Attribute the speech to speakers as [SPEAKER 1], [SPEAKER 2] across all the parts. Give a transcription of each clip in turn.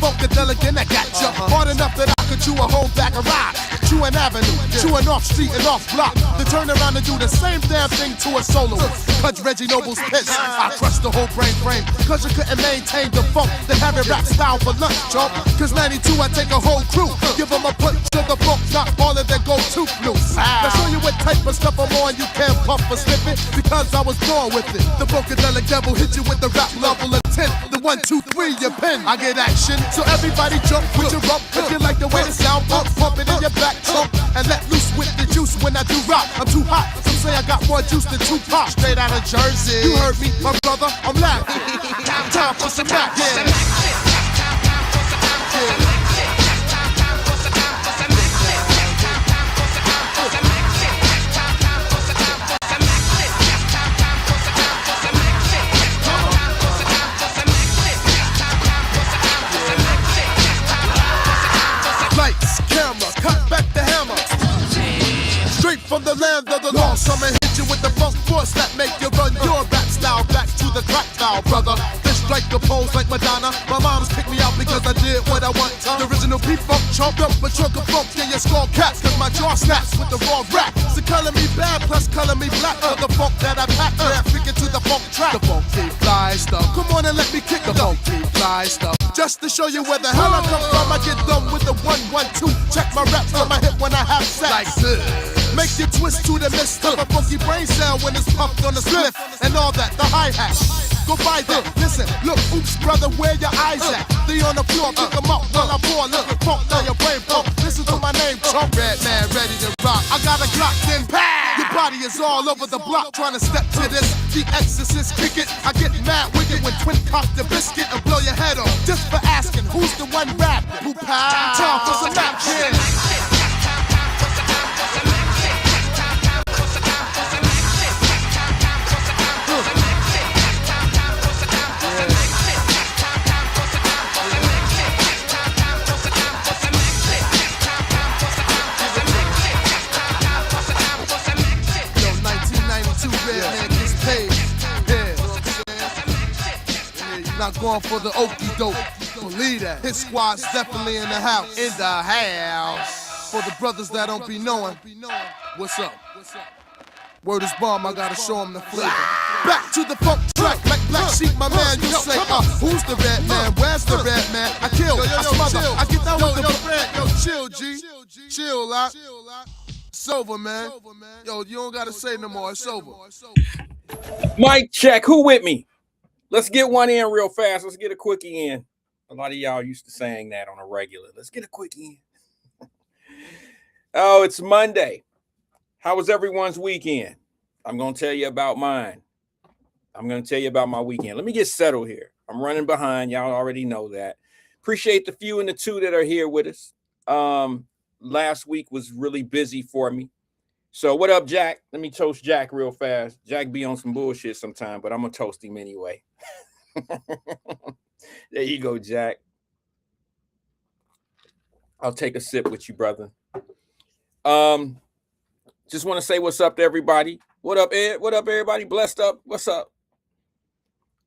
[SPEAKER 1] funkadelic and I got you. Hard enough that I could chew a whole back of rock. Chew an avenue, chew an off street and off block. To turn around and do the same damn thing to a soloist. Cause Reggie Noble's pissed. I crushed the whole brain frame. Cause you couldn't maintain the funk. Then have it rap style for lunch, chump. Cause 92 I take a whole crew. Give them a punch to the funk, not all of their go-to blues. Now show you what type of stuff I'm on. You can't puff or slip it. Because I was born with it. The funkadelic devil hit you with the rap level of 10. The 1, 2, 3, your pen. I get action. So everybody jump with your up. If you like the way the sound pump, pump it in your back trunk. And let loose with the juice when I do rock. I'm too hot. Some say I got more juice than Tupac. Straight out of Jersey. You heard me, my brother. I'm laughing. Time for some rap. Lights, camera, cut back the hammer. Straight from the land of the lost. I'ma hit you with the funk force that make you run your rap style back to the crack style, brother. This strike a pose like Madonna. My mom's picked me out because I did what I want. The original P-Funk chopped up a trunk of funk in your skull caps. Cause my jaw snaps with the raw rap. So color me bad plus color me black. For the funk that I pack, freaking to the funk track. The funky fly stuff. Come on and let me kick the funky fly stuff. Just to show you where the hell I come from, I get done with the 1, 1, 2. Check my raps on my hip when I have sex. Like this. Make you twist to the mist of a funky brain cell when it's pumped on the spliff and all that, the hi-hat. Go by that, listen, look, oops, brother, where your eyes at? They on the floor, pick them up while I pour, look, pump down your brain pump. Listen to my name, Trump, red man, ready to rock. I got a Glock, then pow! Your body is all over the block, trying to step to this. The Exorcist, kick it. I get mad wicked when twin cock the biscuit and blow your head off. Just for asking, who's the one rap? Who pow? Time for some rap, kid. Not going for the okie doke. Believe that. His squad's definitely in the house. In the house. For the brothers that don't be knowing, what's up? Word is bomb, I gotta show them the flavor. Back to the funk track, like Black Sheep, my man. You say, who's the red man? Where's the red man? I kill, I smother, I get down with the red. Yo, chill, G. Chill, lot. It's over, man. Yo, you don't gotta say no more. It's over.
[SPEAKER 2] Mic check. Who with me? Let's get one in real fast. Let's get a quickie in. A lot of y'all used to saying that on a regular. Let's get a quickie in. Oh, it's Monday. How was everyone's weekend? I'm going to tell you about mine. I'm going to tell you about my weekend. Let me get settled here. I'm running behind. Y'all already know that. Appreciate the few and the two that are here with us. Last week was really busy for me. So what up, Jack? Let me toast Jack real fast. Jack be on some bullshit sometime, but I'm going to toast him anyway. There you go, Jack. I'll take a sip with you, brother. Just want to say what's up to everybody. What up, Ed? What up, everybody? Blessed up. What's up?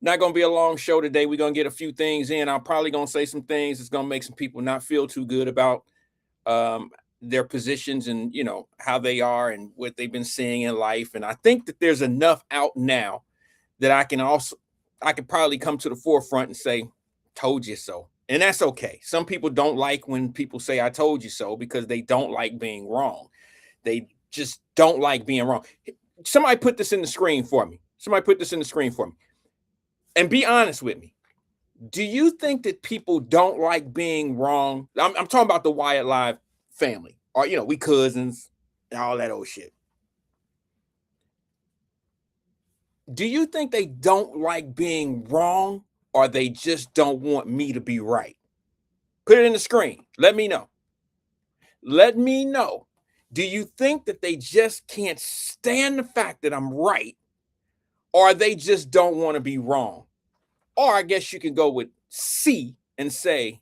[SPEAKER 2] Not going to be a long show today. We're going to get a few things in. I'm probably going to say some things that's going to make some people not feel too good about their positions and, you know, how they are and what they've been seeing in life. And I think that there's enough out now that I could probably come to the forefront and say, told you so. And that's okay. Some people don't like when people say, I told you so, because they don't like being wrong. They just don't like being wrong. Somebody put this in the screen for me. And be honest with me. Do you think that people don't like being wrong? I'm talking about the Wyatt Live family, or, you know, we cousins and all that old shit. Do you think they don't like being wrong, or they just don't want me to be right? Put it in the screen. Let me know. Let me know. Do you think that they just can't stand the fact that I'm right, or they just don't want to be wrong? Or I guess you can go with C and say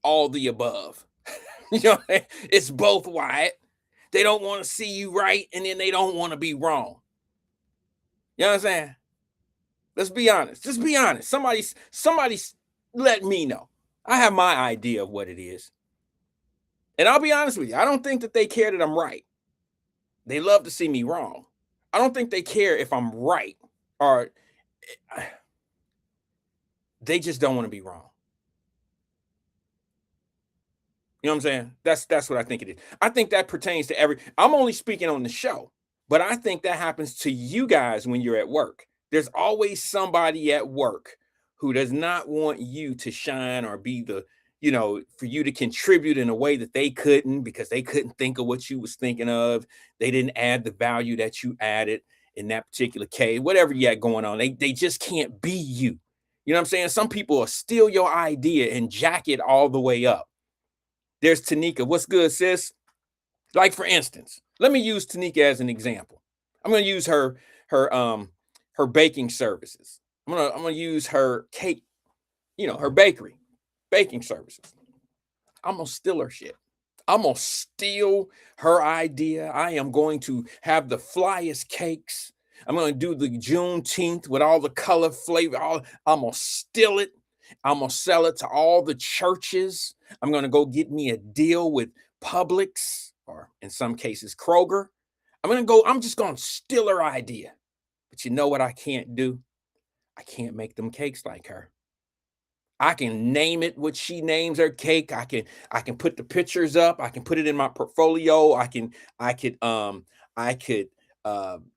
[SPEAKER 2] all the above. You know, it's both, Wyatt. They don't want to see you right, and then they don't want to be wrong. You know what I'm saying? Let's be honest. Just be honest. Somebody let me know. I have my idea of what it is. And I'll be honest with you, I don't think that they care that I'm right. They love to see me wrong. I don't think they care if I'm right, or they just don't want to be wrong. You know what I'm saying? That's what I think it is. I think that pertains to I'm only speaking on the show, but I think that happens to you guys when you're at work. There's always somebody at work who does not want you to shine or be for you to contribute in a way that they couldn't, because they couldn't think of what you was thinking of. They didn't add the value that you added in that particular case. Whatever you had going on, they just can't be you. You know what I'm saying? Some people will steal your idea and jack it all the way up. There's Tanika. What's good, sis? Like, for instance, let me use Tanika as an example. I'm going to use her baking services. I'm gonna use her cake, her baking services. I'm gonna steal her shit. I'm gonna steal her idea. I am going to have the flyest cakes. I'm gonna do the Juneteenth with all the color flavor. I'm gonna steal it. I'm gonna sell it to all the churches. I'm gonna go get me a deal with Publix, or in some cases Kroger. I'm just gonna steal her idea. But you know what I can't do? I can't make them cakes like her. I can name it what she names her cake. I can put the pictures up. I can put it in my portfolio. I could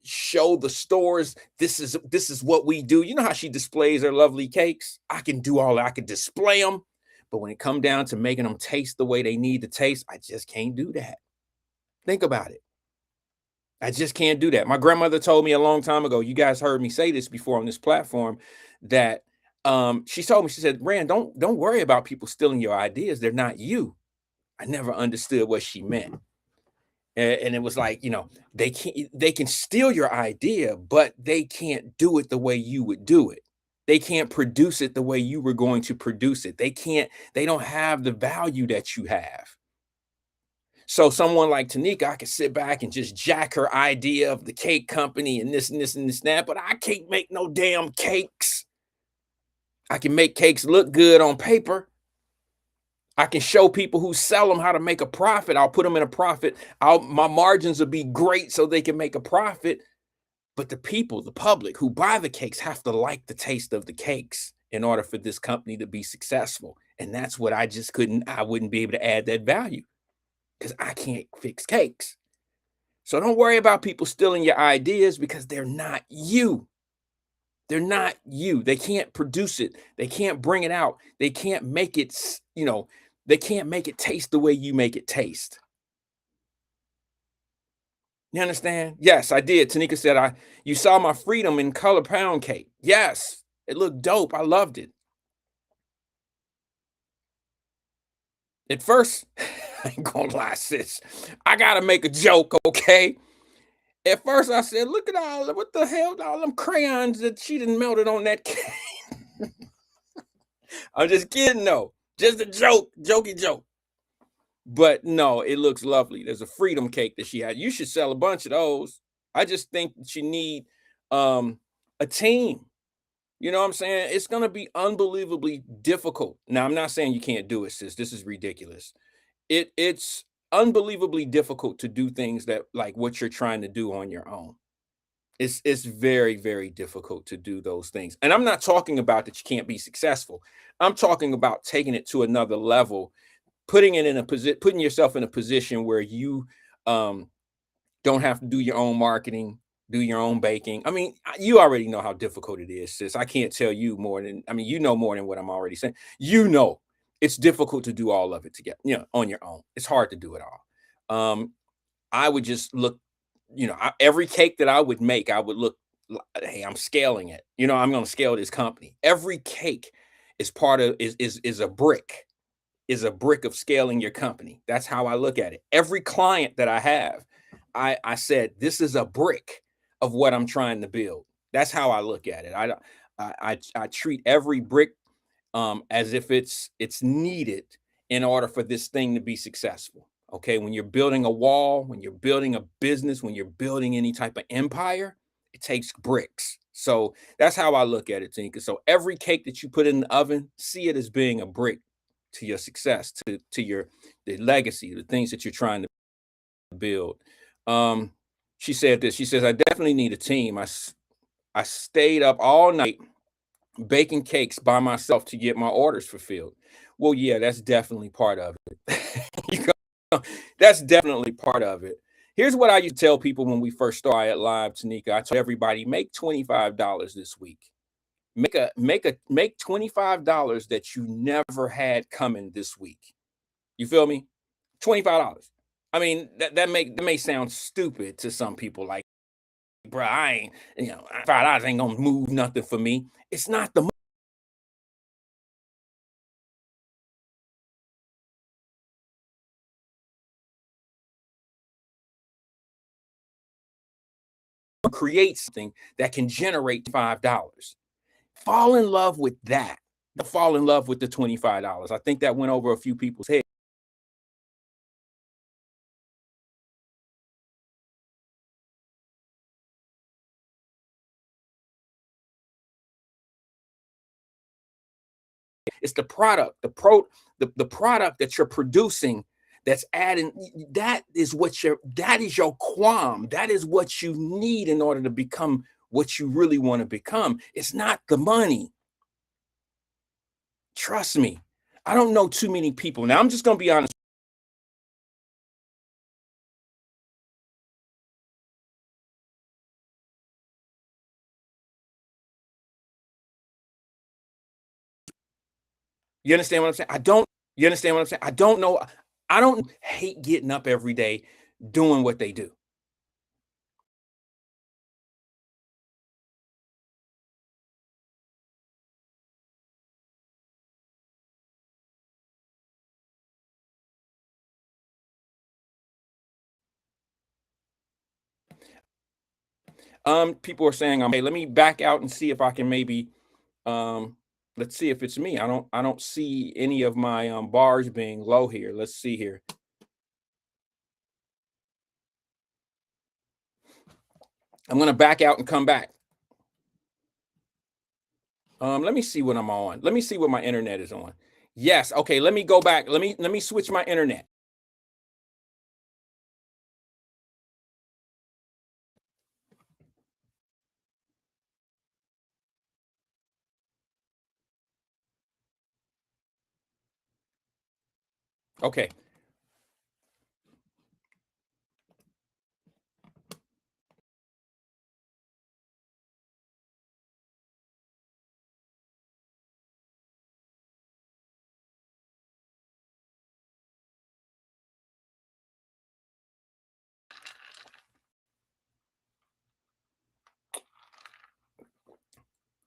[SPEAKER 2] show the stores this is what we do. You know how she displays her lovely cakes? I can do all that. I can display them. But when it comes down to making them taste the way they need to taste, I just can't do that. Think about it. I just can't do that. My grandmother told me a long time ago, you guys heard me say this before on this platform, that she told me, she said, Rand, don't worry about people stealing your ideas. They're not you. I never understood what she meant. And it was like, they can steal your idea, but they can't do it the way you would do it. They can't produce it the way you were going to produce it. They don't have the value that you have. So someone like Tanika, I could sit back and just jack her idea of the cake company and this and this and this and that, but I can't make no damn cakes. I can make cakes look good on paper. I can show people who sell them how to make a profit. I'll put them in a profit. My margins will be great so they can make a profit. But the people, the public who buy the cakes, have to like the taste of the cakes in order for this company to be successful. And that's what I wouldn't be able to add that value, because I can't fix cakes. So don't worry about people stealing your ideas, because they're not you. They're not you. They can't produce it. They can't bring it out. They can't make it, they can't make it taste the way you make it taste. You understand? Yes, I did. Tanika said, you saw my freedom in color pound cake. Yes, it looked dope. I loved it. At first, I ain't gonna lie, sis, I gotta make a joke, okay? At first, I said, look at what the hell, all them crayons that she done melted on that cake. I'm just kidding, though. Just a joke, jokey joke. But no, it looks lovely. There's a freedom cake that she had. You should sell a bunch of those. I just think that you need a team. You know what I'm saying? It's going to be unbelievably difficult. Now, I'm not saying you can't do it, sis. This is ridiculous. It's unbelievably difficult to do things that, like what you're trying to do on your own. It's very, very difficult to do those things. And I'm not talking about that you can't be successful. I'm talking about taking it to another level, putting yourself in a position where you don't have to do your own marketing, do your own baking. I mean, you already know how difficult it is, sis. I can't tell you more than, you know more than what I'm already saying. It's difficult to do all of it together, on your own. It's hard to do it all. I would just look, every cake that I would make, I would look, hey, I'm scaling it. I'm going to scale this company. Every cake is a brick of scaling your company. That's how I look at it. Every client that I have, I said, this is a brick of what I'm trying to build. That's how I look at it. I treat every brick as if it's needed in order for this thing to be successful. Okay, when you're building a wall, when you're building a business, when you're building any type of empire, it takes bricks. So that's how I look at it, Tinka. So every cake that you put in the oven, see it as being a brick to your success, to your the legacy, the things that you're trying to build. Um, she said this. She says, "I definitely need a team. I stayed up all night baking cakes by myself to get my orders fulfilled." Well, yeah, that's definitely part of it. You know, that's definitely part of it. Here's what I used to tell people when we first started live, Tanika. I told everybody, make $25 this week. Make $25 that you never had coming this week. You feel me? $25. I mean, that may sound stupid to some people, like, bro, I ain't, $5 ain't gonna move nothing for me. It's not the create something that can generate $5. Fall in love with that. Fall in love with the $25. I think that went over a few people's heads. It's the product, the product that you're producing that's adding. That is your qualm. That is what you need in order to become what you really want to become. It's not the money. Trust me. I don't know too many people. Now I'm just gonna be honest. You understand what I'm saying? You understand what I'm saying? I don't know. I don't hate getting up every day doing what they do. People are saying, hey, let me back out and see if I can maybe, let's see if it's me. I don't see any of my bars being low here. Let's see here. I'm gonna back out and come back. Let me see what I'm on. Let me see what my internet is on. Yes, okay. Let me go back. Let me switch my internet. Okay.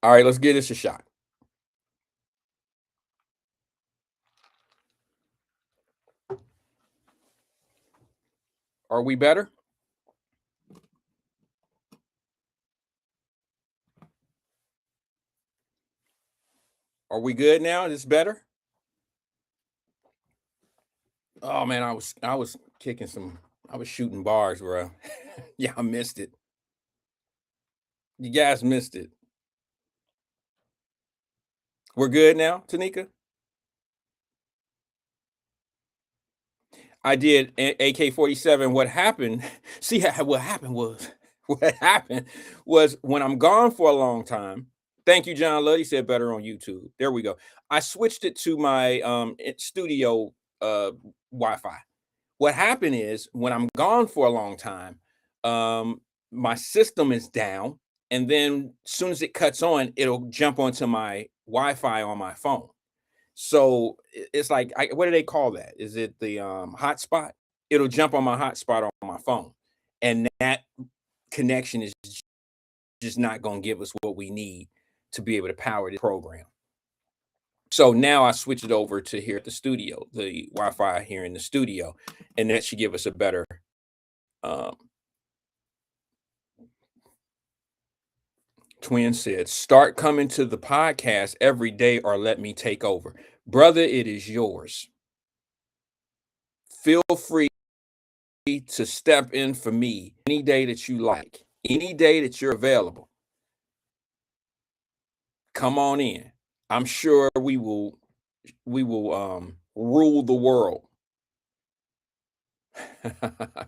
[SPEAKER 2] All right, let's give this a shot. Are we better? Are we good now? Is this better? Oh man, I was kicking some. I was shooting bars, bro. Yeah, I missed it. You guys missed it. We're good now, Tanika. I did AK-47. What happened? See, what happened was what happened was when I'm gone for a long time. Thank you, John Luddy said better on YouTube. There we go. I switched it to my studio Wi-Fi. What happened is when I'm gone for a long time, my system is down, and then as soon as it cuts on, it'll jump onto my Wi-Fi on my phone. So it's like, what do they call that? Is it the hotspot? It'll jump on my hotspot on my phone, and that connection is just not going to give us what we need to be able to power the program. So now I switch it over to here at the studio, the Wi-Fi here in the studio, and that should give us a better. Um, Twin said, "Start coming to the podcast every day, or let me take over, brother. It is yours. Feel free to step in for me any day that you like, any day that you're available. Come on in. I'm sure we will we will rule the world.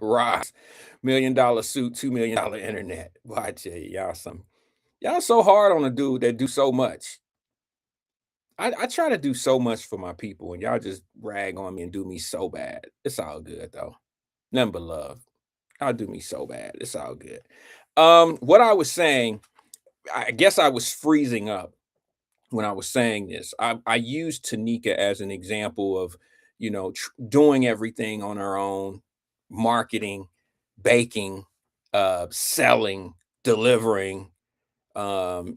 [SPEAKER 2] Rise, $1 million suit, $2 million internet. Boy, I tell you, y'all so hard on a dude that do so much. I try to do so much for my people, and y'all just rag on me and do me so bad. It's all good though. Nothing but love. Y'all do me so bad. It's all good. What I was saying, I guess I was freezing up when I was saying this. I used Tanika as an example of, doing everything on her own, marketing, baking, selling, delivering,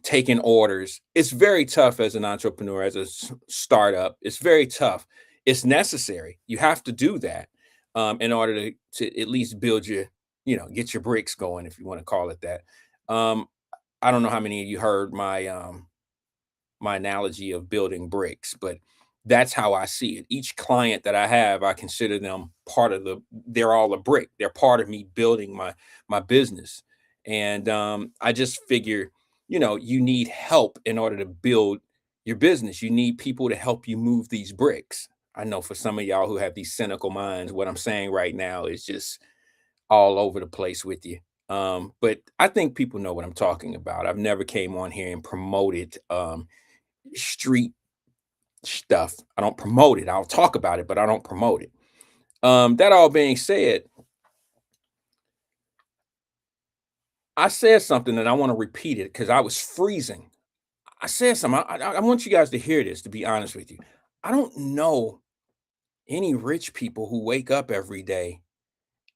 [SPEAKER 2] taking orders. It's very tough as an entrepreneur, as a startup. It's very tough. It's necessary. You have to do that in order to at least build your, get your bricks going, if you want to call it that. Um, I don't know how many of you heard my analogy of building bricks, but that's how I see it. Each client that I have, I consider them part of they're all a brick. They're part of me building my business. And I just figure, you need help in order to build your business. You need people to help you move these bricks. I know for some of y'all who have these cynical minds, what I'm saying right now is just all over the place with you. But I think people know what I'm talking about. I've never came on here and promoted street stuff. I don't promote it. I'll talk about it, but I don't promote it. That all being said, I said something and I want to repeat it because I was freezing. I said something. I want you guys to hear this, to be honest with you. I don't know any rich people who wake up every day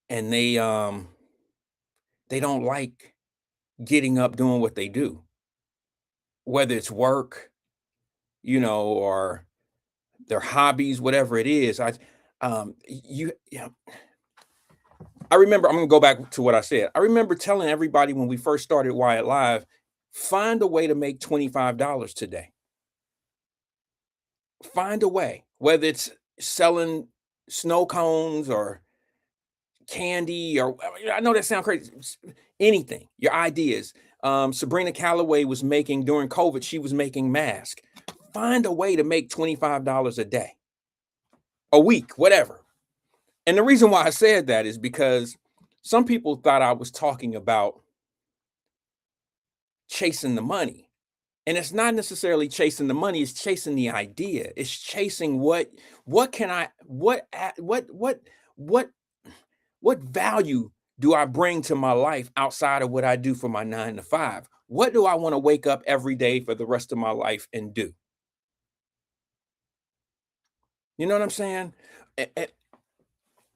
[SPEAKER 2] and they don't like getting up doing what they do, whether it's work, or their hobbies, whatever it is. I remember, I'm gonna go back to what I said. I remember telling everybody when we first started Wyatt Live, find a way to make $25 today. Find a way, whether it's selling snow cones or candy, or I know that sounds crazy. Anything, your ideas. Sabrina Calloway was making during COVID, she was making masks. Find a way to make $25 a day, a week, whatever. And the reason why I said that is because some people thought I was talking about chasing the money. And it's not necessarily chasing the money, it's chasing the idea. It's chasing what value do I bring to my life outside of what I do for my 9 to 5? What do I want to wake up every day for the rest of my life and do? You know what I'm saying?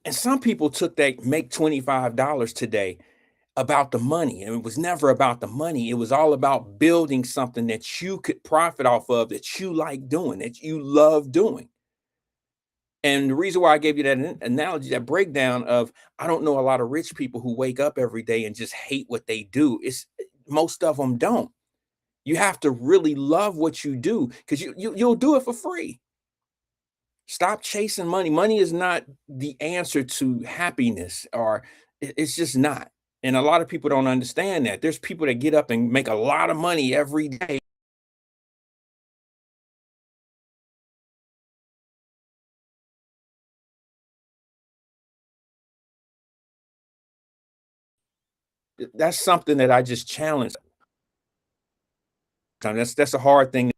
[SPEAKER 2] And some people took that make $25 today about the money. And it was never about the money. It was all about building something that you could profit off of, that you like doing, that you love doing. And the reason why I gave you that analogy, that breakdown of, I don't know a lot of rich people who wake up every day and just hate what they do. Most of them don't. You have to really love what you do, because you'll do it for free. Stop chasing money. Money is not the answer to happiness, or it's just not. And a lot of people don't understand that. There's people that get up and make a lot of money every day. That's something that I just challenge. That's a hard thing.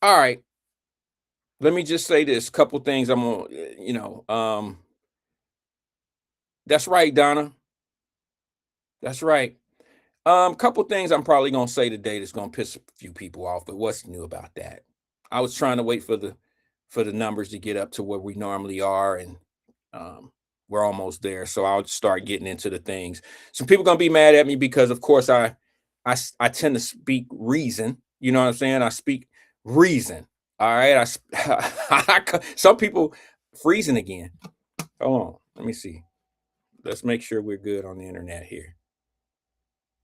[SPEAKER 2] All right. Let me just say this couple things. I'm gonna, that's right, Donna. That's right. Couple things I'm probably gonna say today that's gonna piss a few people off, but what's new about that? I was trying to wait for the numbers to get up to where we normally are, and we're almost there. So I'll start getting into the things. Some people gonna be mad at me because, of course, I tend to speak reason. You know what I'm saying? I speak reason. All right. Some people freezing again. Hold on. Let me see. Let's make sure we're good on the internet here.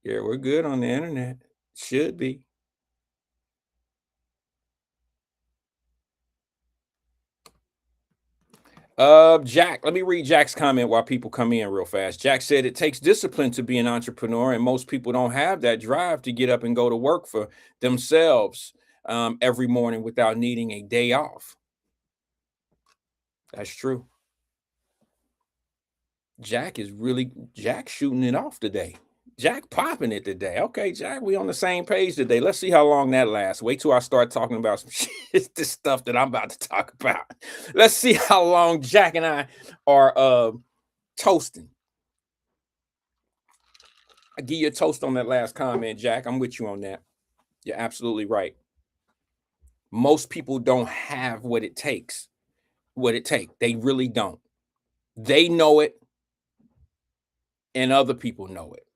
[SPEAKER 2] Yeah, we're good on the internet. Should be. Jack, let me read Jack's comment while people come in real fast. Jack said it takes discipline to be an entrepreneur, and most people don't have that drive to get up and go to work for themselves. every morning without needing a day off. That's true. Jack shooting it off today. Jack popping it today. Okay, Jack, we on the same page today. Let's see how long that lasts. Wait till I start talking about some shit, this stuff that I'm about to talk about. Let's see how long Jack and I are toasting. I give you a toast on that last comment, Jack. I'm with you on that. You're absolutely right. Most people don't have what it takes. They really don't. They know it, and other people know it.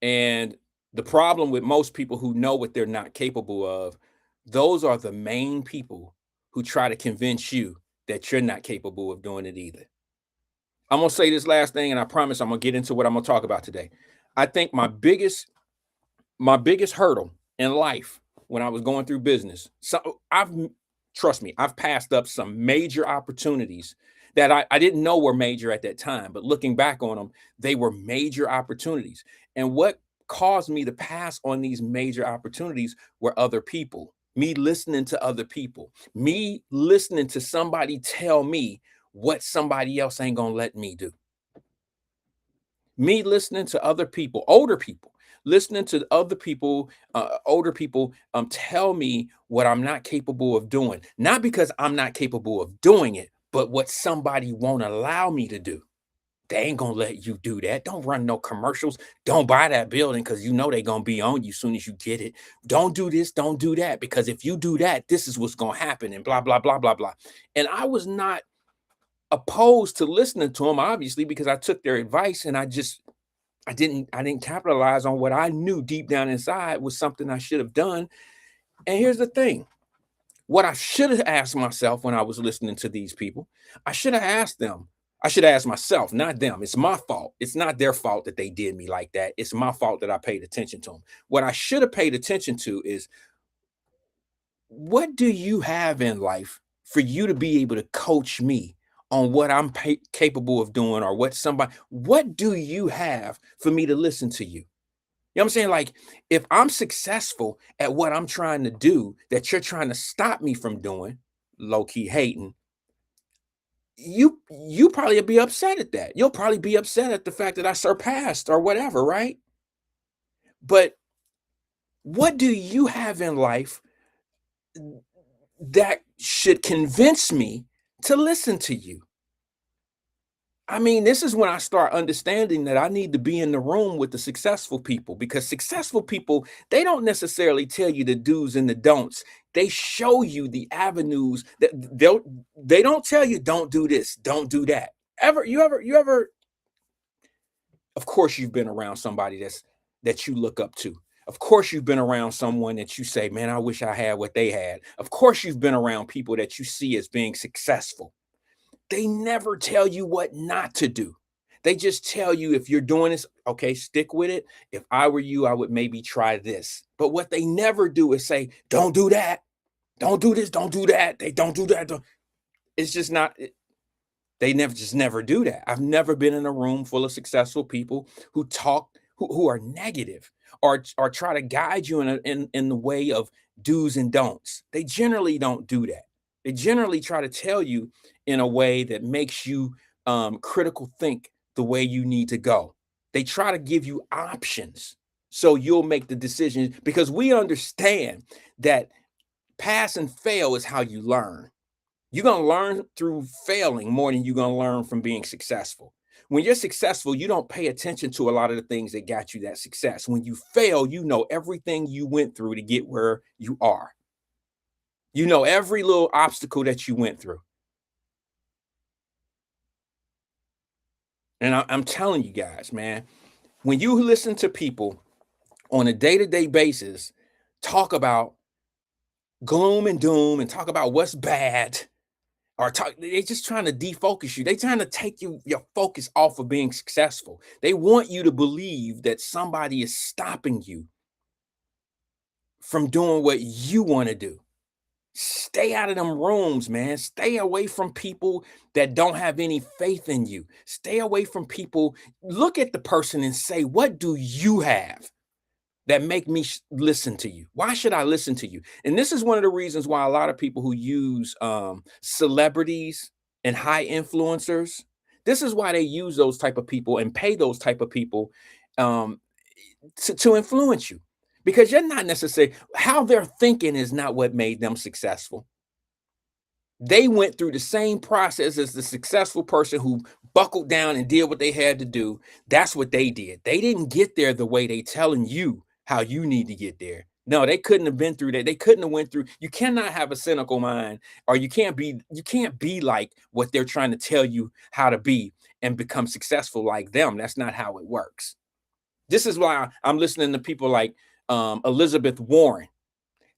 [SPEAKER 2] And the problem with most people who know what they're not capable of, those are the main people who try to convince you that you're not capable of doing it either. I'm going to say this last thing, and I promise I'm going to get into what I'm going to talk about today. I think my biggest hurdle in life when I was going through business, trust me, I've passed up some major opportunities that I didn't know were major at that time, but looking back on them, they were major opportunities. And what caused me to pass on these major opportunities were other people, me listening to other people, me listening to somebody tell me what somebody else ain't gonna let me do. Me listening to other people, older people, listening to other people, older people tell me what I'm not capable of doing, not because I'm not capable of doing it, but what somebody won't allow me to do. They ain't gonna let you do that. Don't run no commercials. Don't buy that building because you know they're gonna be on you as soon as you get it. Don't do this, don't do that, because if you do that, this is what's gonna happen, and blah, blah, blah, blah, blah. And I was not opposed to listening to them, obviously, because I took their advice and I didn't capitalize on what I knew deep down inside was something I should have done. And here's the thing. What I should have asked myself when I was listening to these people, I should have asked them. I should ask myself, not them. It's my fault. It's not their fault that they did me like that. It's my fault that I paid attention to them. What I should have paid attention to is, what do you have in life for you to be able to coach me on what I'm capable of doing, or what do you have for me to listen to you? You know what I'm saying? Like, if I'm successful at what I'm trying to do that you're trying to stop me from doing, low-key hating, you probably be upset at that. You'll probably be upset at the fact that I surpassed or whatever, right? But what do you have in life that should convince me to listen to you? I mean, this is when I start understanding that I need to be in the room with the successful people, because successful people, they don't necessarily tell you the do's and the don'ts. They show you the avenues that they don't tell you, don't do this, don't do that. You ever, of course, you've been around somebody that you look up to. Of course, you've been around someone that you say, man, I wish I had what they had. Of course, you've been around people that you see as being successful. They never tell you what not to do. They just tell you, if you're doing this, okay, stick with it. If I were you, I would maybe try this. But what they never do is say, don't do that. Don't do this. Don't do that. They don't do that. It's just not. They never do that. I've never been in a room full of successful people who talk, who are negative, or try to guide you in the way of do's and don'ts. They generally don't do that. They generally try to tell you in a way that makes you critical think the way you need to go. They try to give you options so you'll make the decision, because we understand that pass and fail is how you learn. You're going to learn through failing more than you're going to learn from being successful. When you're successful, you don't pay attention to a lot of the things that got you that success. When you fail, you know everything you went through to get where you are. You know every little obstacle that you went through. And I'm telling you guys, man, when you listen to people on a day-to-day basis talk about gloom and doom and talk about what's bad, or they're just trying to defocus you. They're trying to take your focus off of being successful. They want you to believe that somebody is stopping you from doing what you want to do. Stay out of them rooms, man. Stay away from people that don't have any faith in you. Stay away from people. Look at the person and say, what do you have? that make me listen to you? Why should I listen to you? And this is one of the reasons why a lot of people who use celebrities and high influencers, this is why they use those type of people and pay those type of people um, to influence you, because you're not necessarily, how they're thinking is not what made them successful. They went through the same process as the successful person who buckled down and did what they had to do. That's what they did. They didn't get there the way they telling you how you need to get there. No, they couldn't have been through that. They couldn't have went through. You cannot have a cynical mind, or you can't be like what they're trying to tell you how to be and become successful like them. That's not how it works. This is why I'm listening to people like Elizabeth Warren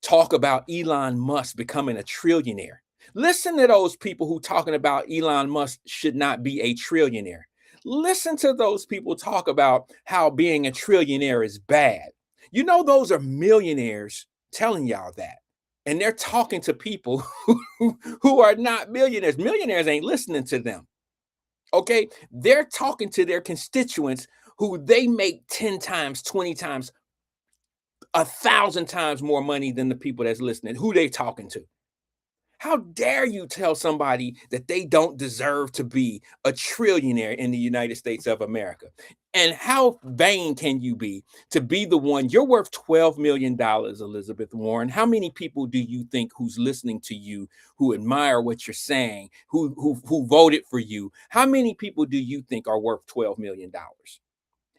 [SPEAKER 2] talk about Elon Musk becoming a trillionaire. Listen to those people who talking about Elon Musk should not be a trillionaire. Listen to those people talk about how being a trillionaire is bad. You know, those are millionaires telling y'all that. And they're talking to people who are not millionaires. Millionaires ain't listening to them. Okay? They're talking to their constituents who they make 10 times, 20 times, 1,000 times more money than the people that's listening. Who they talking to? How dare you tell somebody that they don't deserve to be a trillionaire in the United States of America? And how vain can you be to be the one? You're worth $12 million, Elizabeth Warren. How many people do you think who's listening to you, who admire what you're saying, who voted for you? How many people do you think are worth $12 million?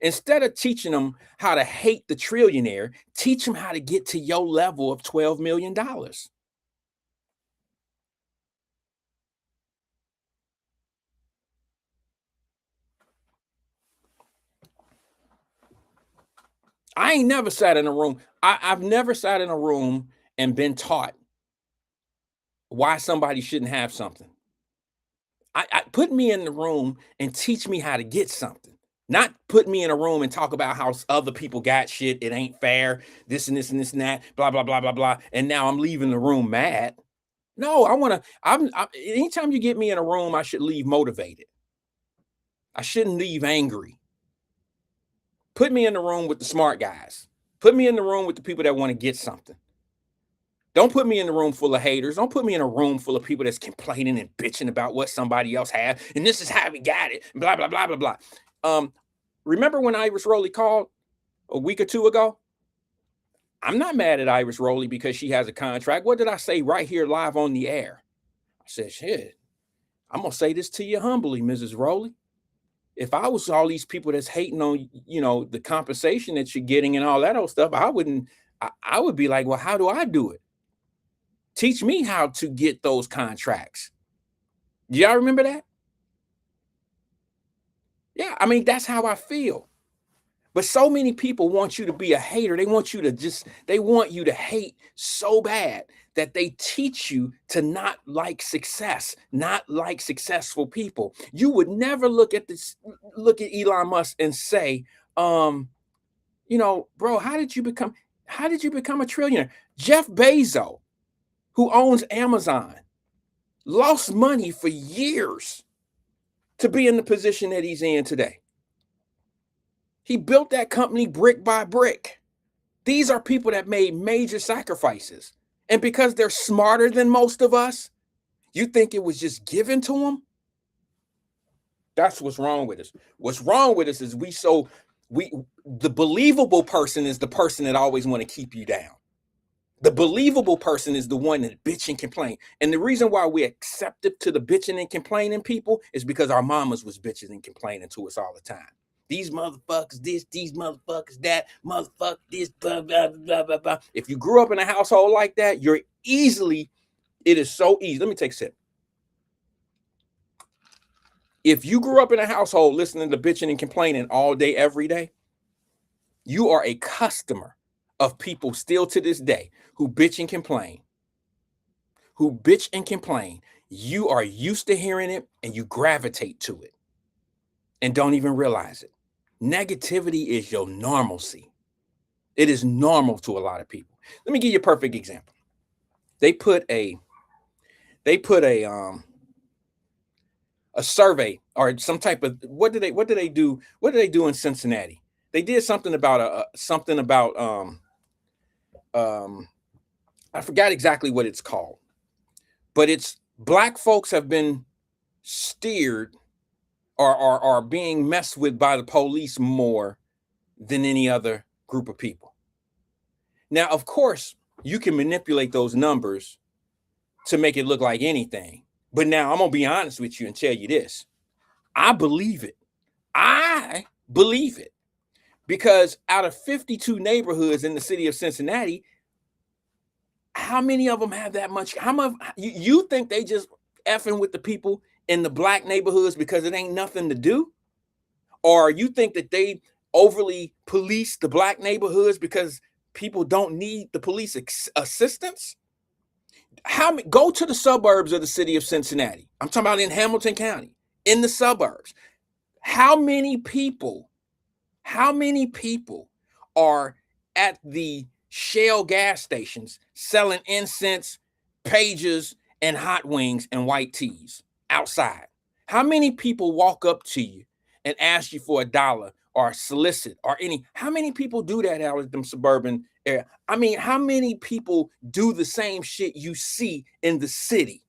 [SPEAKER 2] Instead of teaching them how to hate the trillionaire, teach them how to get to your level of $12 million. I ain't never sat in a room. I've never sat in a room and been taught why somebody shouldn't have something. I put me in the room and teach me how to get something. Not put me in a room and talk about how other people got shit. It ain't fair. This and this and this and that. Blah blah blah blah blah. And now I'm leaving the room mad. No, I want to. Anytime you get me in a room, I should leave motivated. I shouldn't leave angry. Put me in the room with the smart guys. Put me in the room with the people that want to get something. Don't put me in a room full of haters. Don't put me in a room full of people that's complaining and bitching about what somebody else had. And this is how we got it. Blah, blah, blah, blah, blah. Remember when Iris Rowley called a week or two ago? I'm not mad at Iris Rowley because she has a contract. What did I say right here live on the air? I said, shit, I'm going to say this to you humbly, Mrs. Rowley. If I was all these people that's hating on, the compensation that you're getting and all that old stuff, I would be like, well, how do I do it? Teach me how to get those contracts. Y'all remember that? Yeah, I mean, that's how I feel. But so many people want you to be a hater. They want you to hate so bad that they teach you to not like success, not like successful people. You would never look at Elon Musk and say, bro, how did you become a trillionaire? Jeff Bezos, who owns Amazon, lost money for years to be in the position that he's in today. He built that company brick by brick. These are people that made major sacrifices. And because they're smarter than most of us, you think it was just given to them? That's what's wrong with us. What's wrong with us is the believable person is the person that always want to keep you down. The believable person is the one that bitch and complain. And the reason why we're accepted to the bitching and complaining people is because our mamas was bitching and complaining to us all the time. These motherfuckers, these motherfuckers, that, motherfucker, this, blah, blah, blah, blah, blah. If you grew up in a household like that, it is so easy. Let me take a sip. If you grew up in a household listening to bitching and complaining all day, every day, you are a customer of people still to this day who bitch and complain. You are used to hearing it and you gravitate to it and don't even realize it. Negativity is your normalcy. It is normal to a lot of people. Let me give you a perfect example. They put a survey or some type of what do they do in Cincinnati? They did something about I forgot exactly what it's called, but it's black folks have been steered or are being messed with by the police more than any other group of people. Now, of course, you can manipulate those numbers to make it look like anything. But now I'm going to be honest with you and tell you this. I believe it. I believe it. Because out of 52 neighborhoods in the city of Cincinnati, how many of them have that much? How much you think they just effing with the people in the black neighborhoods because it ain't nothing to do? Or you think that they overly police the black neighborhoods because people don't need the police assistance? Go to the suburbs of the city of Cincinnati. I'm talking about in Hamilton County, in the suburbs. How many people are at the Shell gas stations selling incense, pages, and hot wings and white teas outside? How many people walk up to you and ask you for $1 or solicit or any? How many people do that out of them suburban area? I mean, how many people do the same shit you see in the city?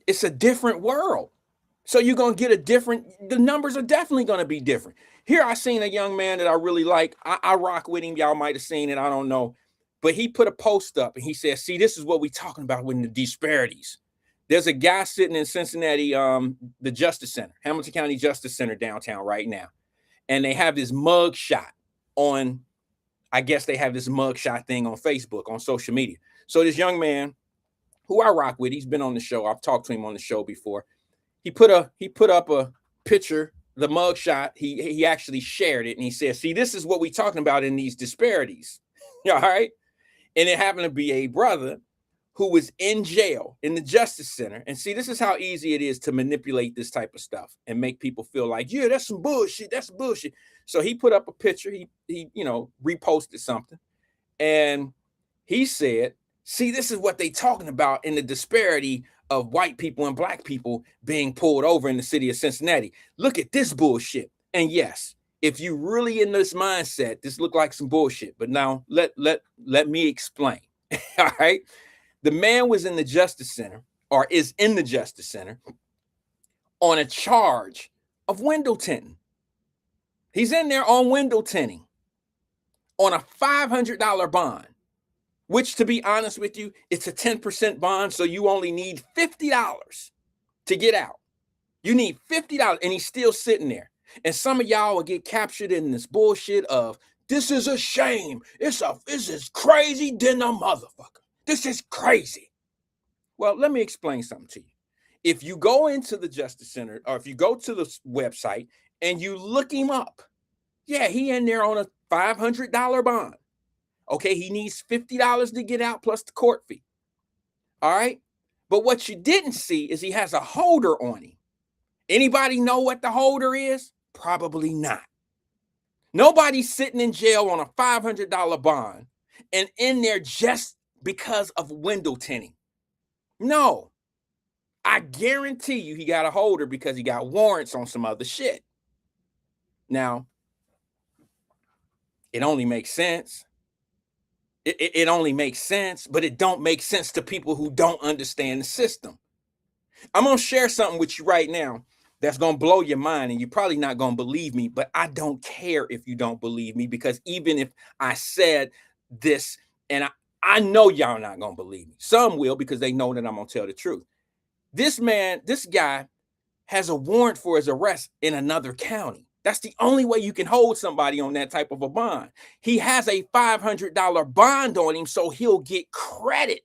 [SPEAKER 2] It's a different world. So you're going to get the numbers are definitely going to be different. Here I seen a young man that I really like. I rock with him. Y'all might have seen it. I don't know. But he put a post up and he said, see, this is what we're talking about with the disparities. There's a guy sitting in Cincinnati, the Justice Center, Hamilton County Justice Center downtown right now. And they have this mug shot on, I guess they have this mug shot thing on Facebook, on social media. So this young man who I rock with, he's been on the show. I've talked to him on the show before. He put up a picture, the mug shot. He actually shared it and he said, see, this is what we're talking about in these disparities. All right. And it happened to be a brother who was in jail in the Justice Center. And see, this is how easy it is to manipulate this type of stuff and make people feel like, yeah, that's some bullshit. That's bullshit. So he put up a picture. He reposted something. And he said, see, this is what they talking about in the disparity of white people and black people being pulled over in the city of Cincinnati. Look at this bullshit. And yes, if you really in this mindset, this look like some bullshit. But now let me explain. All right. The man was in the Justice Center, or is in the Justice Center, on a charge of window tinting. He's in there on window tinting on a $500 bond, which, to be honest with you, it's a 10% bond. So you only need $50 to get out. You need $50 and he's still sitting there. And some of y'all will get captured in this bullshit of, this is a shame. This is crazy than a motherfucker. This is crazy. Well, let me explain something to you. If you go into the Justice Center, or if you go to the website and you look him up, yeah, he in there on a $500 bond. Okay, he needs $50 to get out plus the court fee. All right. But what you didn't see is he has a holder on him. Anybody know what the holder is? Probably not. Nobody's sitting in jail on a $500 bond and in there just because of window tinting. No, I guarantee you he got a holder because he got warrants on some other shit. Now, it only makes sense. It only makes sense, but it don't make sense to people who don't understand the system. I'm going to share something with you right now that's going to blow your mind, and you're probably not going to believe me, but I don't care if you don't believe me, because even if I said this, and I know y'all not going to believe me. Some will, because they know that I'm going to tell the truth. This guy has a warrant for his arrest in another county. That's the only way you can hold somebody on that type of a bond. He has a $500 bond on him, so he'll get credit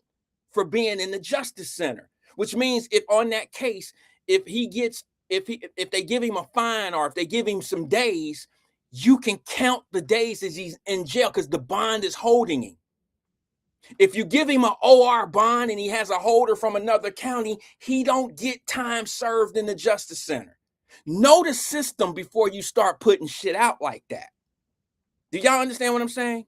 [SPEAKER 2] for being in the Justice Center, which means if on that case, if they give him a fine or if they give him some days, you can count the days as he's in jail because the bond is holding him. If you give him an OR bond and he has a holder from another county, he don't get time served in the Justice Center. Know the system before you start putting shit out like that. Do y'all understand what I'm saying?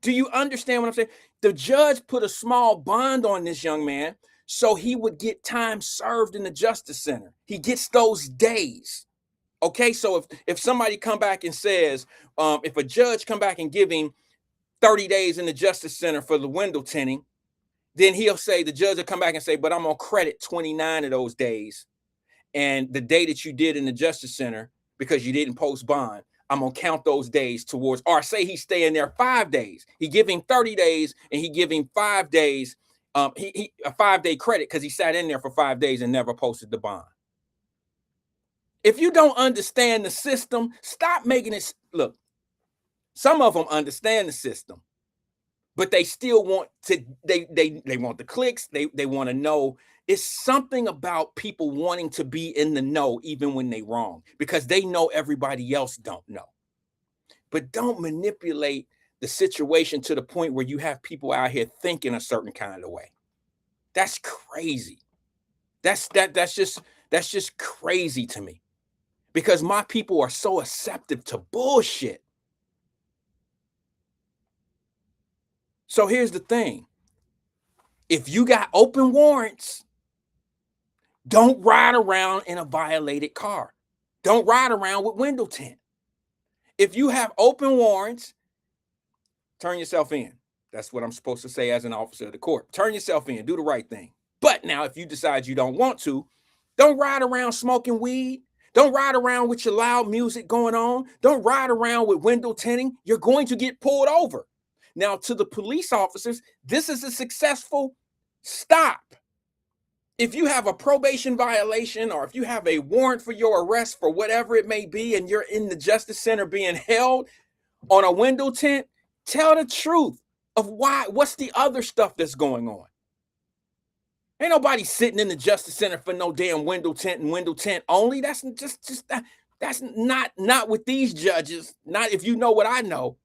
[SPEAKER 2] Do you understand what I'm saying? The judge put a small bond on this young man So he would get time served in the Justice Center. He gets those days. Okay, so if somebody come back and says, if a judge come back and give him 30 days in the Justice Center for the window tinting, then he'll say, the judge will come back and say, but I'm gonna credit 29 of those days. And the day that you did in the Justice Center, because you didn't post bond, I'm gonna count those days towards, or say he's staying there 5 days. He give him 30 days and he give him 5 days, he a 5-day credit because he sat in there for 5 days and never posted the bond. If you don't understand the system, stop making it. Look, some of them understand the system, but they still want to, they want the clicks, they want to know. It's something about people wanting to be in the know even when they wrong, because they know everybody else don't know. But don't manipulate the situation to the point where you have people out here thinking a certain kind of way. That's crazy. That's just crazy to me, because my people are so receptive to bullshit. So here's the thing. If you got open warrants, don't ride around in a violated car. Don't ride around with window tint. If you have open warrants, turn yourself in. That's what I'm supposed to say as an officer of the court. Turn yourself in, do the right thing. But now, if you decide you don't want to, don't ride around smoking weed. Don't ride around with your loud music going on. Don't ride around with window tinting. You're going to get pulled over. Now, to the police officers, this is a successful stop. If you have a probation violation, or if you have a warrant for your arrest for whatever it may be, and you're in the Justice Center being held on a window tint, tell the truth of why. What's the other stuff that's going on? Ain't nobody sitting in the Justice Center for no damn window tint and window tint only. That's just that's not with these judges. Not if you know what I know.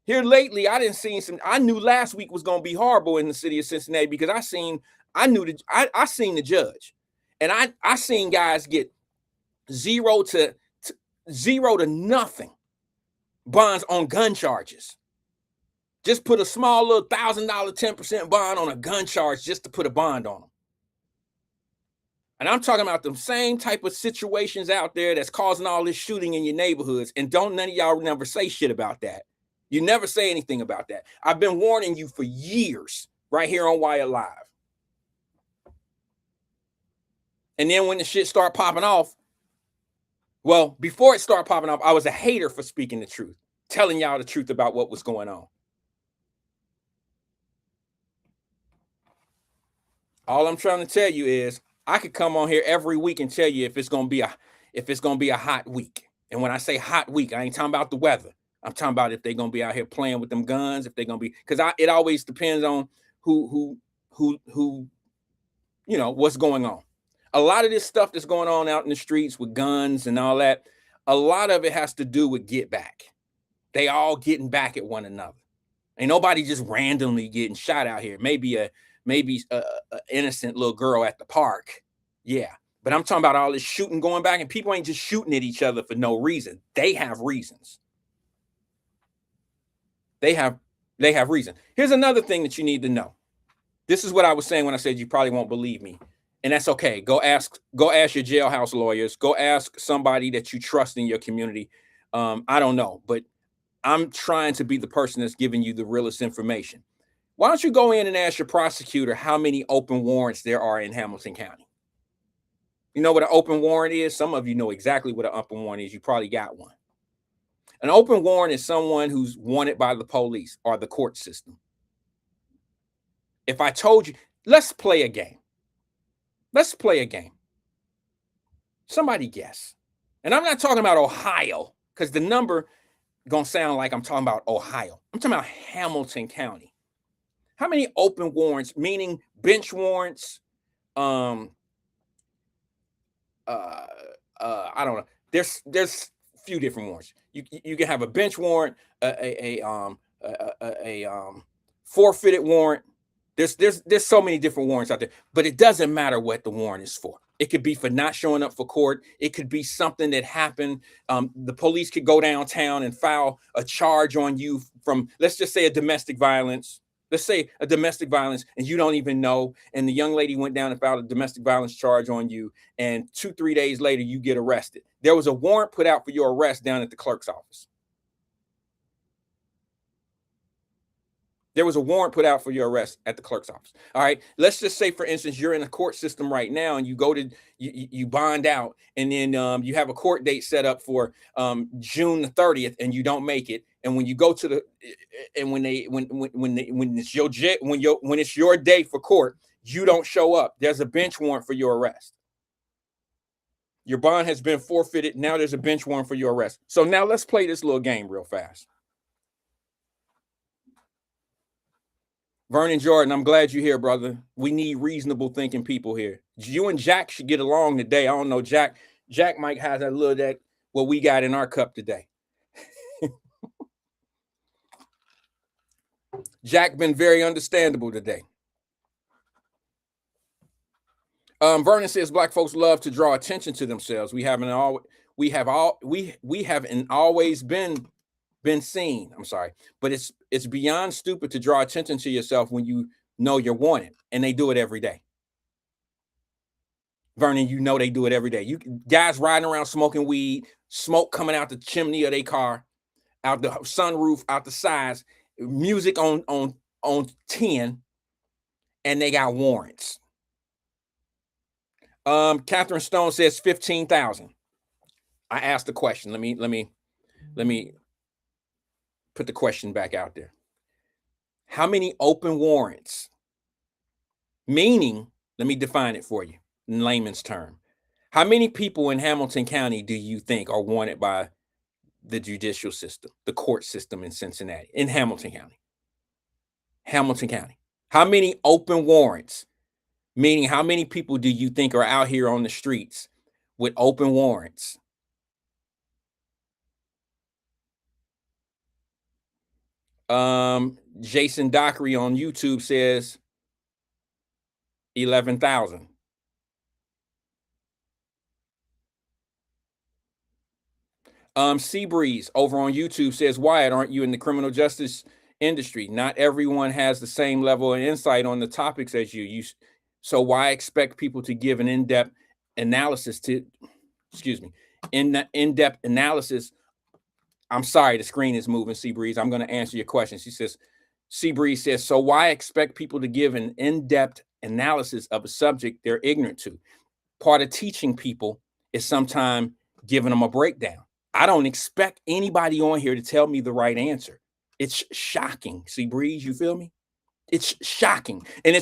[SPEAKER 2] Here lately, I didn't see some. I knew last week was going to be horrible in the city of Cincinnati, because I seen the judge, and I seen guys get zero to nothing bonds on gun charges. Just put a small little $1,000 10% bond on a gun charge just to put a bond on them. And I'm talking about the same type of situations out there that's causing all this shooting in your neighborhoods. And don't none of y'all never say shit about that. You never say anything about that. I've been warning you for years right here on Wyatt Live. And then when the shit start popping off, well, before it started popping off, I was a hater for speaking the truth, telling y'all the truth about what was going on. All I'm trying to tell you is I could come on here every week and tell you if it's gonna be a hot week. And when I say hot week, I ain't talking about the weather. I'm talking about if they're gonna be out here playing with them guns, if they're gonna be, because it always depends on who you know what's going on. A lot of this stuff that's going on out in the streets with guns and all that, a lot of it has to do with get back. They all getting back at one another. Ain't nobody just randomly getting shot out here. Maybe a innocent little girl at the park. Yeah. But I'm talking about all this shooting going back, and people ain't just shooting at each other for no reason. They have reasons. They have reason. Here's another thing that you need to know. This is what I was saying when I said you probably won't believe me. And that's okay. Go ask your jailhouse lawyers. Go ask somebody that you trust in your community. I don't know, but I'm trying to be the person that's giving you the realest information. Why don't you go in and ask your prosecutor how many open warrants there are in Hamilton County? You know what an open warrant is? Some of you know exactly what an open warrant is. You probably got one. An open warrant is someone who's wanted by the police or the court system. If I told you, let's play a game. Let's play a game. Somebody guess. And I'm not talking about Ohio, because the number gonna sound like I'm talking about Ohio. I'm talking about Hamilton County. How many open warrants, meaning bench warrants? I don't know. There's a few different warrants. You can have a bench warrant, a forfeited warrant. There's so many different warrants out there, but it doesn't matter what the warrant is for. It could be for not showing up for court. It could be something that happened. The police could go downtown and file a charge on you from, let's just say, a domestic violence. Let's say a domestic violence and you don't even know, and the young lady went down and filed a domestic violence charge on you, and 2-3 days later you get arrested. There was a warrant put out for your arrest down at the clerk's office. There was a warrant put out for your arrest at the clerk's office. All right. Let's just say, for instance, you're in a court system right now and you go to you bond out, and then you have a court date set up for June the 30th, and you don't make it. And when you go to the and when it's when it's your day for court, you don't show up. There's a bench warrant for your arrest. Your bond has been forfeited. Now there's a bench warrant for your arrest. So now let's play this little game real fast. Vernon Jordan, I'm glad you're here, brother. We need reasonable thinking people here. You and Jack should get along today. I don't know, Jack might have a little that what we got in our cup today. Jack been very understandable today. Vernon says black folks love to draw attention to themselves. We haven't always been seen. I'm sorry, but it's beyond stupid to draw attention to yourself when you know you're wanted, and they do it every day. Vernon, you know they do it every day. You guys riding around smoking weed, smoke coming out the chimney of their car, out the sunroof, out the sides, music on 10, and they got warrants. Catherine Stone says 15,000. I asked the question. Let me put the question back out there. How many open warrants? Meaning, let me define it for you in layman's term. How many people in Hamilton County do you think are wanted by the judicial system, the court system in Cincinnati, in Hamilton County? Hamilton County. How many open warrants? Meaning, how many people do you think are out here on the streets with open warrants? Jason Dockery on YouTube says 11,000. Seabreeze over on YouTube says, Wyatt, aren't you in the criminal justice industry? Not everyone has the same level of insight on the topics as you. So why expect people to give an in-depth analysis in-depth analysis? I'm sorry, the screen is moving, Seabreeze. I'm going to answer your question. Seabreeze says, so why expect people to give an in-depth analysis of a subject they're ignorant to? Part of teaching people is sometimes giving them a breakdown. I don't expect anybody on here to tell me the right answer. It's shocking, Seabreeze, you feel me? It's shocking. And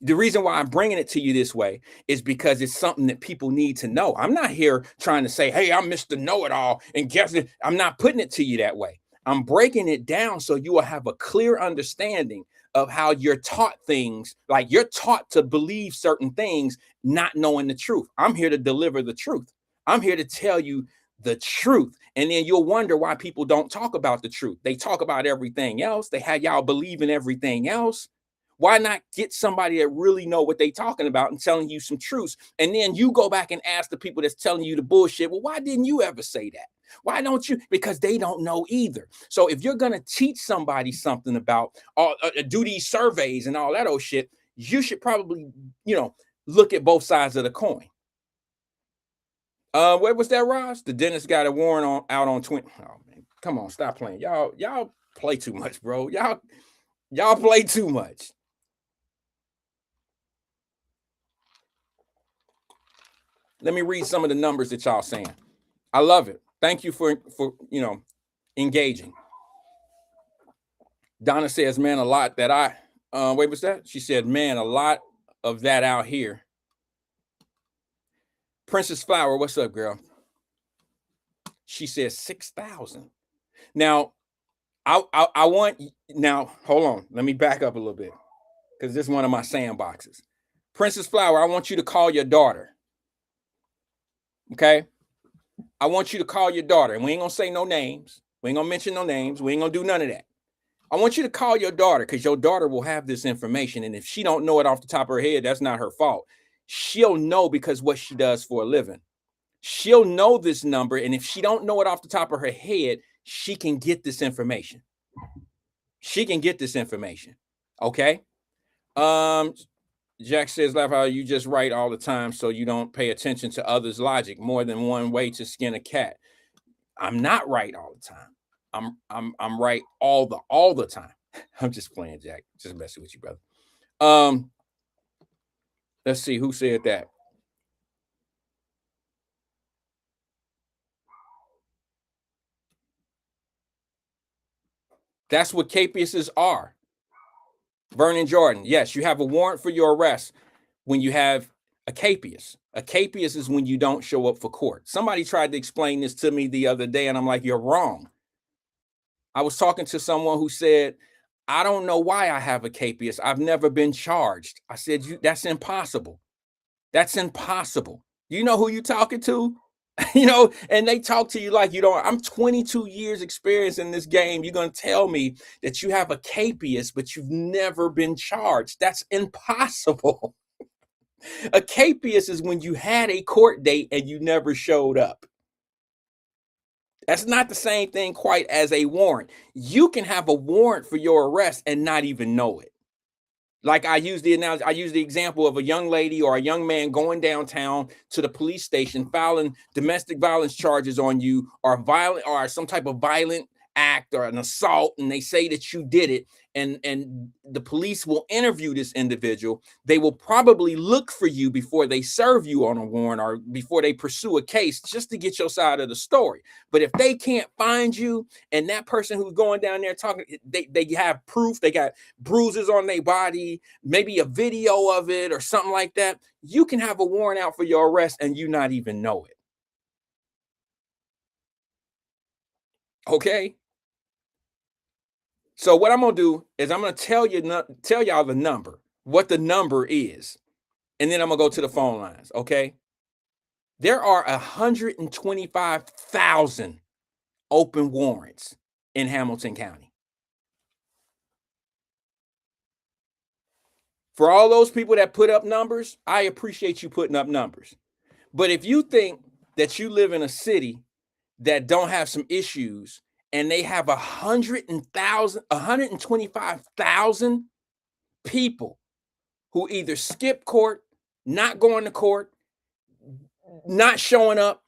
[SPEAKER 2] the reason why I'm bringing it to you this way is because it's something that people need to know. I'm not here trying to say, hey, I'm Mr. Know-it-all and guess it. I'm not putting it to you that way. I'm breaking it down so you will have a clear understanding of how you're taught things. Like you're taught to believe certain things, not knowing the truth. I'm here to deliver the truth. I'm here to tell you the truth. And then you'll wonder why people don't talk about the truth. They talk about everything else. They had y'all believe in everything else. Why not get somebody that really know what they talking about and telling you some truths? And then you go back and ask the people that's telling you the bullshit, well, why didn't you ever say that? Why don't you? Because they don't know either. So if you're going to teach somebody something about do these surveys and all that old shit, you should probably, look at both sides of the coin. Where was that, Ross? The dentist got a warrant out on 20. Oh man, come on, stop playing. Y'all play too much, bro. Y'all play too much. Let me read some of the numbers that y'all saying. I love it. Thank you for engaging. Donna says, man, a lot that wait, what's that? She said, man, a lot of that out here. Princess Flower, what's up, girl? She says 6,000. Now, I want, now, hold on. Let me back up a little bit because this is one of my sandboxes. Princess Flower, I want you to call your daughter. Okay? I want you to call your daughter. And we ain't going to say no names. We ain't going to mention no names. We ain't going to do none of that. I want you to call your daughter because your daughter will have this information. And if she don't know it off the top of her head, that's not her fault. She'll know because what she does for a living. She'll know this number. And if she don't know it off the top of her head, she can get this information. She can get this information. Okay. Jack says, laugh how you just write all the time, so you don't pay attention to others' logic. More than one way to skin a cat. I'm not right all the time. I'm right all the time. I'm just playing, Jack. Just messing with you, brother. Let's see who said that. That's what capiases are. Vernon Jordan, yes, you have a warrant for your arrest when you have a capias. A capias is when you don't show up for court. Somebody tried to explain this to me the other day, and I'm like, you're wrong. I was talking to someone who said, I don't know why I have a capias. I've never been charged. I said, that's impossible. That's impossible. You know who you're talking to? And they talk to you like you don't. I'm 22 years experience in this game. You're going to tell me that you have a capias, but you've never been charged. That's impossible. A capias is when you had a court date and you never showed up. That's not the same thing quite as a warrant. You can have a warrant for your arrest and not even know it. Like I use the example of a young lady or a young man going downtown to the police station, filing domestic violence charges on you, or some type of violent act or an assault, and they say that you did it, and the police will interview this individual. They will probably look for you before they serve you on a warrant or before they pursue a case, just to get your side of the story. But if they can't find you, and that person who's going down there talking, they have proof, they got bruises on their body, maybe a video of it or something like that, you can have a warrant out for your arrest and you not even know it. Okay. So what I'm gonna do is I'm gonna tell y'all the number, what the number is, and then I'm gonna go to the phone lines. Okay. There are 125,000 open warrants in Hamilton County. For all those people that put up numbers, I appreciate you putting up numbers. But if you think that you live in a city that don't have some issues and they have 125,000 people who either skip court, not going to court, not showing up,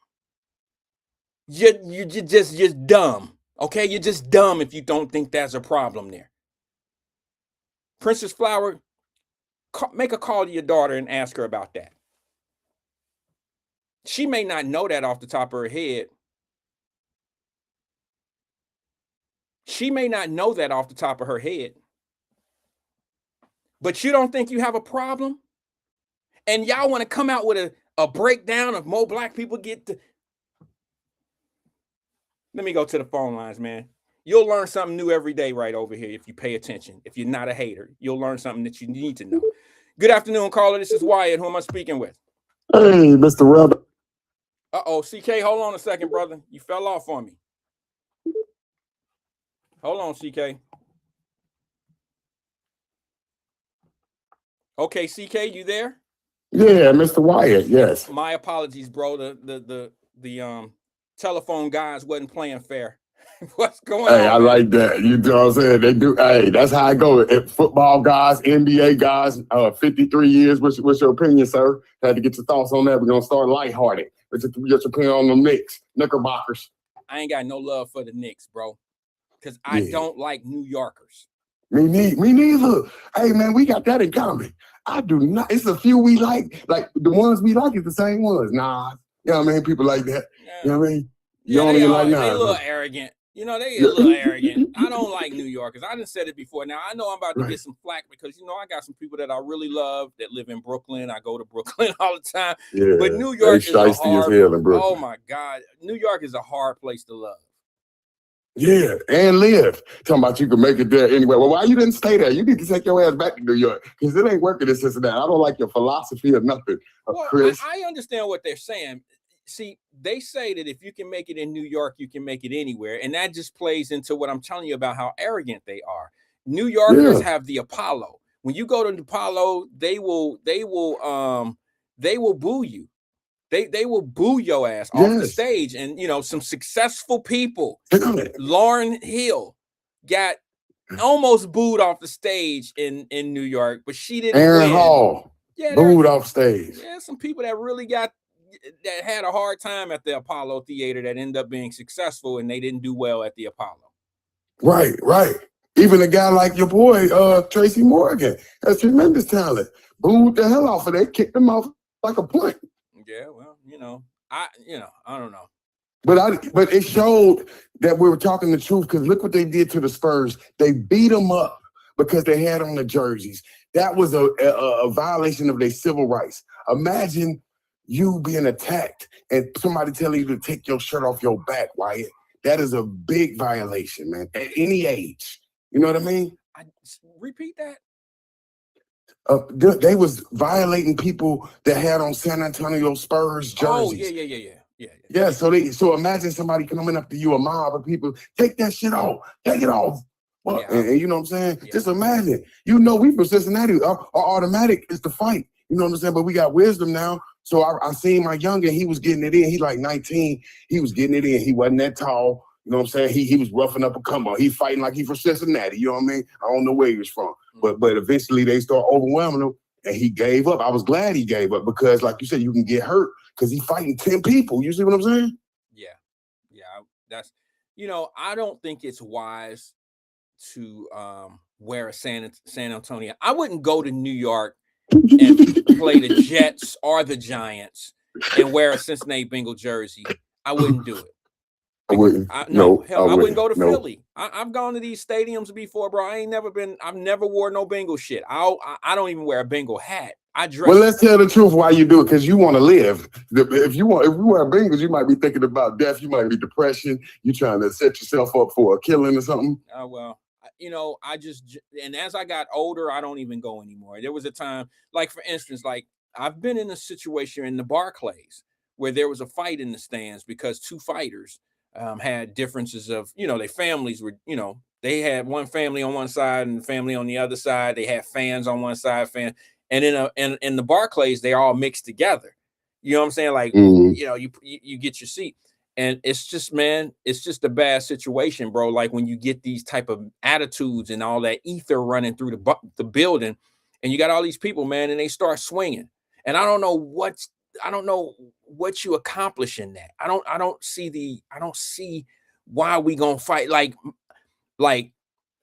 [SPEAKER 2] you're just dumb. Okay, you're just dumb if you don't think there's a problem there. Princess Flower, make a call to your daughter and ask her about that. She may not know that off the top of her head. She may not know that off the top of her head. But you don't think you have a problem? And y'all want to come out with a breakdown of more black people get to... Let me go to the phone lines, man. You'll learn something new every day right over here if you pay attention. If you're not a hater, you'll learn something that you need to know. Good afternoon, caller. This is Wyatt. Who am I speaking with?
[SPEAKER 3] Hey, Mr. Rebel.
[SPEAKER 2] Uh-oh, CK, hold on a second, brother. You fell off on me. Hold on, CK. Okay, CK, you there?
[SPEAKER 3] Yeah, Mr. Wyatt, yes.
[SPEAKER 2] My apologies, bro. The telephone guys wasn't playing fair. What's going on?
[SPEAKER 3] Hey, I like that. You know what I'm saying? They do. Hey, that's how I go. Football guys, NBA guys, 53 years. What's your opinion, sir? Had to get your thoughts on that. We're going to start lighthearted. Get your opinion on the Knicks, Knickerbockers.
[SPEAKER 2] I ain't got no love for the Knicks, bro, because I don't like New Yorkers.
[SPEAKER 3] Me neither. Hey, man, we got that in common. I do not. It's a few we like. Like, the ones we like is the same ones. Nah. You know what I mean? People like that. Yeah. You know what I mean?
[SPEAKER 2] Yeah, they a little arrogant. You know, they a little arrogant. I don't like New Yorkers. I done said it before. Now, I know I'm about to get some flack because, I got some people that I really love that live in Brooklyn. I go to Brooklyn all the time.
[SPEAKER 3] Yeah,
[SPEAKER 2] but New York is a hard,
[SPEAKER 3] oh,
[SPEAKER 2] my God. New York is a hard place to love.
[SPEAKER 3] Yeah, and live. Talking about you can make it there anyway. Well, why you didn't stay there? You need to take your ass back to New York because it ain't working in Cincinnati. I don't like your philosophy or nothing, Chris.
[SPEAKER 2] I understand what they're saying. See, they say that if you can make it in New York, you can make it anywhere. And that just plays into what I'm telling you about how arrogant they are. New Yorkers have the Apollo. When you go to the Apollo, they will boo you. They will boo your ass off the stage. And some successful people, Lauryn Hill got almost booed off the stage in New York, but she didn't
[SPEAKER 3] Aaron
[SPEAKER 2] win.
[SPEAKER 3] Hall,
[SPEAKER 2] Yeah,
[SPEAKER 3] booed off stage.
[SPEAKER 2] Yeah, some people that really that had a hard time at the Apollo Theater that ended up being successful, and they didn't do well at the Apollo.
[SPEAKER 3] Right. Even a guy like your boy, Tracy Morgan, has tremendous talent. Booed the hell off of that, kicked him off like a plank.
[SPEAKER 2] Yeah, well, I don't know.
[SPEAKER 3] But it showed that we were talking the truth, because look what they did to the Spurs. They beat them up because they had on the jerseys. That was a violation of their civil rights. Imagine you being attacked and somebody telling you to take your shirt off your back, Wyatt. That is a big violation, man, at any age. You know what I mean?
[SPEAKER 2] Repeat that.
[SPEAKER 3] They was violating people that had on San Antonio Spurs jerseys.
[SPEAKER 2] Oh, yeah.
[SPEAKER 3] Yeah, so imagine somebody coming up to you, a mob of people, take that shit off, take it off. Well,
[SPEAKER 2] Yeah.
[SPEAKER 3] and you know what I'm saying?
[SPEAKER 2] Yeah.
[SPEAKER 3] Just imagine. We from Cincinnati. Our automatic is the fight. You know what I'm saying? But we got wisdom now. So I seen my youngin, he was getting it in. He like 19. He was getting it in. He wasn't that tall. You know what I'm saying? He was roughing up a come on. He fighting like he from Cincinnati. You know what I mean? I don't know where he was from. But eventually they start overwhelming him, and he gave up. I was glad he gave up, because like you said, you can get hurt because he's fighting 10 people. You see what I'm saying?
[SPEAKER 2] Yeah. That's, I don't think it's wise to wear a San Antonio. I wouldn't go to New York and play the Jets or the Giants and wear a Cincinnati Bengal jersey. I wouldn't do it.
[SPEAKER 3] I wouldn't.
[SPEAKER 2] I wouldn't go to Philly. I've gone to these stadiums before, bro. I've never wore no Bengal shit. I don't even wear a Bengal hat. I dress.
[SPEAKER 3] Well, let's tell the truth why you do it, because you want to live. If you wear Bengals, you might be thinking about death. You might be depression. You trying to set yourself up for a killing or something.
[SPEAKER 2] And as I got older, I don't even go anymore. There was a time, like for instance, like I've been in a situation in the Barclays where there was a fight in the stands because two fighters had differences of, their families were, they had one family on one side and family on the other side. They had fans on one side, and in the Barclays, they all mixed together. You know what I'm saying? Like, you get your seat. And it's just, man, it's just a bad situation, bro. Like when you get these type of attitudes and all that ether running through the building, and you got all these people, man, and they start swinging. And I don't know what you accomplish in that. I don't see why we gonna fight. Like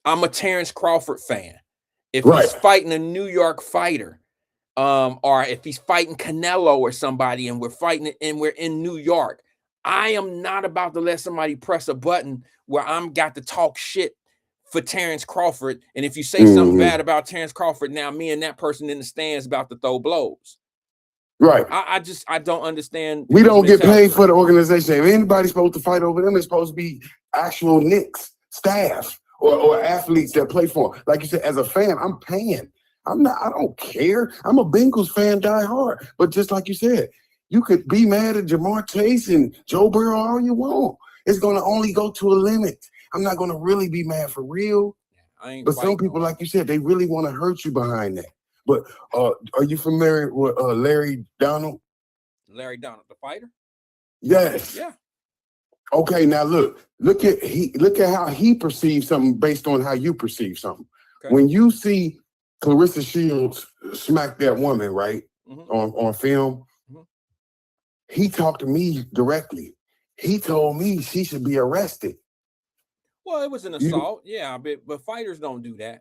[SPEAKER 2] I'm a Terrence Crawford fan. If he's fighting a New York fighter, or if he's fighting Canelo or somebody, and we're fighting and we're in New York, I am not about to let somebody press a button where I'm got to talk shit for Terrence Crawford. And if you say something bad about Terrence Crawford, now me and that person in the stands about to throw blows.
[SPEAKER 3] Right.
[SPEAKER 2] I don't understand.
[SPEAKER 3] We don't get paid for the organization. If anybody's supposed to fight over them, it's supposed to be actual Knicks staff or athletes that play for them. Like you said, as a fan, I'm paying. I don't care. I'm a Bengals fan, die hard. But just like you said, you could be mad at Jamar Chase and Joe Burrow all you want. It's going to only go to a limit. I'm not going to really be mad for real. But some people, like you said, they really want to hurt you behind that. But are you familiar with Larry Donald?
[SPEAKER 2] Larry Donald, the fighter?
[SPEAKER 3] Yes.
[SPEAKER 2] Yeah.
[SPEAKER 3] Okay, now look at how he perceives something based on how you perceive something. Okay. When you see Clarissa Shields smack that woman, right, on film, he talked to me directly. He told me she should be arrested.
[SPEAKER 2] Well, it was an assault, but fighters don't do that.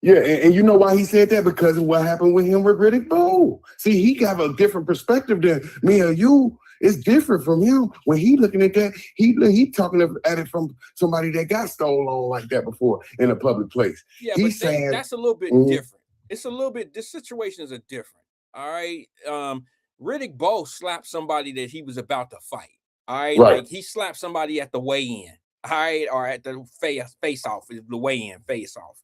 [SPEAKER 3] Yeah, and you know why he said that? Because of what happened with him with Riddick Bowe. See, he got a different perspective than me or you. It's different from him. When he looking at that, he talking at it from somebody that got stolen on like that before in a public place.
[SPEAKER 2] Yeah,
[SPEAKER 3] he's
[SPEAKER 2] but
[SPEAKER 3] saying
[SPEAKER 2] that's a little bit different. It's a little bit, this situations are different. All right. Riddick Bowe slapped somebody that he was about to fight. All right. Like he slapped somebody at the weigh-in. All right, or at the face-off, the weigh-in face-off.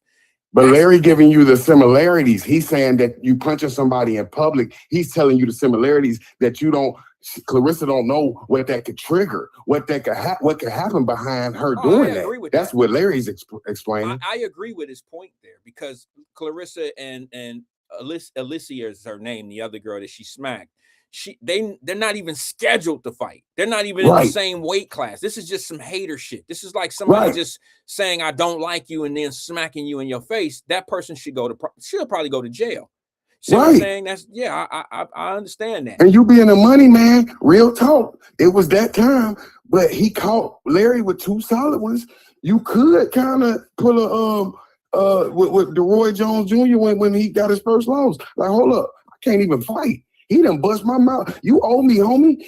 [SPEAKER 3] But Larry giving you the similarities. He's saying that you punching somebody in public. He's telling you the similarities that you don't. Clarissa don't know what that could trigger, what could happen behind her doing that. That's what Larry's explaining.
[SPEAKER 2] I agree with his point there, because Clarissa and Alicia is her name, the other girl that she smacked. they're not even scheduled to fight. They're not even in the same weight class. This is just some hater shit. This is like somebody just saying I don't like you and then smacking you in your face. That person should probably go to jail. See what I'm saying? That's I understand that.
[SPEAKER 3] And you being a money man, real talk. It was that time, but he caught Larry with 2 solid ones. You could kind of pull a with DeRoy Jones Jr. when he got his first loss. Like, hold up, I can't even fight. He done bust my mouth. You owe me, homie.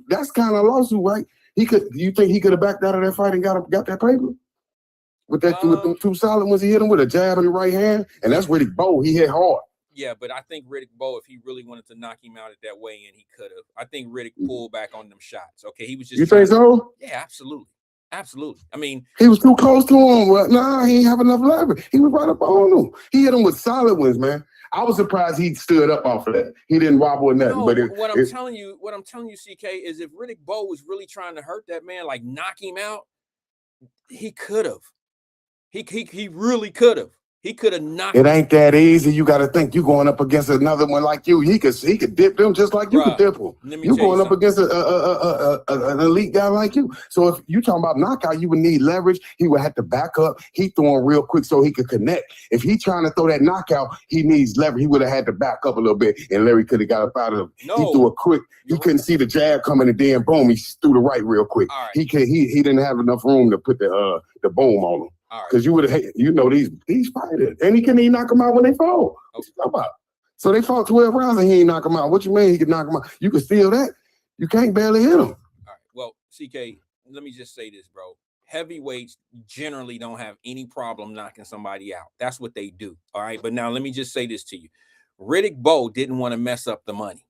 [SPEAKER 3] That's kind of lawsuit, right? You think he could have backed out of that fight and got that paper? With them 2 solid ones, he hit him with a jab in the right hand, and that's Riddick Bowe. He hit hard.
[SPEAKER 2] Yeah, but I think Riddick Bowe, if he really wanted to knock him out at that weigh-in, he could have. I think Riddick pulled back on them shots. Okay, he was just.
[SPEAKER 3] You think so?
[SPEAKER 2] Yeah, absolutely. I mean,
[SPEAKER 3] he was too close to him. Well, nah, he ain't have enough leverage. He was right up on him. He hit him with solid ones, man. I was surprised he stood up off of that. He didn't wobble or nothing.
[SPEAKER 2] No,
[SPEAKER 3] but
[SPEAKER 2] what I'm telling you, CK, is if Riddick Bowe was really trying to hurt that man, like knock him out, he could have. He really could have. He could have knocked.
[SPEAKER 3] It ain't that easy. You got to think you going up against another one like you. He could dip them just like you could dip them. You going up against an elite guy like you. So if you talking about knockout, you would need leverage. He would have to back up. He throwing real quick so he could connect. If he trying to throw that knockout, he needs leverage. He would have had to back up a little bit, and Larry could have got up out of him. No, he threw a quick. He couldn't see the jab coming, and then boom, he threw the right real quick. Right. He didn't have enough room to put the boom on him. Because you would have, these fighters, and he couldn't even knock them out when they fall. What you talking about? So they fought 12 rounds and he ain't knock them out. What you mean he could knock them out? You can steal that. You can't barely hit him.
[SPEAKER 2] All right. Well, CK, let me just say this, bro. Heavyweights generally don't have any problem knocking somebody out. That's what they do. All right. But now let me just say this to you. Riddick Bowe didn't want to mess up the money.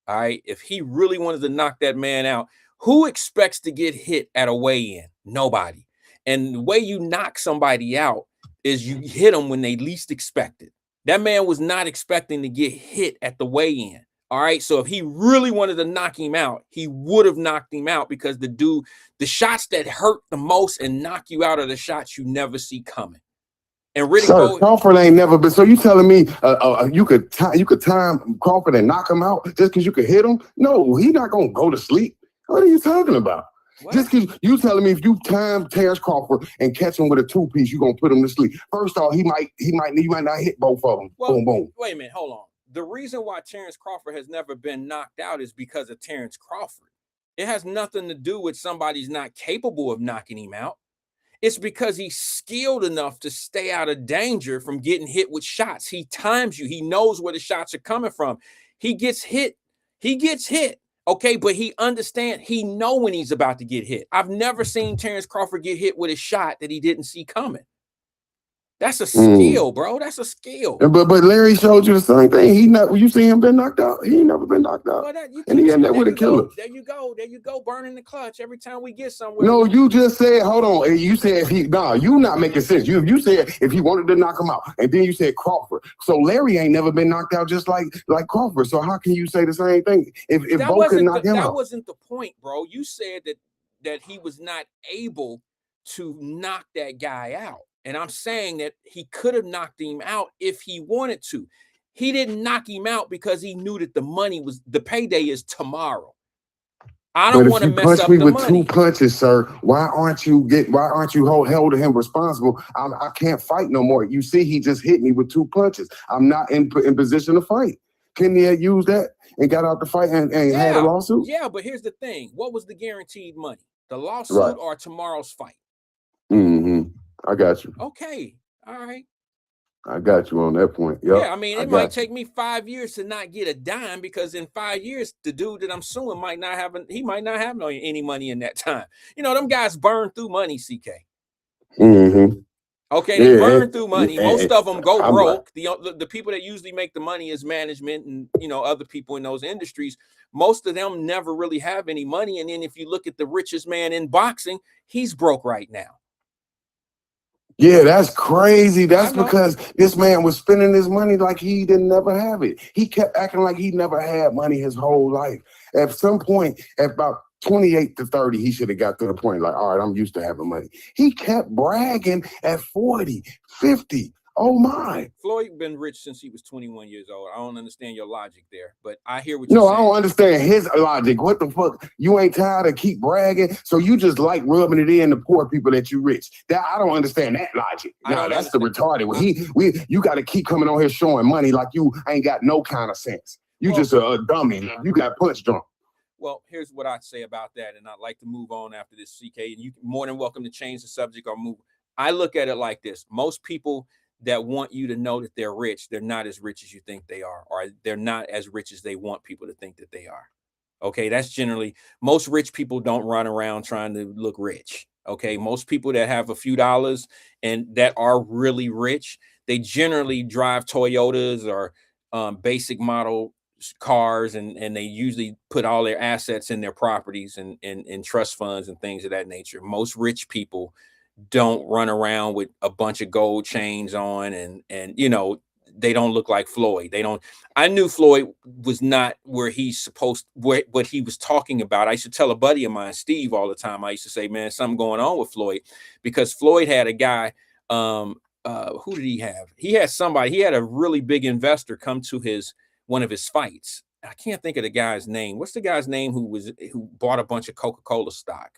[SPEAKER 2] All right. If he really wanted to knock that man out, who expects to get hit at a weigh-in? Nobody. And the way you knock somebody out is you hit them when they least expect it. That man was not expecting to get hit at the weigh-in. All right. So if he really wanted to knock him out, he would have knocked him out because the shots that hurt the most and knock you out are the shots you never see coming. And Riddick Bowe,
[SPEAKER 3] Crawford ain't never been. So you telling me you could time Crawford and knock him out just because you could hit him? No, he's not gonna go to sleep. What are you talking about? What? Just because you telling me if you time Terrence Crawford and catch him with a 2-piece, you gonna put him to sleep. First off, you might not hit both of them. Boom, boom.
[SPEAKER 2] Wait a minute, hold on. The reason why Terrence Crawford has never been knocked out is because of Terrence Crawford. It has nothing to do with somebody's not capable of knocking him out. It's because he's skilled enough to stay out of danger from getting hit with shots. He times you. He knows where the shots are coming from. He gets hit. Okay, but he understands. He know when he's about to get hit. I've never seen Terrence Crawford get hit with a shot that he didn't see coming. That's a skill, bro. That's a skill.
[SPEAKER 3] But Larry showed you the same thing. You see him been knocked out. He ain't never been knocked out. Well, and he ended up with a killer.
[SPEAKER 2] There you go. Burning the clutch every time we get somewhere.
[SPEAKER 3] No, you just said, hold on. You said you not making sense. You said if he wanted to knock him out, and then you said Crawford. So Larry ain't never been knocked out just like Crawford. So how can you say the same thing if Bo could knock him out?
[SPEAKER 2] That wasn't the point, bro. You said that he was not able to knock that guy out. And I'm saying that he could have knocked him out if he wanted to. He didn't knock him out because he knew that the payday is tomorrow. I don't want to mess up the money. But if you punch me with
[SPEAKER 3] 2 punches, sir, why aren't you holding him responsible? I can't fight no more. You see, he just hit me with 2 punches. I'm not in position to fight. Couldn't he have used that and got out the fight and had a lawsuit?
[SPEAKER 2] Yeah, but here's the thing. What was the guaranteed money? The lawsuit or tomorrow's fight?
[SPEAKER 3] Mm-hmm. I got you.
[SPEAKER 2] Okay. All right.
[SPEAKER 3] I got you on that point. Yep.
[SPEAKER 2] Yeah, I mean, it might take me 5 years to not get a dime because in 5 years, the dude that I'm suing might not have any money in that time. You know, them guys burn through money, CK.
[SPEAKER 3] Mm-hmm.
[SPEAKER 2] Okay, they burn through money. Most of them go broke. The people that usually make the money is management and, other people in those industries. Most of them never really have any money. And then if you look at the richest man in boxing, he's broke right now.
[SPEAKER 3] Yeah, that's crazy. That's because this man was spending his money like he didn't never have it. He kept acting like he never had money his whole life. At some point, at about 28 to 30, he should have got to the point like, all right, I'm used to having money. He kept bragging at 40, 50. Oh my.
[SPEAKER 2] Floyd been rich since he was 21 years old. I don't understand your logic there, but I hear what
[SPEAKER 3] No,
[SPEAKER 2] you're
[SPEAKER 3] I
[SPEAKER 2] saying.
[SPEAKER 3] don't understand his logic. What the fuck? You ain't tired of keep bragging, so you just like rubbing it in the poor people that you rich. That I don't understand that logic. Nah, that's the retarded one. You got to keep coming on here showing money like you ain't got no kind of sense. You just a dummy. You got punch drunk.
[SPEAKER 2] Well, here's what I'd say about that, and I'd like to move on after this, CK, and you're more than welcome to change the subject or move. I look at it like this. Most people that want you to know that they're rich, they're not as rich as you think they are, or they're not as rich as they want people to think that they are. Okay, that's generally, most rich people don't run around trying to look rich. Okay, most people that have a few dollars and that are really rich, they generally drive Toyotas or basic model cars, and they usually put all their assets in their properties and in trust funds and things of that nature. Most rich people don't run around with a bunch of gold chains on, and you know, they don't look like Floyd. They don't. I knew Floyd was not where he's supposed, what he was talking about. I used to tell a buddy of mine, Steve, all the time. I used to say, man, something going on with Floyd, because Floyd had a guy. Who did he have? He had somebody. He had a really big investor come to one of his fights. I can't think of the guy's name. What's the guy's name who bought a bunch of Coca-Cola stock?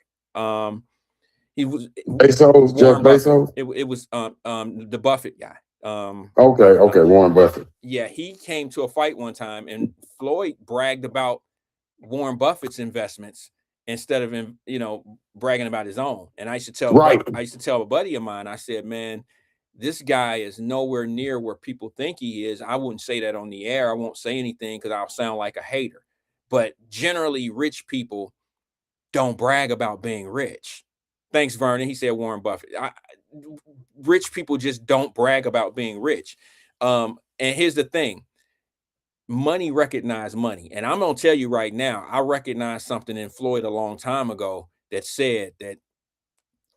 [SPEAKER 2] He was
[SPEAKER 3] Bezos, Jeff Bezos.
[SPEAKER 2] It was the Buffett guy.
[SPEAKER 3] Okay, Warren Buffett.
[SPEAKER 2] Yeah, he came to a fight one time, and Floyd bragged about Warren Buffett's investments instead of him, bragging about his own. And I used to tell a buddy of mine, I said, man, this guy is nowhere near where people think he is. I wouldn't say that on the air. I won't say anything because I'll sound like a hater. But generally, rich people don't brag about being rich. Thanks, Vernon. He said Warren Buffett. Rich people just don't brag about being rich. And here's the thing. Money recognizes money. And I'm going to tell you right now, I recognized something in Floyd a long time ago that said that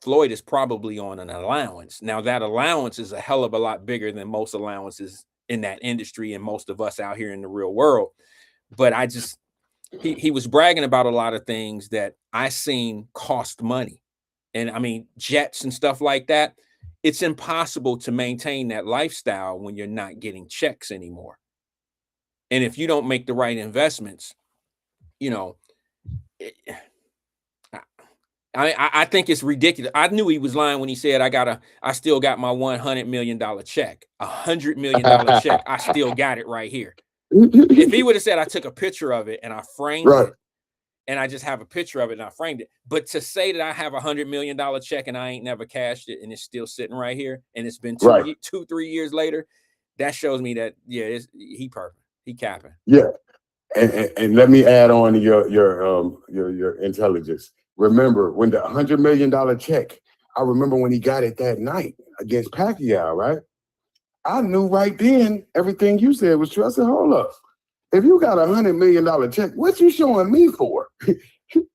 [SPEAKER 2] Floyd is probably on an allowance. Now, that allowance is a hell of a lot bigger than most allowances in that industry and most of us out here in the real world. But he was bragging about a lot of things that I seen cost money. And I mean, jets and stuff like that. It's impossible to maintain that lifestyle when you're not getting checks anymore. And if you don't make the right investments, I think it's ridiculous. I knew he was lying when he said, I still got my $100 million check, $100 million check. I still got it right here. If he would have said, I took a picture of it and I framed it, and I just have a picture of it and I framed it. But to say that I have $100 million check and I ain't never cashed it and it's still sitting right here and it's been 2-3 years later, that shows me that, yeah, he perfect. He capping.
[SPEAKER 3] Yeah. And let me add on to your intelligence. Remember when the $100 million check, I remember when he got it that night against Pacquiao, right? I knew right then everything you said was true. I said, hold up. If you got $100 million check, what you showing me for? If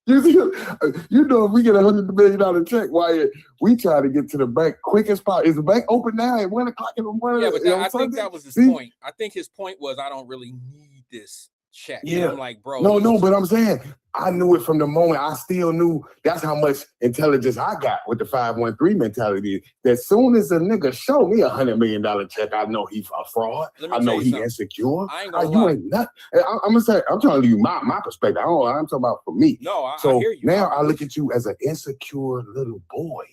[SPEAKER 3] we get $100 million check, Wyatt, we try to get to the bank quickest spot. Is the bank open now at 1 o'clock in the morning?
[SPEAKER 2] Yeah, but I think that was his point. I think his point was, I don't really need this check. Yeah, and I'm like, bro.
[SPEAKER 3] No, but I'm saying I knew it from the moment. I still knew that's how much intelligence I got with the 513 mentality. That soon as a nigga show me $100 million check, I know he's a fraud. I know he insecure.
[SPEAKER 2] I ain't gonna lie.
[SPEAKER 3] Ain't nothing. I'm gonna say, I'm telling you my perspective. I'm talking about for me.
[SPEAKER 2] No, I
[SPEAKER 3] so
[SPEAKER 2] hear you.
[SPEAKER 3] Now I look at you as an insecure little boy.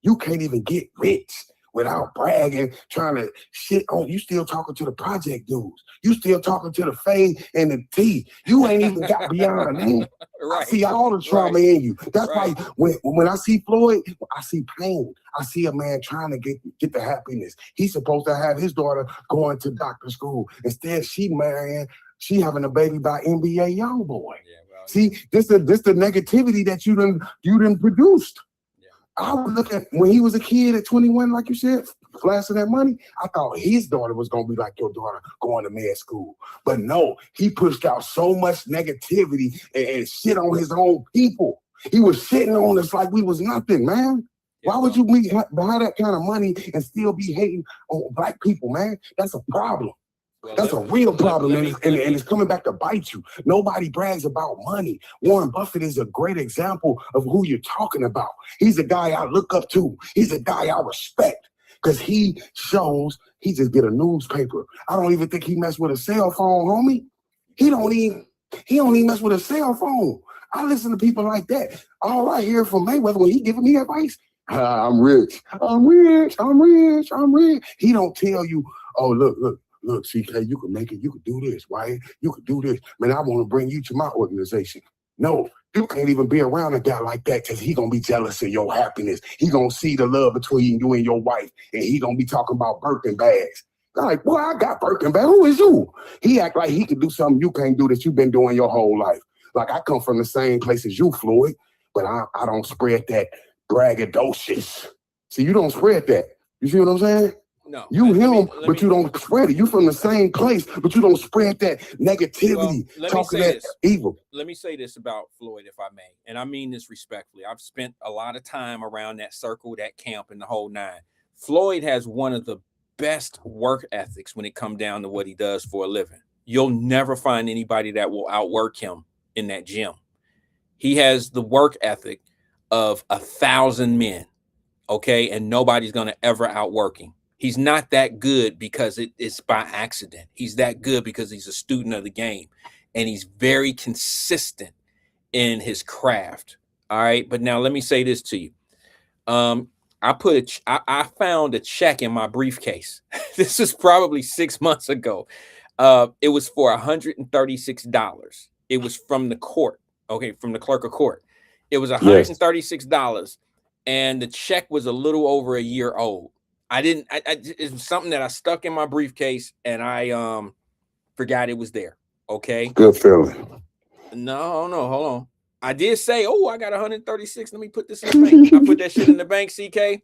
[SPEAKER 3] You can't even get rich without bragging, trying to shit on. You still talking to the project dudes. You still talking to the Faye and the T. You ain't even got beyond that. I see all the trauma in you. That's why when I see Floyd, I see pain. I see a man trying to get the happiness. He's supposed to have his daughter going to doctor school. Instead, she having a baby by NBA Youngboy. Yeah, well, see, this the negativity that you done produced. I was looking when he was a kid at 21, like you said, flashing that money. I thought his daughter was gonna be like your daughter going to med school, but no, he pushed out so much negativity and shit on his own people. He was shitting on us like we was nothing, man. Why would you be behind that kind of money and still be hating on black people, man? That's a problem. That's a real problem, and it's coming back to bite you. Nobody brags about money. Warren Buffett is a great example of who you're talking about. He's a guy I look up to. He's a guy I respect Because he just get a newspaper. I don't even think he mess with a cell phone, homie. He don't even mess with a cell phone. I listen to people like that. All I hear from Mayweather when he giving me advice, I'm rich. He don't tell you, oh, look, CK, you can make it. You can do this, Wyatt. You can do this. Man, I want to bring you to my organization. No, you can't even be around a guy like that because he going to be jealous of your happiness. He going to see the love between you and your wife, and he going to be talking about Birkin bags. I'm like, boy, I got Birkin bags. Who is you? He act like he could do something you can't do that you've been doing your whole life. Like, I come from the same place as you, Floyd, but I don't spread that braggadocious. See, you don't spread that. You see what I'm saying?
[SPEAKER 2] No.
[SPEAKER 3] You but you don't spread it. You from the same place, but you don't spread that negativity, talking that evil.
[SPEAKER 2] Let me say this about Floyd, if I may, and I mean this respectfully. I've spent a lot of time around that circle, that camp, and the whole nine. Floyd has one of the best work ethics when it comes down to what he does for a living. You'll never find anybody that will outwork him in that gym. He has the work ethic of 1,000 men, okay? And nobody's going to ever outwork him. He's not that good because it's by accident. He's that good because he's a student of the game, and he's very consistent in his craft. All right. But now let me say this to you. I found a check in my briefcase. This is probably 6 months ago. It was for $136. It was from the court. Okay. From the clerk of court. It was $136. And the check was a little over a year old. It was something that I stuck in my briefcase, and I forgot it was there. Okay.
[SPEAKER 3] Good feeling.
[SPEAKER 2] No, hold on. I did say, oh, I got 136. Let me put this in the bank. I put that shit in the bank, CK.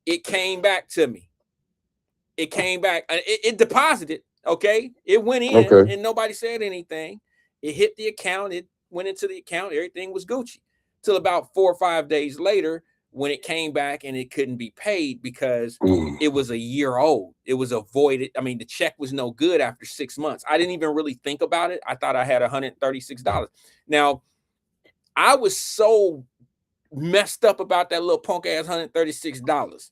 [SPEAKER 2] It came back to me. It came back. It deposited. Okay. It went in and nobody said anything. It hit the account. It went into the account. Everything was Gucci. Till about 4 or 5 days later, when it came back and it couldn't be paid because it was a year old. It was avoided. I mean, the check was no good after 6 months. I didn't even really think about it. I thought I had $136. Now, I was so messed up about that little punk ass $136.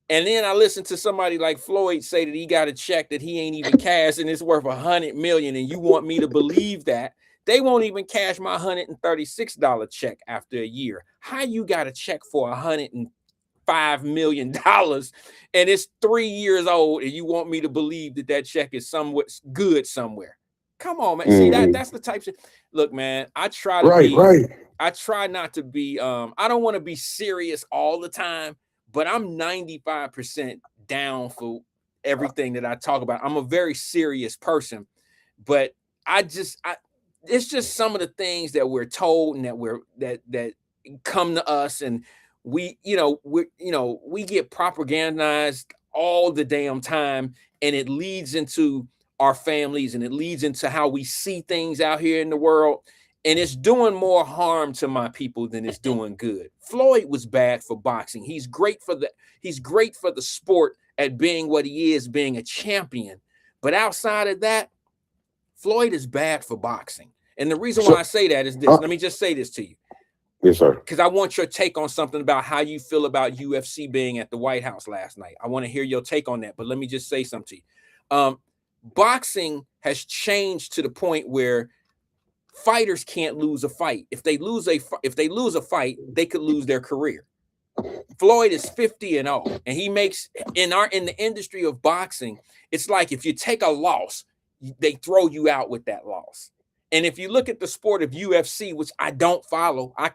[SPEAKER 2] And then I listened to somebody like Floyd say that he got a check that he ain't even cashed and it's worth $100 million. And you want me to believe that? They won't even cash my $136 check after a year. How you got a check for $105 million and it's 3 years old and you want me to believe that check is somewhat good somewhere? Come on, man. See, that's the type of look, man. I try to I try not to be I don't want to be serious all the time, but I'm 95% down for everything that I talk about. I'm a very serious person, but it's just some of the things that we're told and that come to us, and we get propagandized all the damn time, and it leads into our families and it leads into how we see things out here in the world, and it's doing more harm to my people than it's doing good. Floyd was bad for boxing. He's great for the sport at being what he is, being a champion. But outside of that, Floyd is bad for boxing. And the reason why I say that is this. Let me just say this to you.
[SPEAKER 3] Yes, sir.
[SPEAKER 2] Because I want your take on something about how you feel about UFC being at the White House last night. I want to hear your take on that. But let me just say something to you. Boxing has changed to the point where fighters can't lose a fight. If they lose a fight, they could lose their career. Floyd is 50-0, and he makes in the industry of boxing, it's like if you take a loss, they throw you out with that loss. And if you look at the sport of UFC, which I don't follow, I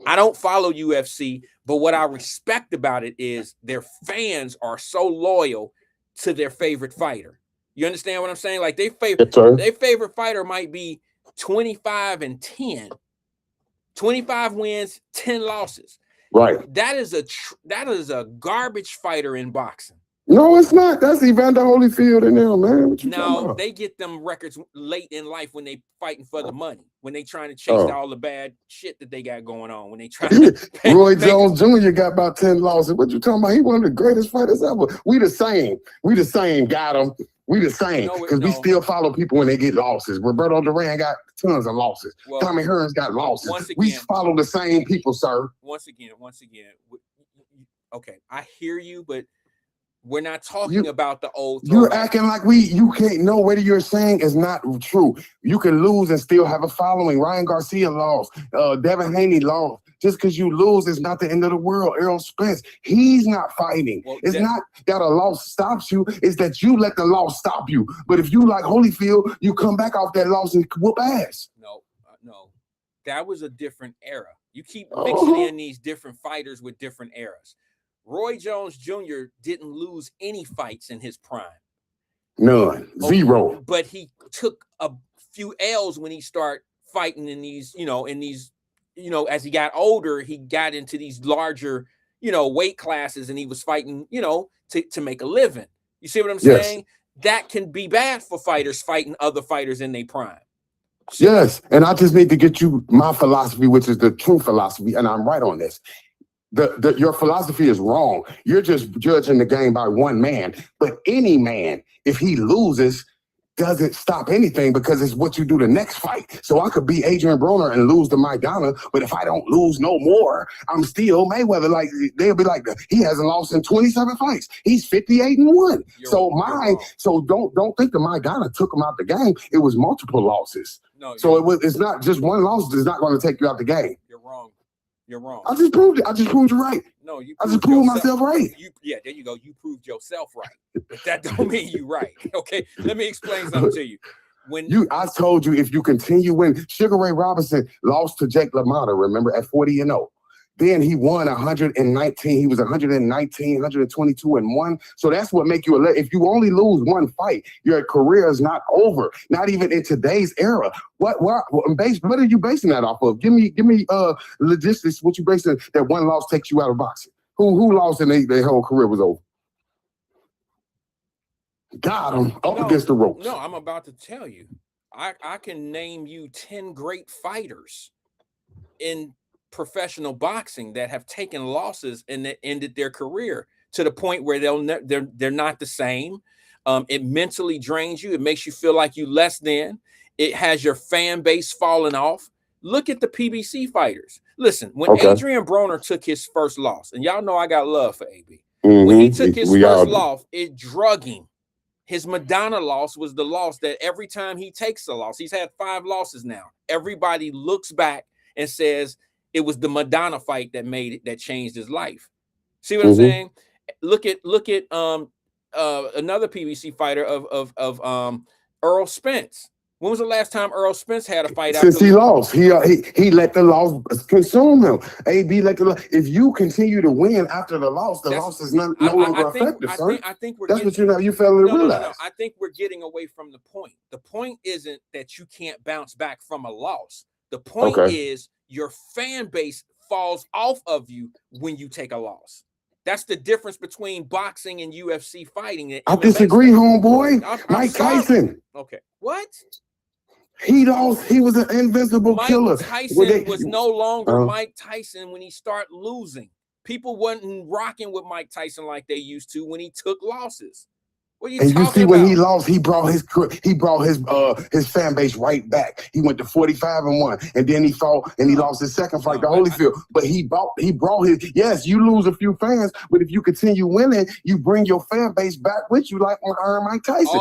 [SPEAKER 2] don't follow UFC, but what I respect about it is their fans are so loyal to their favorite fighter. You understand what I'm saying? Like their favorite fighter might be 25-10, 25 wins, 10 losses.
[SPEAKER 3] Right.
[SPEAKER 2] That is a garbage fighter in boxing.
[SPEAKER 3] No, it's not. That's Evander Holyfield in there, man. What you talking about?
[SPEAKER 2] They get them records late in life when they fighting for the money, when they trying to chase all the bad shit that they got going on, when they try to
[SPEAKER 3] Roy Jones Jr. got about 10 losses. What you talking about? He one of the greatest fighters ever. We the same. Got him. We the same. Because we still follow people when they get losses. Roberto Duran got tons of losses. Well, Tommy Hearns got losses. We follow the same people, sir.
[SPEAKER 2] Once again, Okay, I hear you, but we're not talking about the old.
[SPEAKER 3] You're acting like you can't know what you're saying is not true. You can lose and still have a following. Ryan Garcia lost. Devin Haney lost. Just because you lose is not the end of the world. Errol Spence, he's not fighting.
[SPEAKER 2] Well,
[SPEAKER 3] it's not that a loss stops you. It's that you let the loss stop you. But if you like Holyfield, you come back off that loss and whoop ass.
[SPEAKER 2] No. That was a different era. You keep mixing in these different fighters with different eras. Roy Jones Jr. didn't lose any fights in his prime.
[SPEAKER 3] None. Zero.
[SPEAKER 2] But he took a few L's when he started fighting in these, as he got older, he got into these larger, weight classes, and he was fighting, to make a living. You see what I'm saying? That can be bad for fighters fighting other fighters in their prime.
[SPEAKER 3] Yes. And I just need to get you my philosophy, which is the true philosophy. And I'm right on this. Your philosophy is wrong. You're just judging the game by one man. But any man, if he loses, doesn't stop anything because it's what you do the next fight. So I could be Adrian Broner and lose to Maidana, but if I don't lose no more, I'm still Mayweather. Like they'll be like, he hasn't lost in 27 fights. He's 58-1. So don't think that Maidana took him out the game. It was multiple losses.
[SPEAKER 2] No,
[SPEAKER 3] it's not just one loss is not going to take you out the game.
[SPEAKER 2] You're wrong. You're wrong.
[SPEAKER 3] I just proved it. I just proved you right.
[SPEAKER 2] No,
[SPEAKER 3] I just proved myself right.
[SPEAKER 2] There you go. You proved yourself right. But that don't mean you right. Okay. Let me explain something to you.
[SPEAKER 3] I told you if you continue winning, Sugar Ray Robinson lost to Jake LaMotta, remember, at 40-0. Then he won 119. He was 119, 122-1. So that's what make you if you only lose one fight, your career is not over. Not even in today's era. What are you basing that off of? Give me logistics. What you basing that one loss takes you out of boxing? Who lost and their whole career was over? Got him against the ropes.
[SPEAKER 2] No, I'm about to tell you. I can name you 10 great fighters in professional boxing that have taken losses and that ended their career to the point where they're not the same. It mentally drains you. It makes you feel like you less than. It has your fan base falling off. Look at the PBC fighters. Listen, when Adrian Broner took his first loss, and y'all know I got love for AB. When he took his first loss, it drug him. His Madonna loss was the loss that every time he takes a loss, he's had 5 losses now. Everybody looks back and says, it was the Madonna fight that changed his life. See what I'm saying? Look at another PBC fighter of Earl Spence. When was the last time Earl Spence had a fight?
[SPEAKER 3] Since he lost, he let the loss consume him. AB let the loss. If you continue to win after the loss is no longer effective, sir.
[SPEAKER 2] I think
[SPEAKER 3] that's what you fail to realize.
[SPEAKER 2] No. I think we're getting away from the point. The point isn't that you can't bounce back from a loss. The point is your fan base falls off of you when you take a loss. That's the difference between boxing and UFC fighting. And
[SPEAKER 3] I disagree, homeboy. Mike Tyson.
[SPEAKER 2] Okay. What?
[SPEAKER 3] He lost. He was an invincible killer.
[SPEAKER 2] Mike Tyson was no longer Mike Tyson when he started losing. People wasn't rocking with Mike Tyson like they used to when he took losses. What are you talking about?
[SPEAKER 3] When he lost, he brought his fan base right back. He went to 45-1, and then he fought and he lost his second fight to Holyfield. But he brought his. Yes, you lose a few fans, but if you continue winning, you bring your fan base back with you, like on Iron Mike Tyson.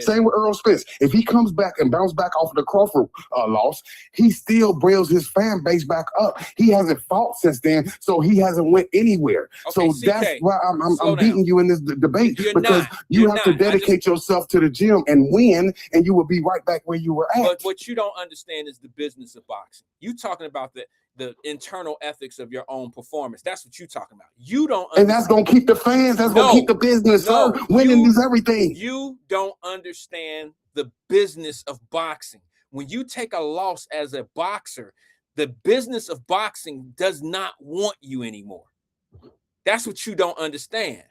[SPEAKER 3] Same with Earl Spence. If he comes back and bounce back off of the Crawford loss, he still brings his fan base back up. He hasn't fought since then, so he hasn't went anywhere.
[SPEAKER 2] Okay,
[SPEAKER 3] so that's why I'm beating you in this debate because. You have to dedicate yourself to the gym and win, and you will be right back where you were at.
[SPEAKER 2] But what you don't understand is the business of boxing. You talking about the internal ethics of your own performance. That's what you talking about. You don't understand.
[SPEAKER 3] And that's going to keep the fans. That's going to keep the business. Sir. Winning is everything.
[SPEAKER 2] You don't understand the business of boxing. When you take a loss as a boxer, the business of boxing does not want you anymore. That's what you don't understand.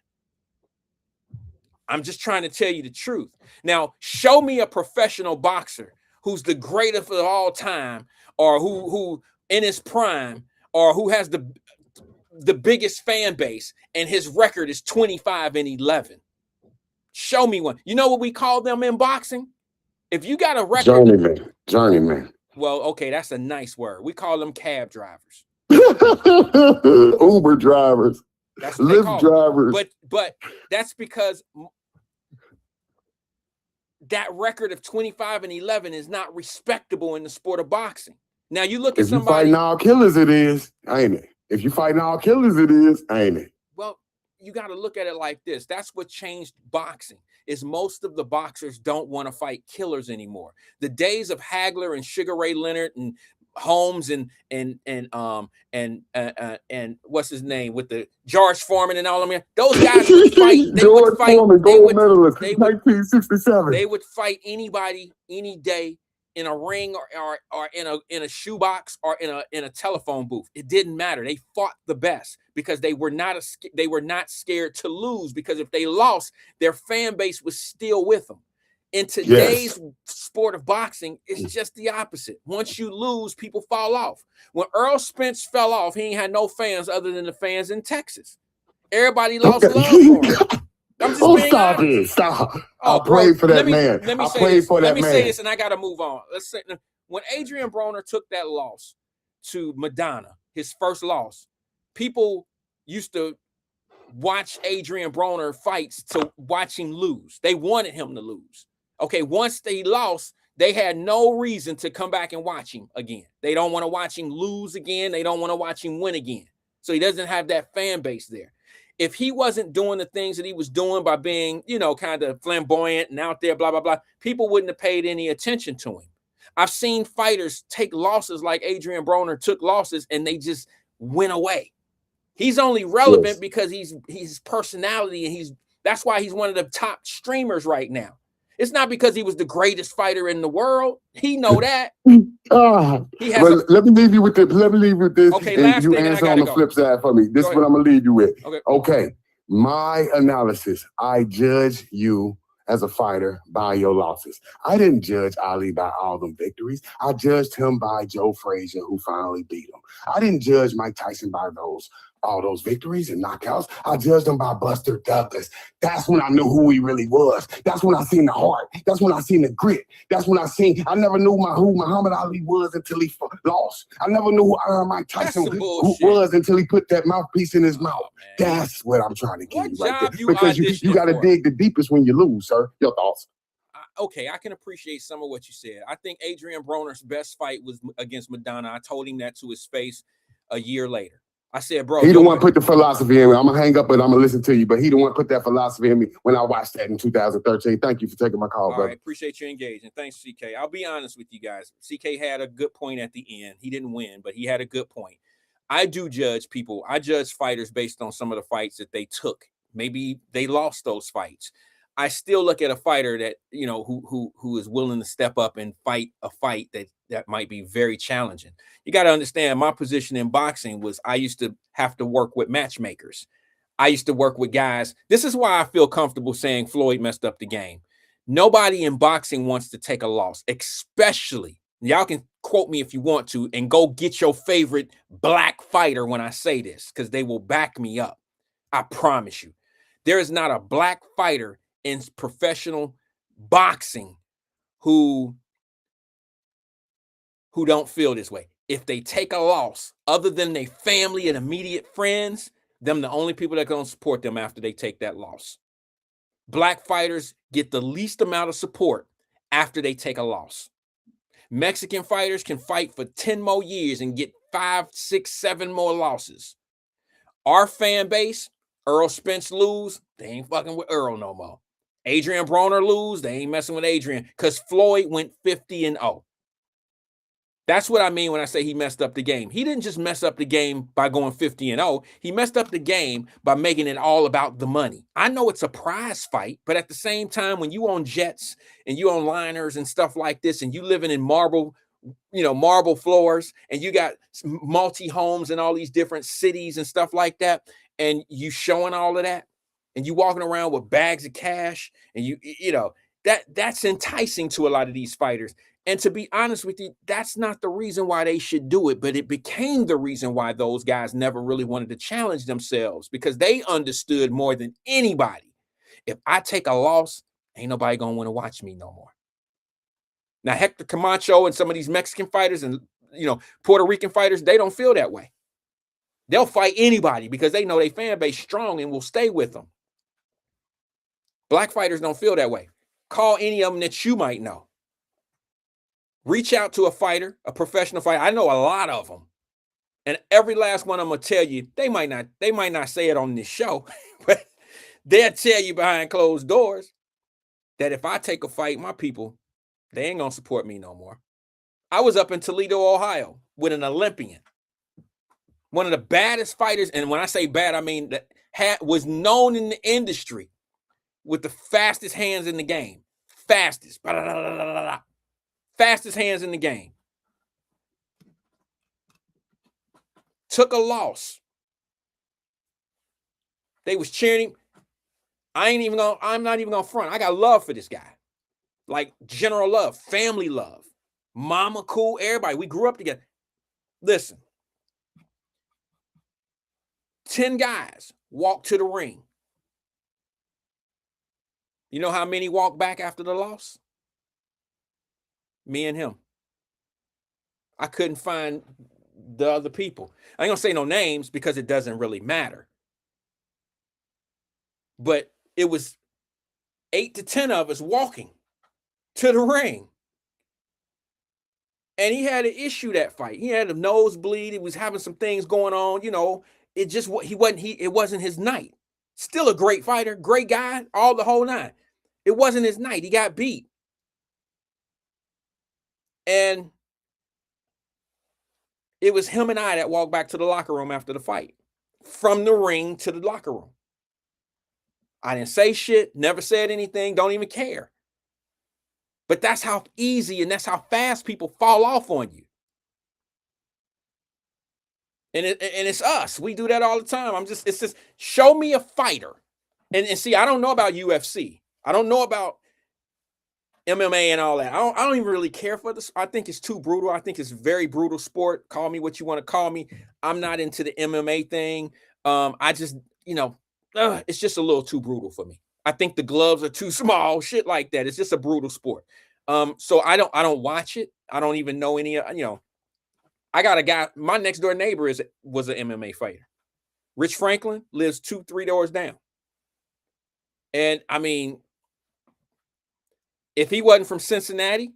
[SPEAKER 2] I'm just trying to tell you the truth. Now, show me a professional boxer who's the greatest of all time, or who in his prime, or who has the biggest fan base, and his record is 25-11. Show me one. You know what we call them in boxing? If you got a record,
[SPEAKER 3] journeyman.
[SPEAKER 2] Well, okay, that's a nice word. We call them cab drivers.
[SPEAKER 3] Uber drivers.
[SPEAKER 2] That's what they call
[SPEAKER 3] drivers.
[SPEAKER 2] But that's because that record of 25-11 is not respectable in the sport of boxing. Now you look at somebody.
[SPEAKER 3] If you fighting all killers, it is, ain't it? If you fighting all killers, it is, ain't it?
[SPEAKER 2] Well, you got to look at it like this. That's what changed boxing. Is most of the boxers don't want to fight killers anymore. The days of Hagler and Sugar Ray Leonard and Holmes and what's his name with the George Foreman and all of them. Those guys would fight. They would fight.
[SPEAKER 3] Foreman, gold medalist, 1967.
[SPEAKER 2] They would fight anybody any day in a ring or in a shoebox or in a telephone booth. It didn't matter. They fought the best because they were not scared to lose, because if they lost, their fan base was still with them. In today's sport of boxing, it's just the opposite. Once you lose, people fall off. When Earl Spence fell off, he ain't had no fans other than the fans in Texas. Everybody lost love for him. I'm just being
[SPEAKER 3] stop
[SPEAKER 2] honest.
[SPEAKER 3] it. Stop.
[SPEAKER 2] Oh,
[SPEAKER 3] I prayed for that man.
[SPEAKER 2] Let me say this, and I got to move on. Let's say, when Adrian Broner took that loss to Madonna, his first loss, people used to watch Adrian Broner fights to watch him lose. They wanted him to lose. Okay, once they lost, they had no reason to come back and watch him again. They don't want to watch him lose again. They don't want to watch him win again. So he doesn't have that fan base there. If he wasn't doing the things that he was doing by being, kind of flamboyant and out there, blah, blah, blah, people wouldn't have paid any attention to him. I've seen fighters take losses like Adrian Broner took losses and they just went away. He's only relevant because he's personality, and that's why he's one of the top streamers right now. It's not because he was the greatest fighter in the world. He know that.
[SPEAKER 3] Let me leave you with this.
[SPEAKER 2] Okay,
[SPEAKER 3] and
[SPEAKER 2] last
[SPEAKER 3] you
[SPEAKER 2] thing,
[SPEAKER 3] answer on the flip side for me. This is what I'm gonna leave you with. Okay. My analysis. I judge you as a fighter by your losses. I didn't judge Ali by all them victories. I judged him by Joe Frazier, who finally beat him. I didn't judge Mike Tyson by all those victories and knockouts. I judged him by Buster Douglas. That's when I knew who he really was. That's when I seen the heart. That's when I seen the grit. That's when I never knew who Muhammad Ali was until he lost. I never knew who Mike Tyson was until he put that mouthpiece in his mouth. That's what I'm trying to get you right there. Because you got to dig the deepest when you lose, sir. Your thoughts?
[SPEAKER 2] Okay, I can appreciate some of what you said. I think Adrian Broner's best fight was against Madonna. I told him that to his face a year later. I said, bro.
[SPEAKER 3] He the one put the philosophy in me. I'm going to hang up, but I'm going to listen to you. But he the one put that philosophy in me when I watched that in 2013. Thank you for taking my call, brother.
[SPEAKER 2] All right, appreciate you engaging. Thanks, CK. I'll be honest with you guys. CK had a good point at the end. He didn't win, but he had a good point. I do judge people. I judge fighters based on some of the fights that they took. Maybe they lost those fights. I still look at a fighter that, who is willing to step up and fight a fight that might be very challenging. You got to understand, my position in boxing was I used to have to work with matchmakers. I used to work with guys. This is why I feel comfortable saying Floyd messed up the game. Nobody in boxing wants to take a loss, especially, y'all can quote me if you want to, and go get your favorite black fighter when I say this, because they will back me up. I promise you. There is not a black fighter in professional boxing who don't feel this way. If they take a loss, other than their family and immediate friends, them the only people that are going to support them after they take that loss. Black fighters get the least amount of support after they take a loss. Mexican fighters can fight for 10 more years and get 5, 6, 7 more losses. Our fan base, Earl Spence lose, they ain't fucking with Earl no more. Adrian Broner lose, they ain't messing with Adrian, because Floyd went 50-0. That's what I mean when I say he messed up the game. He didn't just mess up the game by going 50-0. He messed up the game by making it all about the money. I know it's a prize fight, but at the same time, when you own jets and you own liners and stuff like this, and you living in marble floors, and you got multi-homes in all these different cities and stuff like that, and you showing all of that, and you walking around with bags of cash, and that's enticing to a lot of these fighters. And to be honest with you, that's not the reason why they should do it, but it became the reason why those guys never really wanted to challenge themselves, because they understood more than anybody, if I take a loss, ain't nobody gonna want to watch me no more. Now, Hector Camacho and some of these Mexican fighters and Puerto Rican fighters, they don't feel that way. They'll fight anybody because they know their fan base strong and will stay with them. Black fighters don't feel that way. Call any of them that you might know. Reach out to a fighter, a professional fighter. I know a lot of them. And every last one of them will tell you, they might not say it on this show, but they'll tell you behind closed doors that if I take a fight, my people, they ain't gonna support me no more. I was up in Toledo, Ohio with an Olympian, one of the baddest fighters. And when I say bad, I mean that was known in the industry with the fastest hands in the game. Fastest hands in the game. Took a loss. They was cheering him. I'm not even gonna front. I got love for this guy. Like general love, family love. Mama cool, everybody. We grew up together. Listen. 10 guys walked to the ring. You know how many walked back after the loss? Me and him. I couldn't find the other people. I ain't gonna say no names because it doesn't really matter. But it was 8 to 10 of us walking to the ring. And he had an issue that fight. He had a nosebleed. He was having some things going on. You know, it wasn't his night. Still a great fighter, great guy, all the whole nine. It wasn't his night. He got beat. And it was him and I that walked back to the locker room after the fight. From the ring to the locker room. I didn't say shit, never said anything, don't even care. But that's how easy and that's how fast people fall off on you. And it's us. We do that all the time. It's just show me a fighter. And see, I don't know about UFC. I don't know about MMA and all that. I don't even really care for this. I think it's too brutal. I think it's very brutal sport. Call me what you want to call me. I'm not into the MMA thing. I just, it's just a little too brutal for me. I think the gloves are too small, shit like that. It's just a brutal sport. So I don't watch it. I don't even know any, I got a guy, my next door neighbor was an MMA fighter. Rich Franklin lives 2-3 doors down. And I mean, if he wasn't from Cincinnati,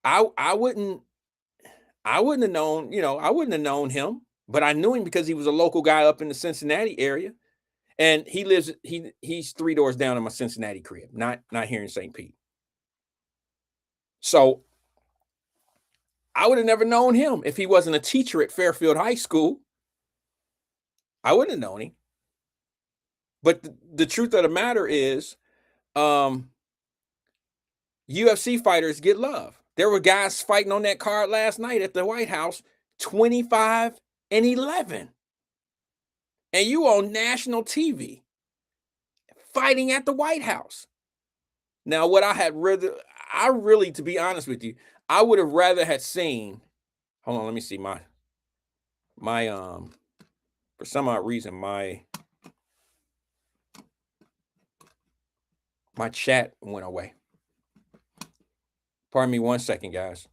[SPEAKER 2] I wouldn't have known, I wouldn't have known him, but I knew him because he was a local guy up in the Cincinnati area. And he's 3 doors down in my Cincinnati crib, not here in St. Pete. So I would have never known him if he wasn't a teacher at Fairfield High School. I wouldn't have known him. But the truth of the matter is, UFC fighters get love. There were guys fighting on that card last night at the White House, 25-11. And you on national TV fighting at the White House. Now, what I really, to be honest with you, I would have rather had seen, hold on, let me see my for some odd reason, my chat went away. Pardon me 1 second, guys.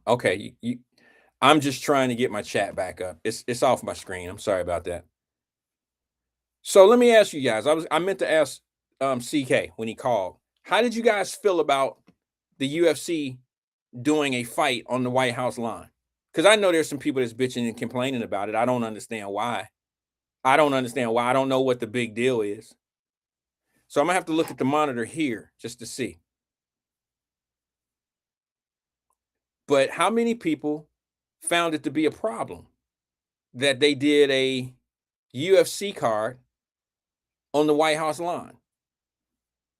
[SPEAKER 2] Okay, I'm just trying to get my chat back up. It's off my screen. I'm sorry about that. So let me ask you guys. I meant to ask CK when he called. How did you guys feel about the UFC doing a fight on the White House lawn? Because I know there's some people that's bitching and complaining about it. I don't understand why. I don't know what the big deal is. So I'm gonna have to look at the monitor here just to see. But how many people found it to be a problem that they did a UFC card on the White House lawn?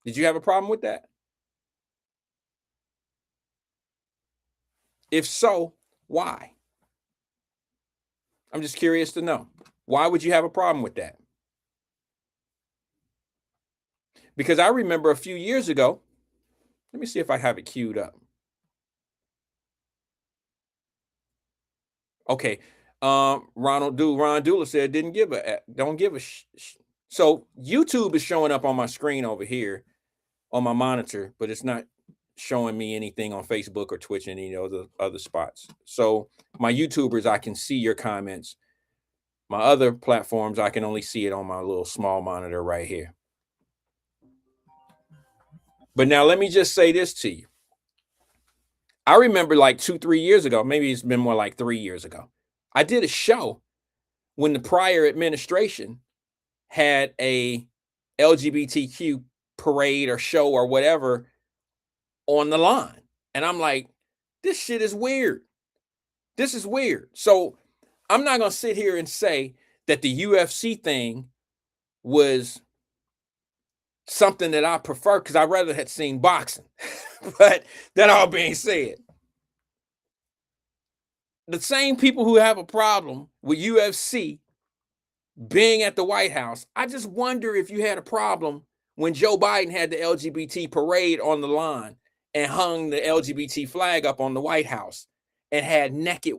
[SPEAKER 2] Did you have a problem with that? If so, why? I'm just curious to know. Why would you have a problem with that? Because I remember a few years ago, let me see if I have it queued up. Okay. Ron Dula said don't give a so YouTube is showing up on my screen over here on my monitor, but it's not showing me anything on Facebook or Twitch and any other spots. So my YouTubers, I can see your comments. My other platforms, I can only see it on my little small monitor right here. But now let me just say this to you. I remember like 2-3 years ago, maybe it's been more like 3 years ago, I did a show when the prior administration had a LGBTQ parade or show or whatever on the line. And I'm like, this shit is weird. This is weird. So I'm not going to sit here and say that the UFC thing was something that I prefer, because I rather had seen boxing. But that all being said, the same people who have a problem with UFC being at the White House, I just wonder if you had a problem when Joe Biden had the LGBT parade on the lawn and hung the LGBT flag up on the White House and had naked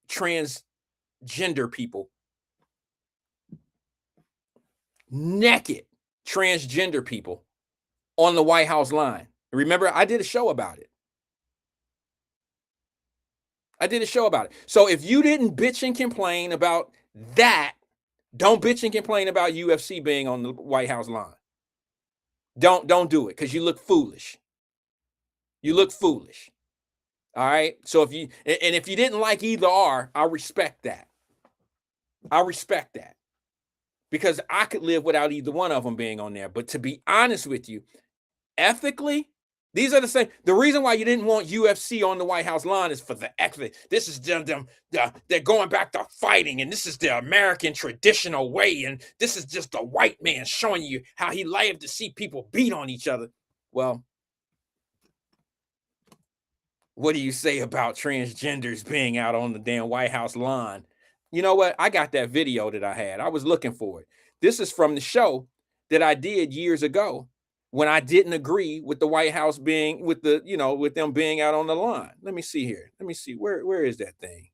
[SPEAKER 2] transgender people. Naked transgender people on the White House line. Remember, I did a show about it. So if you didn't bitch and complain about that, don't bitch and complain about UFC being on the White House line. Don't do it, because you look foolish. You look foolish. All right. So if you didn't like either or, I respect that. Because I could live without either one of them being on there. But to be honest with you, ethically, these are the same. The reason why you didn't want UFC on the White House lawn is for the ethic. This is them. They're going back to fighting, and this is the American traditional way, and this is just a white man showing you how he liked to see people beat on each other. Well, what do you say about transgenders being out on the damn White House lawn? You know what? I got that video that I had. I was looking for it. This is from the show that I did years ago when I didn't agree with the White House being with them being out on the lawn. Let me see here. Let me see. Where is that thing?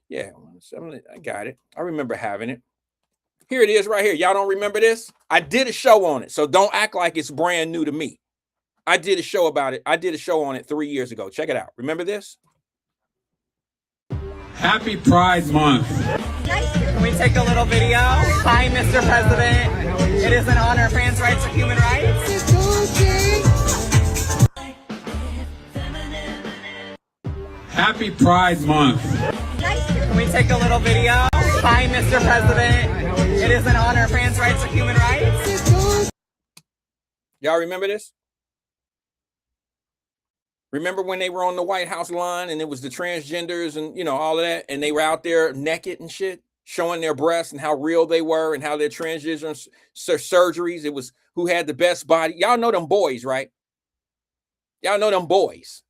[SPEAKER 2] Yeah, I got it. I remember having it. Here it is right here. Y'all don't remember this? I did a show on it, so don't act like it's brand new to me. I did a show about it. I did a show on it 3 years ago. Check it out. Remember this?
[SPEAKER 4] Happy Pride Month.
[SPEAKER 5] Can we take a little video? Hi, Mr. President. It is an honor. Trans rights are human rights.
[SPEAKER 4] Happy Pride Month.
[SPEAKER 5] Can we take a little video? Hi, Mr. President. It is an honor. Trans rights are human rights.
[SPEAKER 2] Y'all remember this? Remember when they were on the White House lawn and it was the transgenders and, all of that, and they were out there naked and shit, showing their breasts and how real they were and how their transgender surgeries, it was who had the best body. Y'all know them boys, right? Y'all know them boys.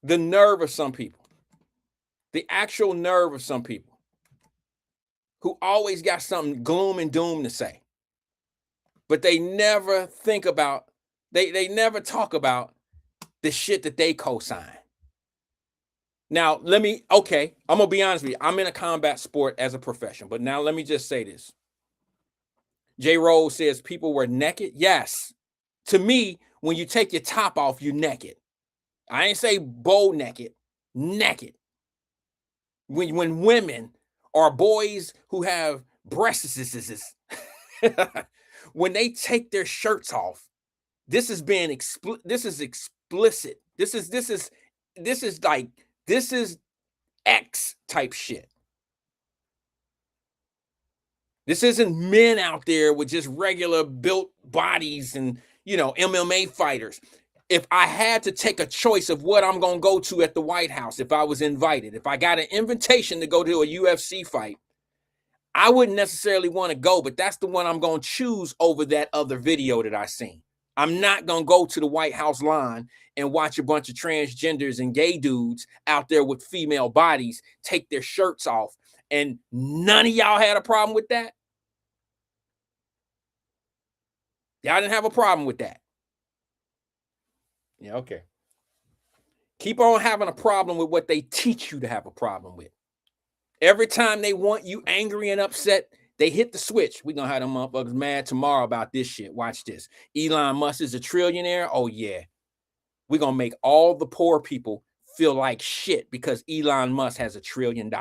[SPEAKER 2] The nerve of some people, the actual nerve of some people who always got something gloom and doom to say, but they never think about, they never talk about the shit that they co-sign. Now, I'm going to be honest with you. I'm in a combat sport as a profession, but now let me just say this. J. Rose says people were naked. Yes. To me, when you take your top off, you're naked. I ain't say bow naked. When women or boys who have breasts, when they take their shirts off, this is explicit. This is X type shit. This isn't men out there with just regular built bodies and, MMA fighters. If I had to take a choice of what I'm going to go to at the White House, if I was invited, if I got an invitation to go to a UFC fight, I wouldn't necessarily want to go, but that's the one I'm going to choose over that other video that I seen. I'm not going to go to the White House line and watch a bunch of transgenders and gay dudes out there with female bodies take their shirts off. And none of y'all had a problem with that? Y'all didn't have a problem with that? Yeah, okay. Keep on having a problem with what they teach you to have a problem with. Every time they want you angry and upset, they hit the switch. We're going to have them motherfuckers mad tomorrow about this shit. Watch this. Elon Musk is a trillionaire. Oh, yeah. We're going to make all the poor people feel like shit because Elon Musk has $1 trillion.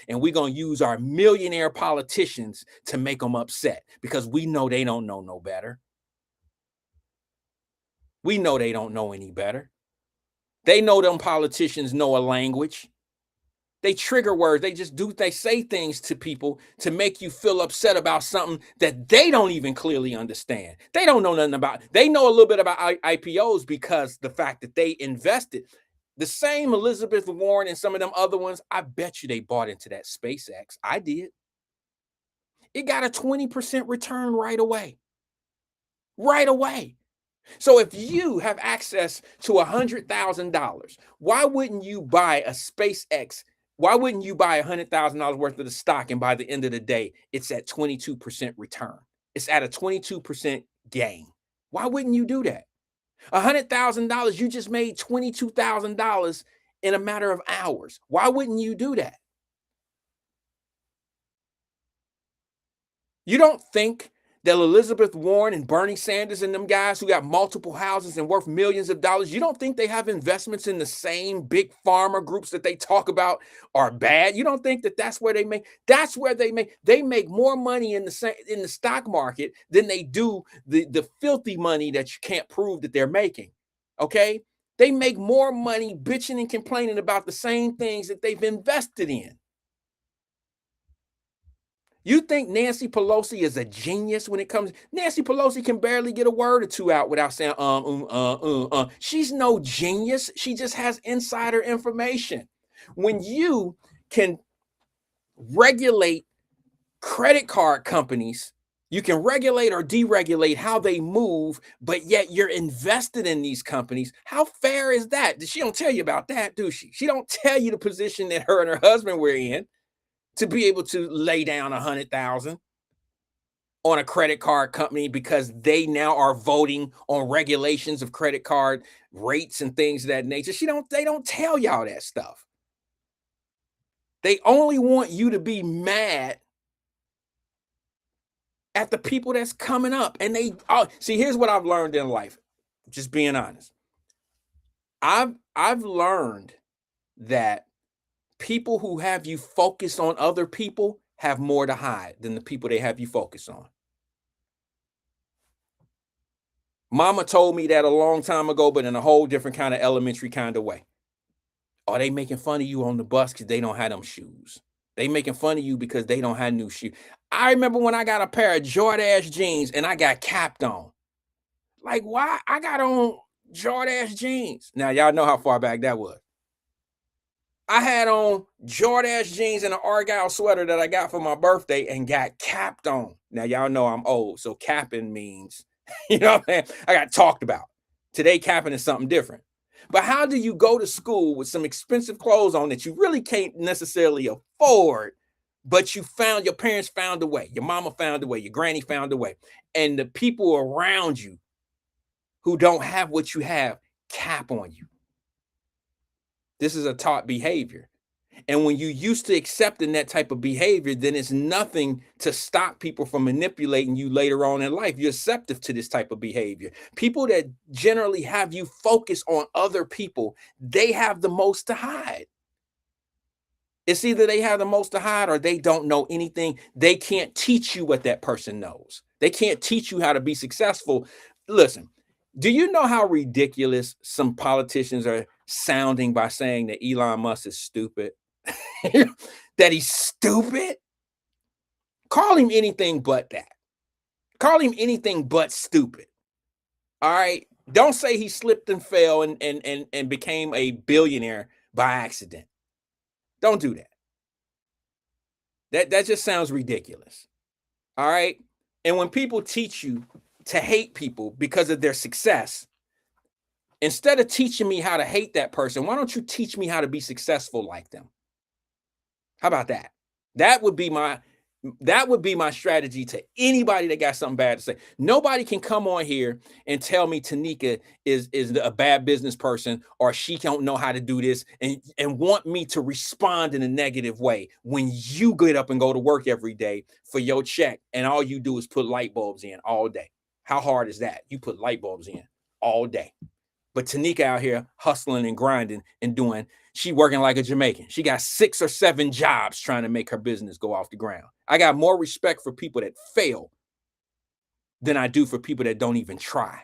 [SPEAKER 2] And we're going to use our millionaire politicians to make them upset because we know they don't know no better. We know they don't know any better. They know them politicians know a language. They trigger words. They say things to people to make you feel upset about something that they don't even clearly understand. They don't know nothing about. They know a little bit about IPOs because the fact that they invested. The same Elizabeth Warren and some of them other ones, I bet you they bought into that SpaceX. I did. It got a 20% return right away. Right away. So if you have access to $100,000, why wouldn't you buy a SpaceX? Why wouldn't you buy $100,000 worth of the stock and by the end of the day, it's at 22% return? It's at a 22% gain. Why wouldn't you do that? $100,000, you just made $22,000 in a matter of hours. Why wouldn't you do that? You don't think that Elizabeth Warren and Bernie Sanders and them guys who got multiple houses and worth millions of dollars, you don't think they have investments in the same big pharma groups that they talk about are bad? You don't think that that's where they make? That's where they make more money in the stock market than they do the filthy money that you can't prove that they're making. Okay? They make more money bitching and complaining about the same things that they've invested in. You think Nancy Pelosi is a genius when it comes? Nancy Pelosi can barely get a word or two out without saying She's no genius. She just has insider information. When you can regulate credit card companies, you can regulate or deregulate how they move, but yet you're invested in these companies. How fair is that? She don't tell you about that, do she? She don't tell you the position that her and her husband were in to be able to lay down $100,000 on a credit card company because they now are voting on regulations of credit card rates and things of that nature. They don't tell y'all that stuff. They only want you to be mad at the people that's coming up. And see, here's what I've learned in life. Just being honest. I've learned that people who have you focus on other people have more to hide than the people they have you focus on. Mama told me that a long time ago, but in a whole different kind of elementary kind of way. Are they making fun of you on the bus because they don't have them shoes? They making fun of you because they don't have new shoes. I remember when I got a pair of Jordache jeans and I got capped on. Like, why? I got on Jordache jeans. Now, y'all know how far back that was. I had on Jordache jeans and an Argyle sweater that I got for my birthday and got capped on. Now, y'all know I'm old, so capping means, you know what I'm saying? I got talked about. Today, capping is something different. But how do you go to school with some expensive clothes on that you really can't necessarily afford, but your parents found a way, your mama found a way, your granny found a way, and the people around you who don't have what you have cap on you? This is a taught behavior. And when you're used to accepting that type of behavior, then it's nothing to stop people from manipulating you later on in life. You're receptive to this type of behavior. People that generally have you focus on other people, they have the most to hide. It's either they have the most to hide or they don't know anything. They can't teach you what that person knows. They can't teach you how to be successful. Listen, do you know how ridiculous some politicians are sounding by saying that Elon Musk is stupid? That he's stupid? Call him anything but that. Call him anything but stupid. All right? Don't say he slipped and fell and became a billionaire by accident. Don't do that. That just sounds ridiculous. All right? And when people teach you to hate people because of their success, instead of teaching me how to hate that person, why don't you teach me how to be successful like them? How about that? That would be my That would be my strategy to anybody that got something bad to say. Nobody can come on here and tell me Tanika is a bad business person or she don't know how to do this and want me to respond in a negative way when you get up and go to work every day for your check and all you do is put light bulbs in all day. How hard is that? You put light bulbs in all day. But Tanika out here hustling and grinding and doing, she working like a Jamaican. She got 6 or 7 jobs trying to make her business go off the ground. I got more respect for people that fail than I do for people that don't even try.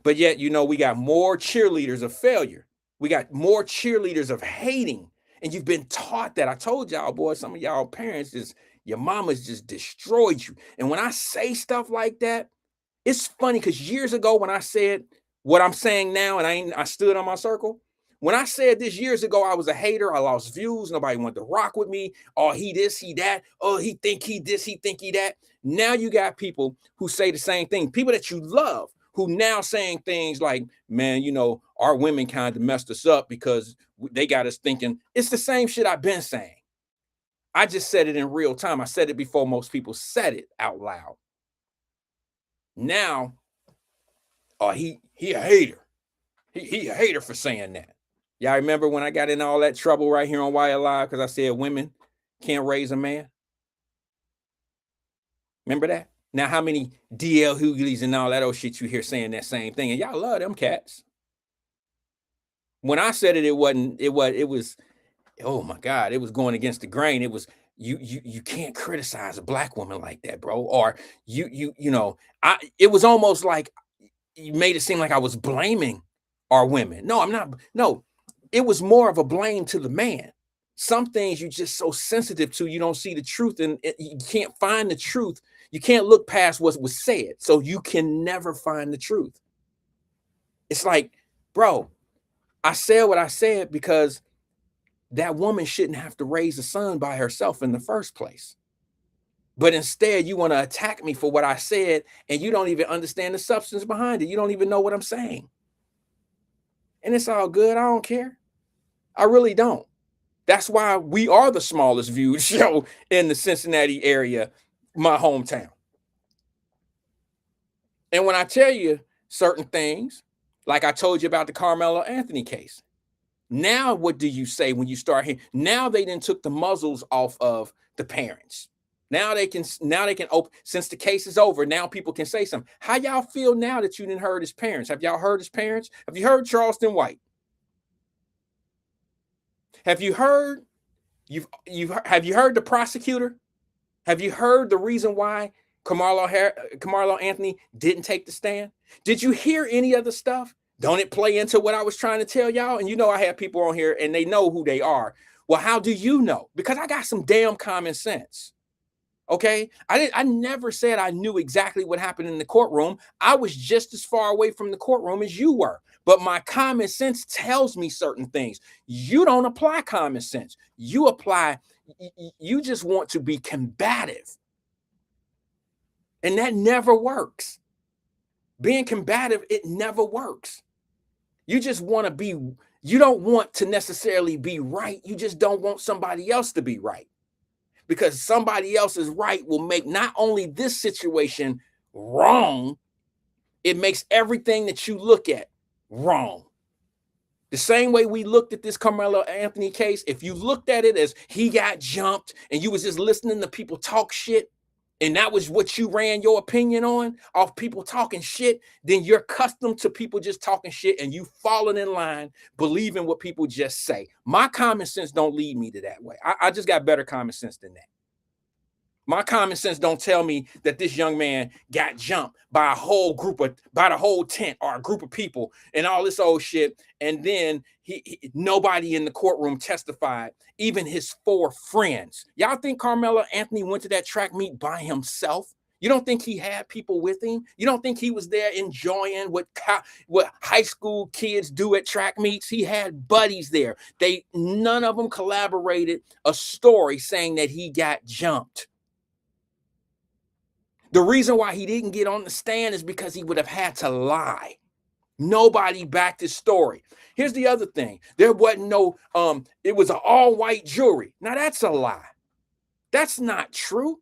[SPEAKER 2] But yet, you know, we got more cheerleaders of failure. We got more cheerleaders of hating. And you've been taught that. I told y'all, boy, some of y'all parents just, your mamas just destroyed you. And when I say stuff like that, it's funny because years ago when I said what I'm saying now, and I stood on my circle. When I said this years ago, I was a hater. I lost views. Nobody wanted to rock with me. Oh, he this, he that. Oh, he think he this, he think he that. Now you got people who say the same thing. People that you love who now saying things like, man, you know, our women kind of messed us up because they got us thinking. It's the same shit I've been saying. I just said it in real time. I said it before most people said it out loud. Now, oh, he a hater. He a hater for saying that. Y'all remember when I got in all that trouble right here on Wyatt Live because I said women can't raise a man? Remember that? Now, how many DL Hugleys and all that old shit you hear saying that same thing? And y'all love them cats. When I said it, it was, oh my God, it was going against the grain. It was, you can't criticize a black woman like that, bro. Or you know, it was almost like you made it seem like I was blaming our women. No, I'm not. No, it was more of a blame to the man. Some things you're just so sensitive to, you don't see the truth, and you can't find the truth. You can't look past what was said, so you can never find the truth. It's like, bro, I said what I said because that woman shouldn't have to raise a son by herself in the first place. But instead, you want to attack me for what I said, and you don't even understand the substance behind it. You don't even know what I'm saying. And it's all good. I don't care. I really don't. That's why we are the smallest viewed show in the Cincinnati area, my hometown. And when I tell you certain things, like I told you about the Carmelo Anthony case, now what do you say when you start hearing? Now they then took the muzzles off of the parents. Now they can open, since the case is over, now people can say something. How y'all feel now that you didn't heard his parents? Have y'all heard his parents? Have you heard Charleston White? Have you heard have you heard the prosecutor? Have you heard the reason why Carmelo Anthony didn't take the stand? Did you hear any other stuff? Don't it play into what I was trying to tell y'all? And you know I have people on here and they know who they are. Well, how do you know? Because I got some damn common sense. Okay, I never said I knew exactly what happened in the courtroom. I was just as far away from the courtroom as you were. But my common sense tells me certain things. You don't apply common sense. You just want to be combative. And that never works. Being combative, it never works. You just want to be, you don't want to necessarily be right. You just don't want somebody else to be right. Because somebody else's right will make not only this situation wrong, it makes everything that you look at wrong. The same way we looked at this Carmelo Anthony case, if you looked at it as he got jumped and you was just listening to people talk shit, and that was what you ran your opinion on, off people talking shit, then you're accustomed to people just talking shit and you falling in line, believing what people just say. My common sense don't lead me to that way. I just got better common sense than that. My common sense don't tell me that this young man got jumped by by the whole tent or a group of people and all this old shit. And then nobody in the courtroom testified, even his 4 friends. Y'all think Carmelo Anthony went to that track meet by himself? You don't think he had people with him? You don't think he was there enjoying what high school kids do at track meets? He had buddies there. None of them collaborated a story saying that he got jumped. The reason why he didn't get on the stand is because he would have had to lie. Nobody backed his story. Here's the other thing. There wasn't no, it was an all-white jury. Now that's a lie. That's not true.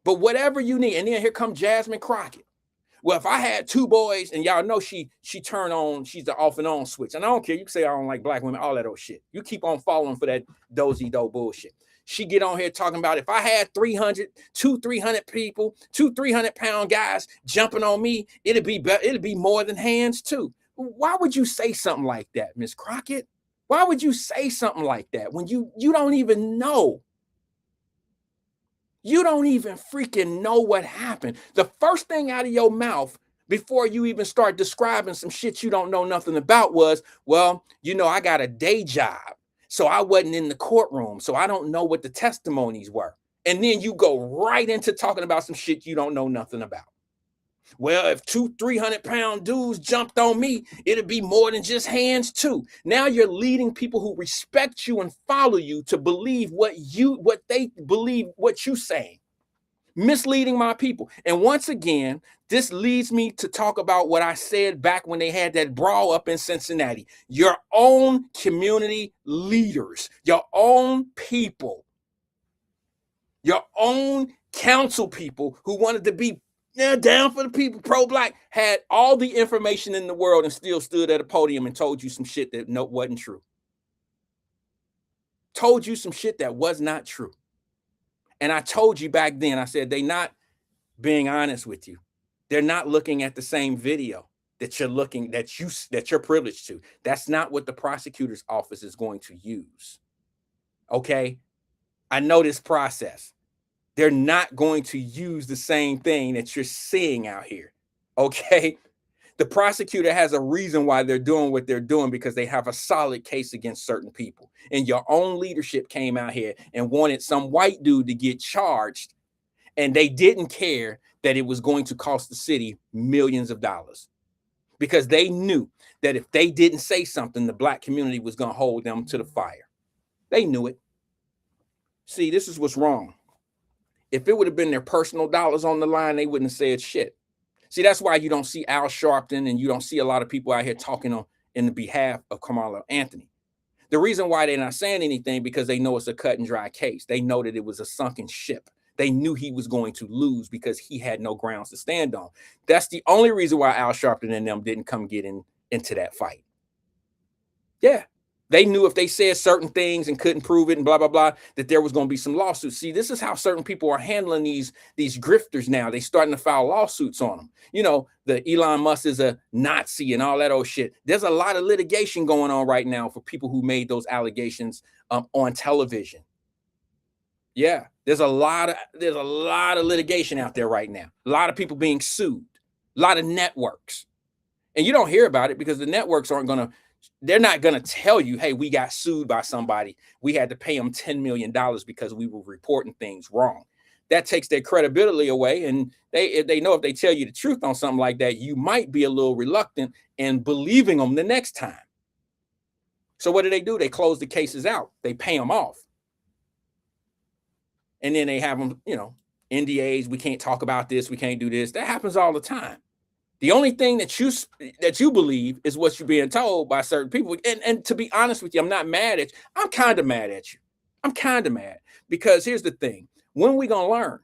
[SPEAKER 2] But whatever you need. And then here comes Jasmine Crockett. Well, if I had two boys, and y'all know she turned on, she's the off and on switch. And I don't care. You can say I don't like black women, all that old shit. You keep on following for that dozy-do bullshit. She get on here talking about if I had 300 people, 300-pound guys jumping on me, it'd be more than hands too. Why would you say something like that, Miss Crockett? Why would you say something like that when you don't even know? You don't even freaking know what happened. The first thing out of your mouth before you even start describing some shit you don't know nothing about was, well, you know, I got a day job, so I wasn't in the courtroom, so I don't know what the testimonies were. And then you go right into talking about some shit you don't know nothing about. Well, if 300-pound dudes jumped on me, it'd be more than just hands too. Now you're leading people who respect you and follow you to believe what they believe, what you're saying, misleading my people. And once again, this leads me to talk about what I said back when they had that brawl up in Cincinnati. Your own community leaders, your own people, your own council people who wanted to be down for the people, pro-black, had all the information in the world and still stood at a podium and told you some shit that wasn't true. Told you some shit that was not true. And I told you back then, I said, they're not being honest with you. They're not looking at the same video that you're privileged to. That's not what the prosecutor's office is going to use. Okay? I know this process. They're not going to use the same thing that you're seeing out here. Okay? The prosecutor has a reason why they're doing what they're doing, because they have a solid case against certain people. And your own leadership came out here and wanted some white dude to get charged, and they didn't care that it was going to cost the city millions of dollars, because they knew that if they didn't say something, the black community was going to hold them to the fire. They knew it. See, this is what's wrong. If it would have been their personal dollars on the line, they wouldn't have said shit. See, that's why you don't see Al Sharpton and you don't see a lot of people out here talking in the behalf of Kamala Anthony. The reason why they're not saying anything, because they know it's a cut and dry case. They know that it was a sunken ship. They knew he was going to lose because he had no grounds to stand on. That's the only reason why Al Sharpton and them didn't come get into that fight. Yeah. They knew if they said certain things and couldn't prove it and blah, blah, blah, that there was going to be some lawsuits. See, this is how certain people are handling these grifters now. They starting to file lawsuits on them. You know, the Elon Musk is a Nazi and all that old shit. There's a lot of litigation going on right now for people who made those allegations on television. Yeah, there's a lot of litigation out there right now. A lot of people being sued, a lot of networks. And you don't hear about it because the networks they're not going to tell you, hey, we got sued by somebody. We had to pay them $10 million because we were reporting things wrong. That takes their credibility away. And they know if they tell you the truth on something like that, you might be a little reluctant in believing them the next time. So what do? They close the cases out. They pay them off. And then they have them, NDAs. We can't talk about this. We can't do this. That happens all the time. The only thing that you believe is what you're being told by certain people. And to be honest with you, I'm not mad at you. I'm kind of mad at you. I'm kind of mad because here's the thing. When are we going to learn?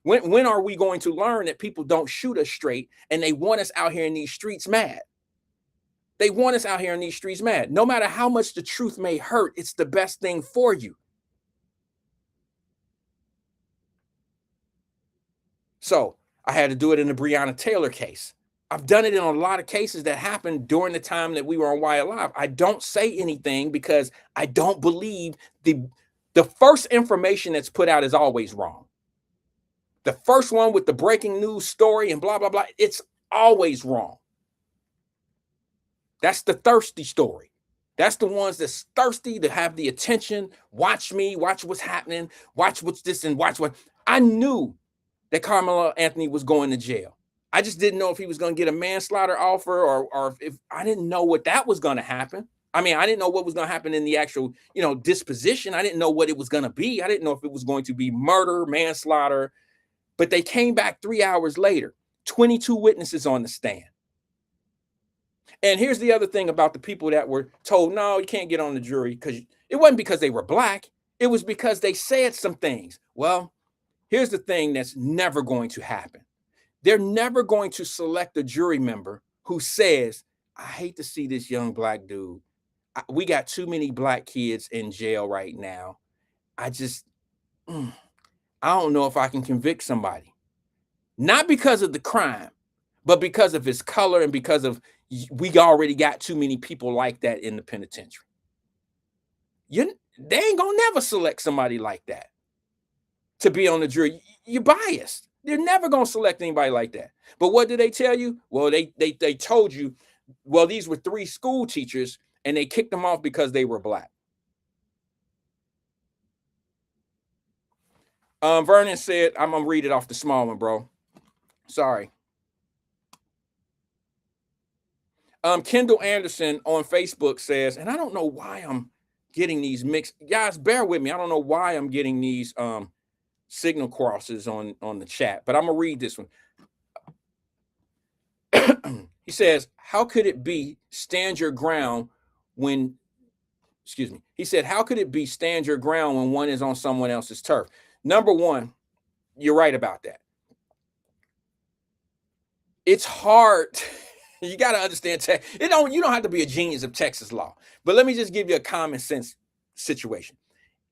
[SPEAKER 2] When are we going to learn that people don't shoot us straight and they want us out here in these streets mad? They want us out here in these streets mad. No matter how much the truth may hurt, it's the best thing for you. So I had to do it in the Breonna Taylor case. I've done it in a lot of cases that happened during the time that we were on Wyatt Live. I don't say anything because I don't believe the first information that's put out is always wrong. The first one with the breaking news story and blah, blah, blah, it's always wrong. That's the thirsty story. That's the ones that's thirsty to have the attention. Watch me, watch what's happening, watch what's this and watch what. I knew that Kamala Anthony was going to jail. I just didn't know if he was going to get a manslaughter offer or if I didn't know what that was going to happen. I mean, I didn't know what was going to happen in the actual, disposition. I didn't know what it was going to be. I didn't know if it was going to be murder, manslaughter. But they came back 3 hours later, 22 witnesses on the stand. And here's the other thing about the people that were told, no, you can't get on the jury, because it wasn't because they were black. It was because they said some things. Well, here's the thing that's never going to happen. They're never going to select a jury member who says, I hate to see this young black dude. We got too many black kids in jail right now. I don't know if I can convict somebody. Not because of the crime, but because of his color and because of we already got too many people like that in the penitentiary. They ain't gonna never select somebody like that to be on the jury. You're biased. They're never gonna select anybody like that. But what did they tell you? Well, they told you, well, these were 3 school teachers and they kicked them off because they were black. Vernon said, I'm gonna read it off the small one, bro. Sorry. Kendall Anderson on Facebook says, and I don't know why I'm getting these mixed. Guys, bear with me. I don't know why I'm getting these signal crosses on the chat, but I'm gonna read this one. He says, how could it be stand your ground when, excuse me. He said, how could it be stand your ground when one is on someone else's turf? Number one, you're right about that. It's hard. You got to understand. You don't have to be a genius of Texas law, but let me just give you a common sense situation.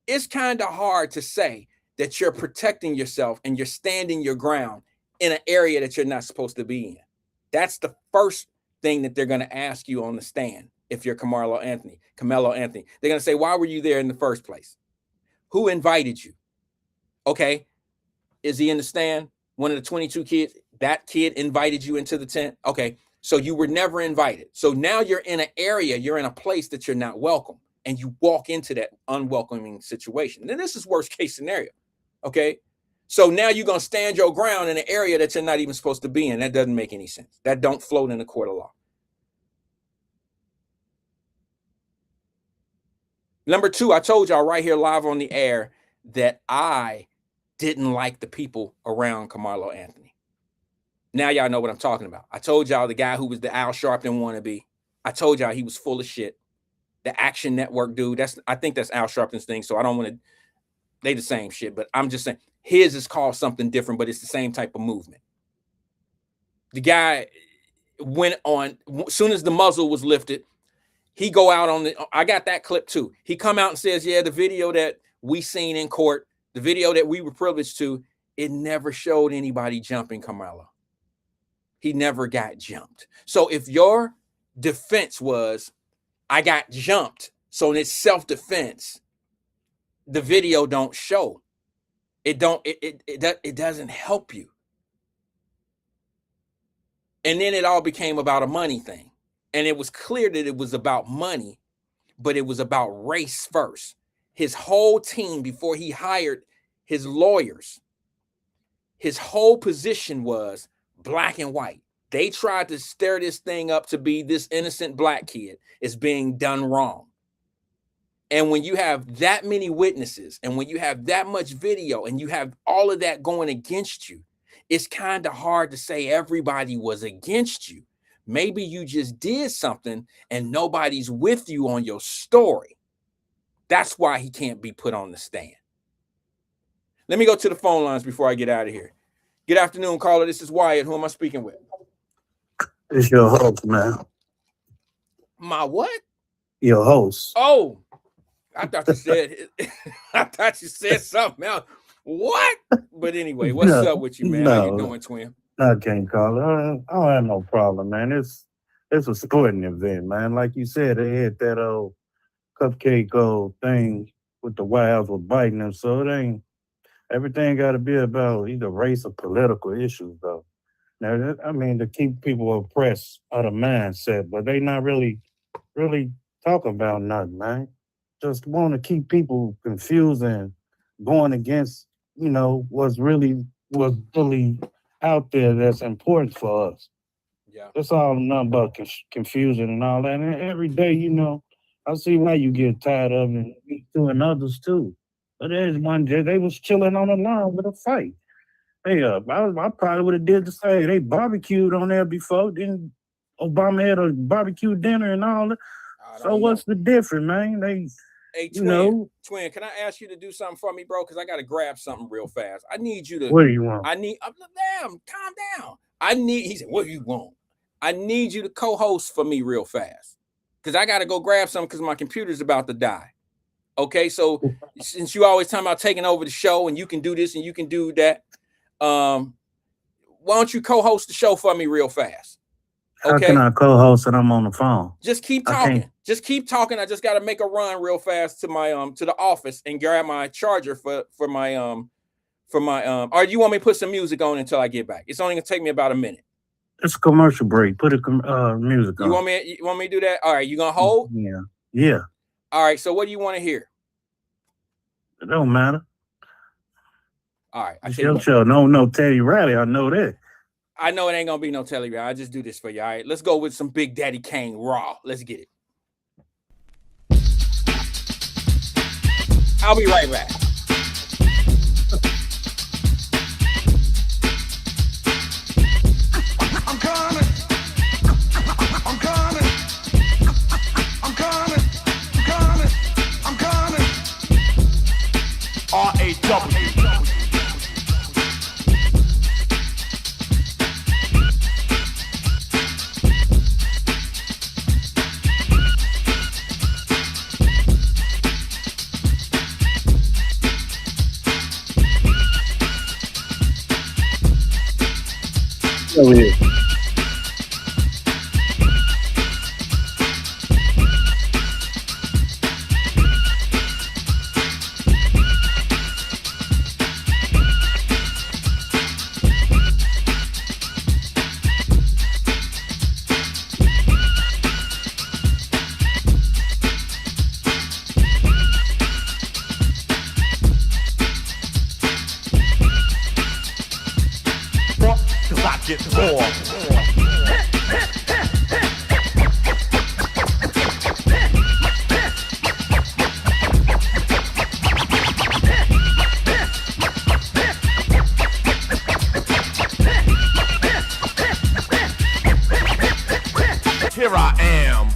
[SPEAKER 2] It's kind of hard to say that you're protecting yourself and you're standing your ground in an area that you're not supposed to be in. That's the first thing that they're going to ask you on the stand. If you're Carmelo Anthony, they're going to say, why were you there in the first place? Who invited you? Okay. Is he in the stand? One of the 22 kids, that kid invited you into the tent. Okay. So you were never invited. So now you're in an area, you're in a place that you're not welcome, and you walk into that unwelcoming situation. And this is worst case scenario. Okay. So now you're going to stand your ground in an area that you're not even supposed to be in. That doesn't make any sense. That don't float in the court of law. Number 2, I told y'all right here live on the air that I didn't like the people around Carmelo Anthony. Now y'all know what I'm talking about. I told y'all the guy who was the Al Sharpton wannabe. I told y'all he was full of shit. The Action Network dude, I think that's Al Sharpton's thing, so I don't want to, they the same shit, but I'm just saying his is called something different, but it's the same type of movement. The guy went on, as soon as the muzzle was lifted, he go out on I got that clip too. He come out and says, yeah, the video that we seen in court, the video that we were privileged to, it never showed anybody jumping Carmelo. He never got jumped. So if your defense was, I got jumped, so it's self-defense, the video don't show. It doesn't help you. And then it all became about a money thing. And it was clear that it was about money, but it was about race first. His whole team, before he hired his lawyers, his whole position was black and white. They tried to stir this thing up to be this innocent black kid is being done wrong. And when you have that many witnesses and when you have that much video and you have all of that going against you, it's kind of hard to say everybody was against you. Maybe you just did something and nobody's with you on your story. That's why he can't be put on the stand. Let me go to the phone lines before I get out of here. Good afternoon, caller. This is Wyatt. Who am I speaking with?
[SPEAKER 6] It's your host, man.
[SPEAKER 2] My what?
[SPEAKER 6] Your host.
[SPEAKER 2] Oh, I thought you said I thought you said something else. What? But anyway, what's up with you, man? How you doing, twin?
[SPEAKER 6] I can't call it. I don't have no problem, man. It's a sporting event, man. Like you said, they had that old cupcake thing with the Wilds with biting them. So it ain't everything got to be about either race or political issues, though. Now, I mean, to keep people oppressed out of mindset, but they not really talking about nothing, man. Just want to keep people confused and going against, what's really out there that's important for us.
[SPEAKER 2] Yeah.
[SPEAKER 6] It's all nothing but confusion and all that. And every day, I see why you get tired of it, doing others too. But there's one day they was chilling on the lawn with a fight. Hey, I probably would have did the same. They barbecued on there before, then Obama had a barbecue dinner and all that. So what's the difference, man?
[SPEAKER 2] Hey, twin, can I ask you to do something for me, bro? Because I got to grab something real fast. I need you to.
[SPEAKER 6] What do you want?
[SPEAKER 2] Damn, calm down. He said, what do you want? I need you to co-host for me real fast. Because I got to go grab something because my computer's about to die. Okay, so since you always talking about taking over the show and you can do this and you can do that, why don't you co-host the show for me real fast?
[SPEAKER 6] Okay? How can I co-host and I'm on the phone?
[SPEAKER 2] Just keep talking. Just keep talking. I just got to make a run real fast to my to the office and grab my charger for my or you want me to put some music on until I get back? It's only gonna take me about a minute.
[SPEAKER 6] It's a commercial break. Put music on.
[SPEAKER 2] You want me to do that? All right, you gonna hold?
[SPEAKER 6] Yeah.
[SPEAKER 2] All right, so what do you want to hear?
[SPEAKER 6] It don't matter.
[SPEAKER 2] All right.
[SPEAKER 6] It's your show. No Teddy Riley. I know that.
[SPEAKER 2] I know it ain't gonna be no Teddy Riley. I just do this for you. All right. Let's go with some Big Daddy Kane raw. Let's get it. I'll be right back.
[SPEAKER 1] I'm coming. I'm coming. I'm coming. I'm coming. I'm coming. R-A-W.
[SPEAKER 6] Over here.
[SPEAKER 1] Get more. Here I am,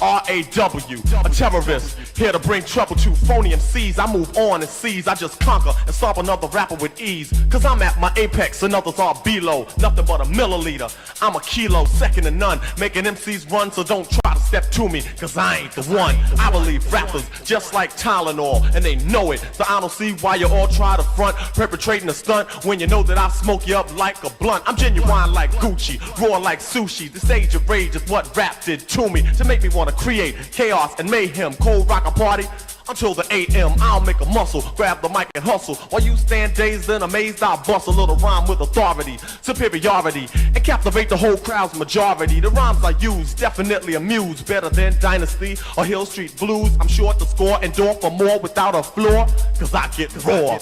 [SPEAKER 1] R-A-W, a terrorist, here to bring trouble to phony MCs. I move on and seize, I just conquer and stop another rapper with ease. Cause I'm at my apex and others are below, nothing but a milliliter. I'm a kilo, second to none, making MCs run, so don't try to step to me, cause I ain't the one. I believe rappers just like Tylenol, and they know it, so I don't see why you all try to front, perpetrating a stunt, when you know that I smoke you up like a blunt. I'm genuine like Gucci, raw like sushi. The stage of rage is what rap did to me, to make me want to create chaos and mayhem, cold rock a party until the AM. I'll make a muscle, grab the mic and hustle. While you stand dazed and amazed, I'll bust a little rhyme with authority, superiority, and captivate the whole crowd's majority. The rhymes I use definitely amuse, better than Dynasty or Hill Street Blues. I'm sure to score and door for more without a floor, cause I get raw.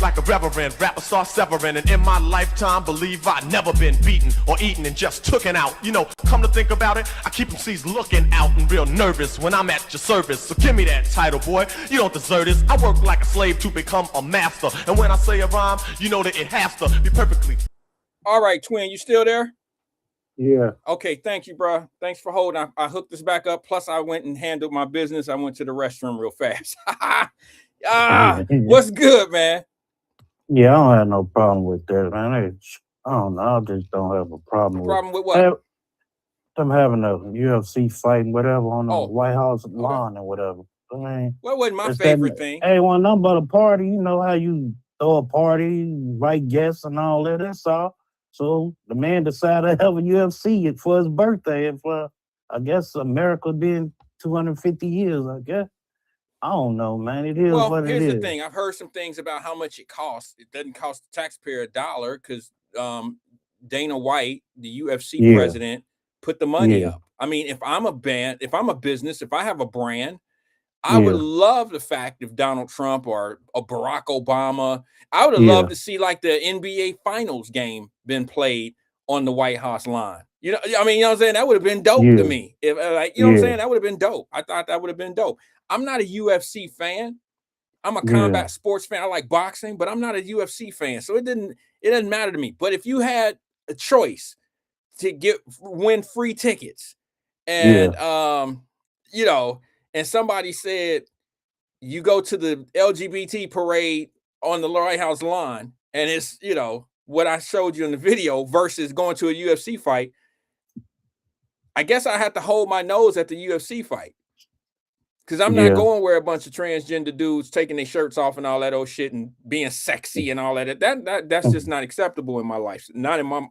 [SPEAKER 1] Like a reverend, rapper start severing, and in my lifetime, believe I never been beaten or eaten and just tooken out. You know, come to think about it, I keep MCs looking out and real nervous when I'm at your service. So give me that title, boy, you don't deserve this. I work like a slave to become a master, and when I say a rhyme, you know that it has to be perfectly.
[SPEAKER 2] All right, twin, you still there?
[SPEAKER 6] Yeah.
[SPEAKER 2] Okay, thank you, bro. Thanks for holding. I hooked this back up. Plus, I went and handled my business. I went to the restroom real fast. What's good, man?
[SPEAKER 6] Yeah, I don't have no problem with that, man. I don't know. I just don't have a problem
[SPEAKER 2] with what?
[SPEAKER 6] I'm having a UFC fight and whatever on the White House lawn and whatever. I mean,
[SPEAKER 2] well, wasn't my favorite thing.
[SPEAKER 6] Hey, well, nothing but a party. You know how you throw a party, invite guests and all that. That's all. So the man decided to have a UFC for his birthday, and for I guess America being 250 years. I guess. I don't know, man. It is what it is.
[SPEAKER 2] Here's the thing. I've heard some things about how much it costs. It doesn't cost the taxpayer $1 because Dana White, the UFC president, put the money up. I mean, if I'm a business, if I have a brand, I would love the fact if Donald Trump or Barack Obama, I would have
[SPEAKER 6] Yeah.
[SPEAKER 2] loved to see like the NBA Finals game been played on the White House lawn. You know, I mean, you know what I'm saying? That would have been dope to me. If like, you know what I'm saying? That would have been dope. I thought that would have been dope. I'm not a UFC fan. I'm a combat sports fan. I like boxing, but I'm not a UFC fan. So it doesn't matter to me. But if you had a choice to win free tickets and you know, and somebody said you go to the LGBT parade on the White House lawn and it's, you know, what I showed you in the video versus going to a UFC fight, I guess I have to hold my nose at the UFC fight. Because I'm not going where a bunch of transgender dudes taking their shirts off and all that old shit and being sexy and all that. That's just not acceptable in my life. Not in my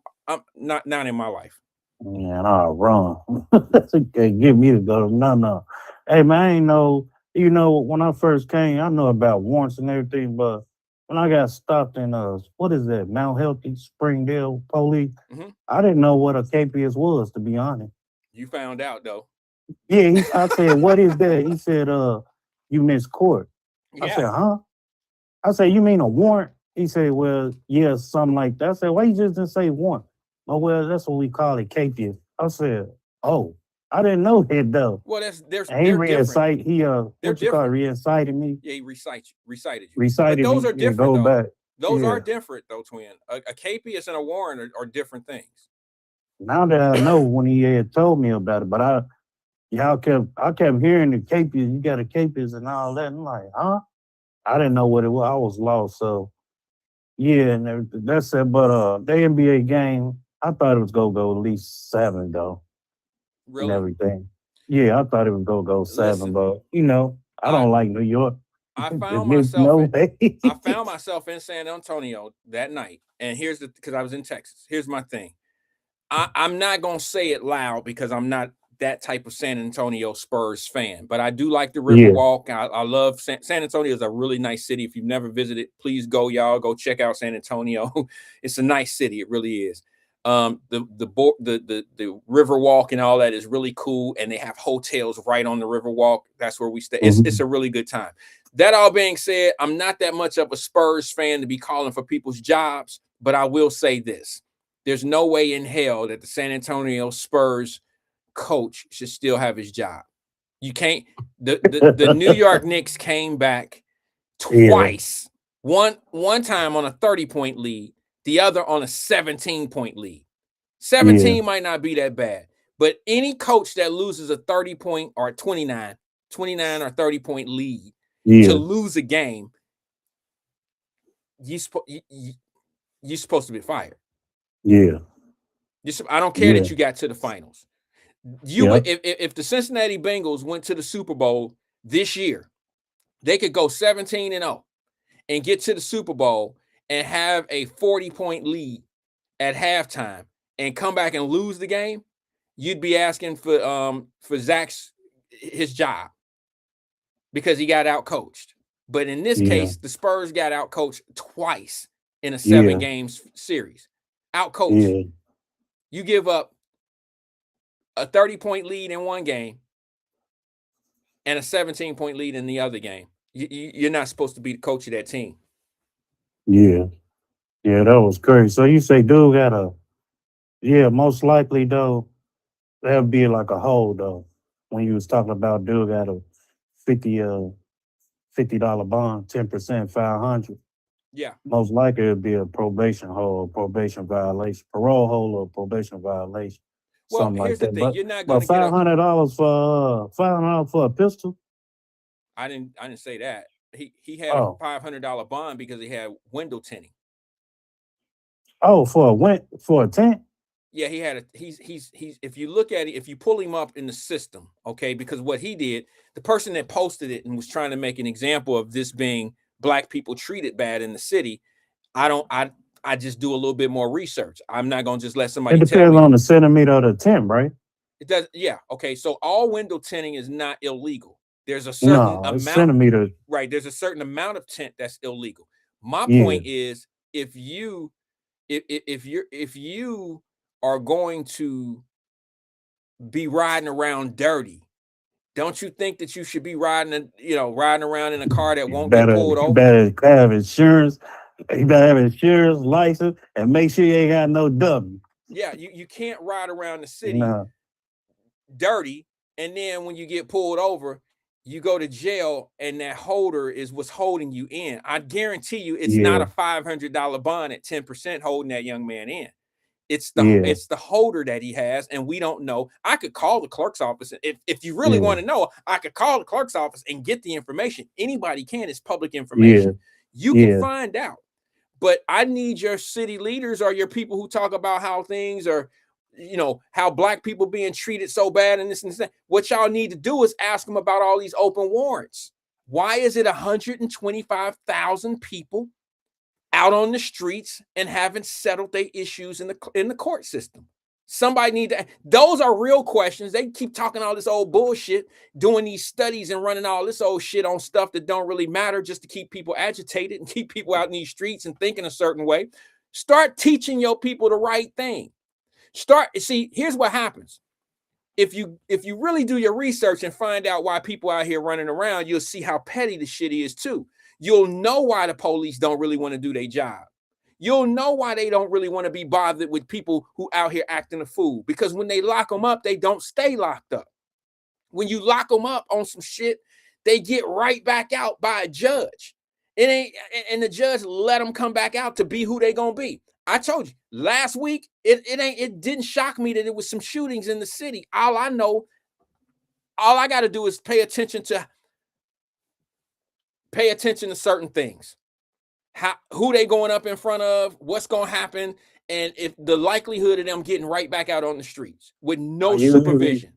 [SPEAKER 2] life.
[SPEAKER 6] Yeah, no, wrong. Give me to go. No. Hey man, I ain't know. You know, when I first came, I know about warrants and everything, but when I got stopped in what is that, Mount Healthy, Springdale police, I didn't know what a KPS was, to be honest.
[SPEAKER 2] You found out though.
[SPEAKER 6] Yeah, I said, what is that? He said, you missed court.
[SPEAKER 2] Yeah.
[SPEAKER 6] I said, huh? I said, you mean a warrant? He said, well, yeah, something like that. I said, why you just didn't say warrant? Oh, well, that's what we call it, KPS. I said, oh, I didn't know that though.
[SPEAKER 2] Well,
[SPEAKER 6] he re-incited, re-incited me.
[SPEAKER 2] Yeah, he recited you.
[SPEAKER 6] Recited
[SPEAKER 2] but those
[SPEAKER 6] me,
[SPEAKER 2] are different though.
[SPEAKER 6] Back.
[SPEAKER 2] Those are different though, twin. A KPS and a warrant are different things.
[SPEAKER 6] Now that I know when he had told me about it, but I kept hearing the KPS, you got a KPS and all that. And I'm like, huh? I didn't know what it was. I was lost. So yeah, and everything. That's it. But the NBA game, I thought it was gonna go at least 7 though.
[SPEAKER 2] Really?
[SPEAKER 6] And everything. Yeah, I thought it was gonna go 7,
[SPEAKER 2] Listen,
[SPEAKER 6] but you know, I don't like New York.
[SPEAKER 2] I found myself in San Antonio that night. And because I was in Texas. Here's my thing. I'm not gonna say it loud because I'm not that type of San Antonio Spurs fan, but I do like the Riverwalk. I love San Antonio. Is a really nice city. If you've never visited, please go, y'all. Go check out San Antonio. It's a nice city. It really is. The Riverwalk and all that is really cool, and they have hotels right on the Riverwalk. That's where we stay. It's a really good time. That all being said, I'm not that much of a Spurs fan to be calling for people's jobs, but I will say this. There's no way in hell that the San Antonio Spurs coach should still have his job. You can't. The New York Knicks came back twice. One time on a 30-point lead, the other on a 17-point lead. 17 might not be that bad, but any coach that loses a 30-point or 29 or 30-point lead to lose a game, you're supposed to be fired.
[SPEAKER 6] Yeah.
[SPEAKER 2] I don't care that you got to the finals. If the Cincinnati Bengals went to the Super Bowl this year, they could go 17-0 and get to the Super Bowl and have a 40-point lead at halftime and come back and lose the game. You'd be asking for his job because he got outcoached. But in this case, the Spurs got outcoached twice in a 7-game series. Outcoached. Yeah. You give up a 30-point lead in one game and a 17-point lead in the other game. You're not supposed to be the coach of that team.
[SPEAKER 6] Yeah. Yeah, that was crazy. So you say dude got most likely though, that'll be like a hold though. When you was talking about dude got a $50 bond, 10%, 500.
[SPEAKER 2] Yeah.
[SPEAKER 6] Most likely it'll be a probation hold, probation violation, parole hold or probation violation.
[SPEAKER 2] Well,
[SPEAKER 6] something
[SPEAKER 2] here's
[SPEAKER 6] like
[SPEAKER 2] the
[SPEAKER 6] that.
[SPEAKER 2] thing: you're not going to get
[SPEAKER 6] $500 for a pistol.
[SPEAKER 2] I didn't say that. He had a $500 bond because he had window tinting.
[SPEAKER 6] Oh, for a tent?
[SPEAKER 2] Yeah, he had he's if you look at it, if you pull him up in the system, okay, because what he did, the person that posted it and was trying to make an example of this being black people treated bad in the city, I just do a little bit more research. I'm not gonna just let somebody.
[SPEAKER 6] It depends on the centimeter of the tent, right?
[SPEAKER 2] It does, yeah. Okay, so all window tinting is not illegal. There's a certain amount,
[SPEAKER 6] centimeter.
[SPEAKER 2] Right? There's a certain amount of tint that's illegal. My point is, if you are going to be riding around dirty, Don't you think that you should be riding around in a car that won't get
[SPEAKER 6] Better,
[SPEAKER 2] pulled
[SPEAKER 6] you
[SPEAKER 2] over?
[SPEAKER 6] better have insurance. You better have insurance, license, and make sure you ain't got no W.
[SPEAKER 2] Yeah, you can't ride around the city
[SPEAKER 6] No.
[SPEAKER 2] dirty, and then when you get pulled over, you go to jail, and that holder is what's holding you in. I guarantee you, it's not
[SPEAKER 6] Yeah.
[SPEAKER 2] a $500 bond at 10% holding that young man in. It's
[SPEAKER 6] Yeah.
[SPEAKER 2] the holder that he has, and we don't know. I could call the clerk's office. If you really
[SPEAKER 6] Yeah.
[SPEAKER 2] want to know, I could call the clerk's office and get the information. Anybody can. It's public information. You can
[SPEAKER 6] Yeah.
[SPEAKER 2] find out. But I need your city leaders or your people who talk about how things are, how black people being treated so bad and this and that. What y'all need to do is ask them about all these open warrants. Why is it 125,000 people out on the streets and haven't settled their issues in the court system? Somebody need to. Those are real questions. They keep talking all this old bullshit, doing these studies and running all this old shit on stuff that don't really matter, just to keep people agitated and keep people out in these streets and thinking a certain way. Start teaching your people the right thing. See, here's what happens. If you really do your research and find out why people out here running around, you'll see how petty the shit is too. You'll know why the police don't really want to do their job. You'll know why they don't really want to be bothered with people who out here acting a fool, because when they lock them up, they don't stay locked up. When you lock them up on some shit, they get right back out by a judge. And the judge let them come back out to be who they gonna be. I told you last week, it didn't shock me that it was some shootings in the city. All I got to do is pay attention to certain things. Who they going up in front of, what's going to happen, and if the likelihood of them getting right back out on the streets with no supervision.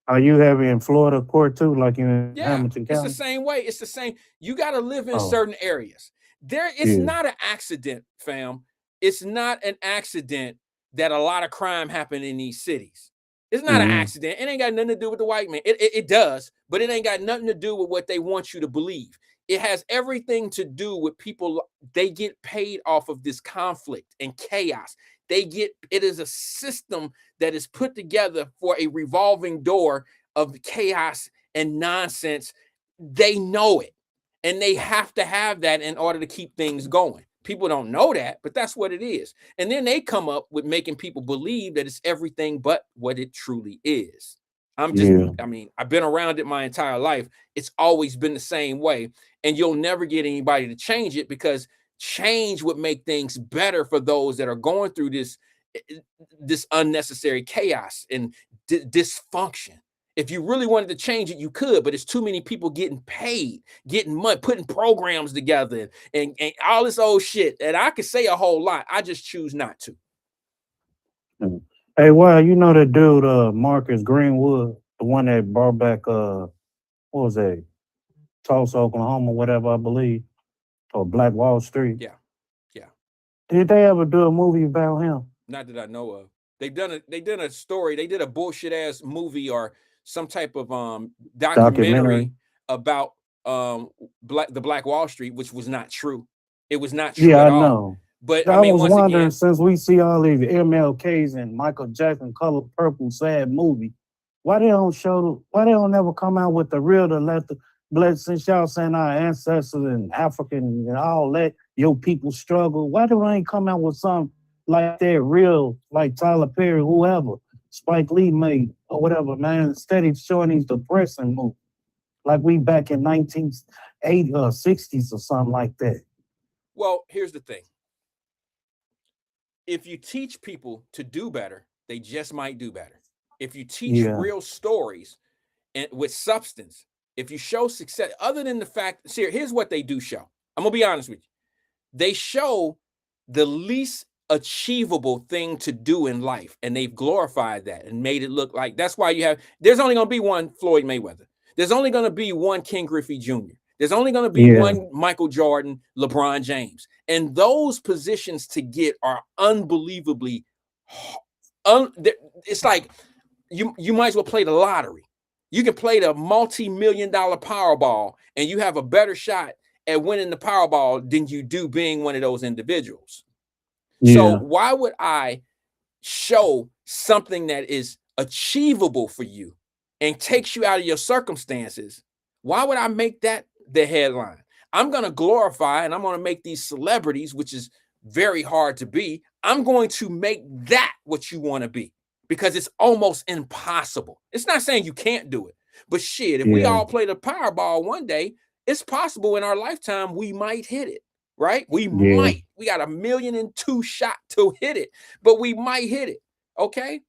[SPEAKER 6] Are you having in Florida court too, like in Hamilton County?
[SPEAKER 2] It's the same way. It's the same. You got to live in certain areas. It's not an accident, fam. It's not an accident that a lot of crime happen in these cities. It's not an accident. It ain't got nothing to do with the white man. It does, but it ain't got nothing to do with what they want you to believe. It has everything to do with people. They get paid off of this conflict and chaos. It is a system that is put together for a revolving door of chaos and nonsense. They know it, and they have to have that in order to keep things going. People don't know that, but that's what it is. And then they come up with making people believe that it's everything but what it truly is. I've been around it my entire life. It's always been the same way. And you'll never get anybody to change it, because change would make things better for those that are going through this unnecessary chaos and dysfunction. If you really wanted to change it, you could, but it's too many people getting paid, getting money, putting programs together and all this old shit. And I could say a whole lot. I just choose not to.
[SPEAKER 6] Hey, well, you know that dude, Marcus Greenwood, the one that brought back, what was that? Tulsa, Oklahoma, whatever, I believe, or Black Wall Street.
[SPEAKER 2] Yeah.
[SPEAKER 6] Did they ever do a movie about him?
[SPEAKER 2] Not that I know of. They did a story. They did a bullshit ass movie or some type of documentary about the Black Wall Street, which was not true. It was not true at all.
[SPEAKER 6] Know.
[SPEAKER 2] But
[SPEAKER 6] I was wondering, since we see all these MLKs and Michael Jackson Color Purple sad movie, why they don't never come out with the real to let the blood, since y'all saying our ancestors and African and all that, your people struggle. Why do they ain't come out with something like that real, like Tyler Perry, whoever, Spike Lee made or whatever, man, instead of showing these depressing movies like we back in 1980s or 60s or something like that?
[SPEAKER 2] Well, here's the thing. If you teach people to do better, they just might do better. If you teach real stories and with substance, if you show success, other than the fact, see, here's what they do show. I'm going to be honest with you. They show the least achievable thing to do in life, and they've glorified that and made it look like that's why there's only going to be one Floyd Mayweather. There's only going to be one King Griffey Jr. There's only going to be one Michael Jordan, LeBron James. And those positions to get are unbelievably, it's like you might as well play the lottery. You can play the multi-million-dollar Powerball, and you have a better shot at winning the Powerball than you do being one of those individuals. So why would I show something that is achievable for you and takes you out of your circumstances, why would I make that the headline? I'm going to glorify and I'm going to make these celebrities, which is very hard to be. I'm going to make that what you want to be because it's almost impossible. It's not saying you can't do it, but shit, if we all play the Powerball one day, it's possible in our lifetime we might hit it, right? We might. We got 1,000,002 shot to hit it, but we might hit it, okay?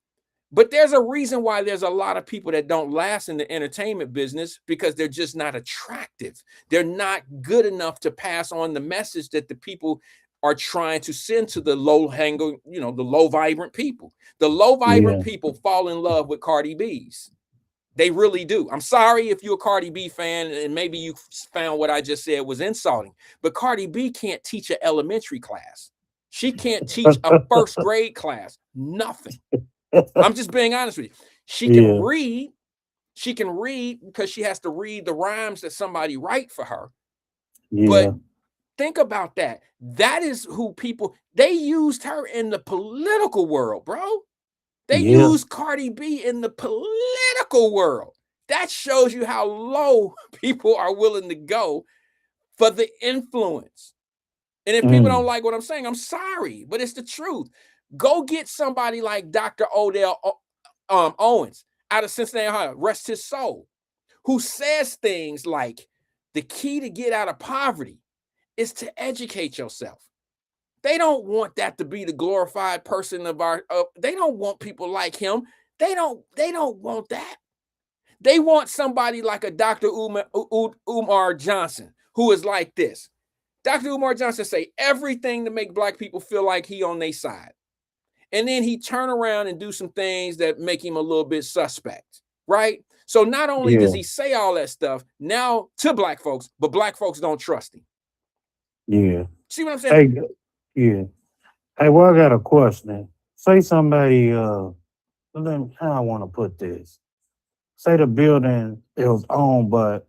[SPEAKER 2] But there's a reason why there's a lot of people that don't last in the entertainment business because they're just not attractive. They're not good enough to pass on the message that the people are trying to send to the low hanging, the low vibrant people. The low vibrant people fall in love with Cardi B's. They really do. I'm sorry if you're a Cardi B fan and maybe you found what I just said was insulting, but Cardi B can't teach an elementary class. She can't teach a first grade class. Nothing. I'm just being honest with you. She can read. She can read because she has to read the rhymes that somebody write for her. But think about that. That is who they used her in the political world, bro. They used Cardi B in the political world. That shows you how low people are willing to go for the influence. And if people don't like what I'm saying, I'm sorry, but it's the truth. Go get somebody like Dr. Odell Owens out of Cincinnati, Ohio, rest his soul, who says things like the key to get out of poverty is to educate yourself. They don't want that to be the glorified person of they don't want people like him. They don't want that. They want somebody like a Dr. Umar Johnson, who is like this. Dr. Umar Johnson say everything to make black people feel like he on their side. And then he turn around and do some things that make him a little bit suspect, right? So not only does he say all that stuff now to black folks, but black folks don't trust him.
[SPEAKER 6] Yeah.
[SPEAKER 2] See what I'm saying?
[SPEAKER 6] Hey, Hey, well, I got a question. Say somebody, how I want to put this. Say the building it was owned, but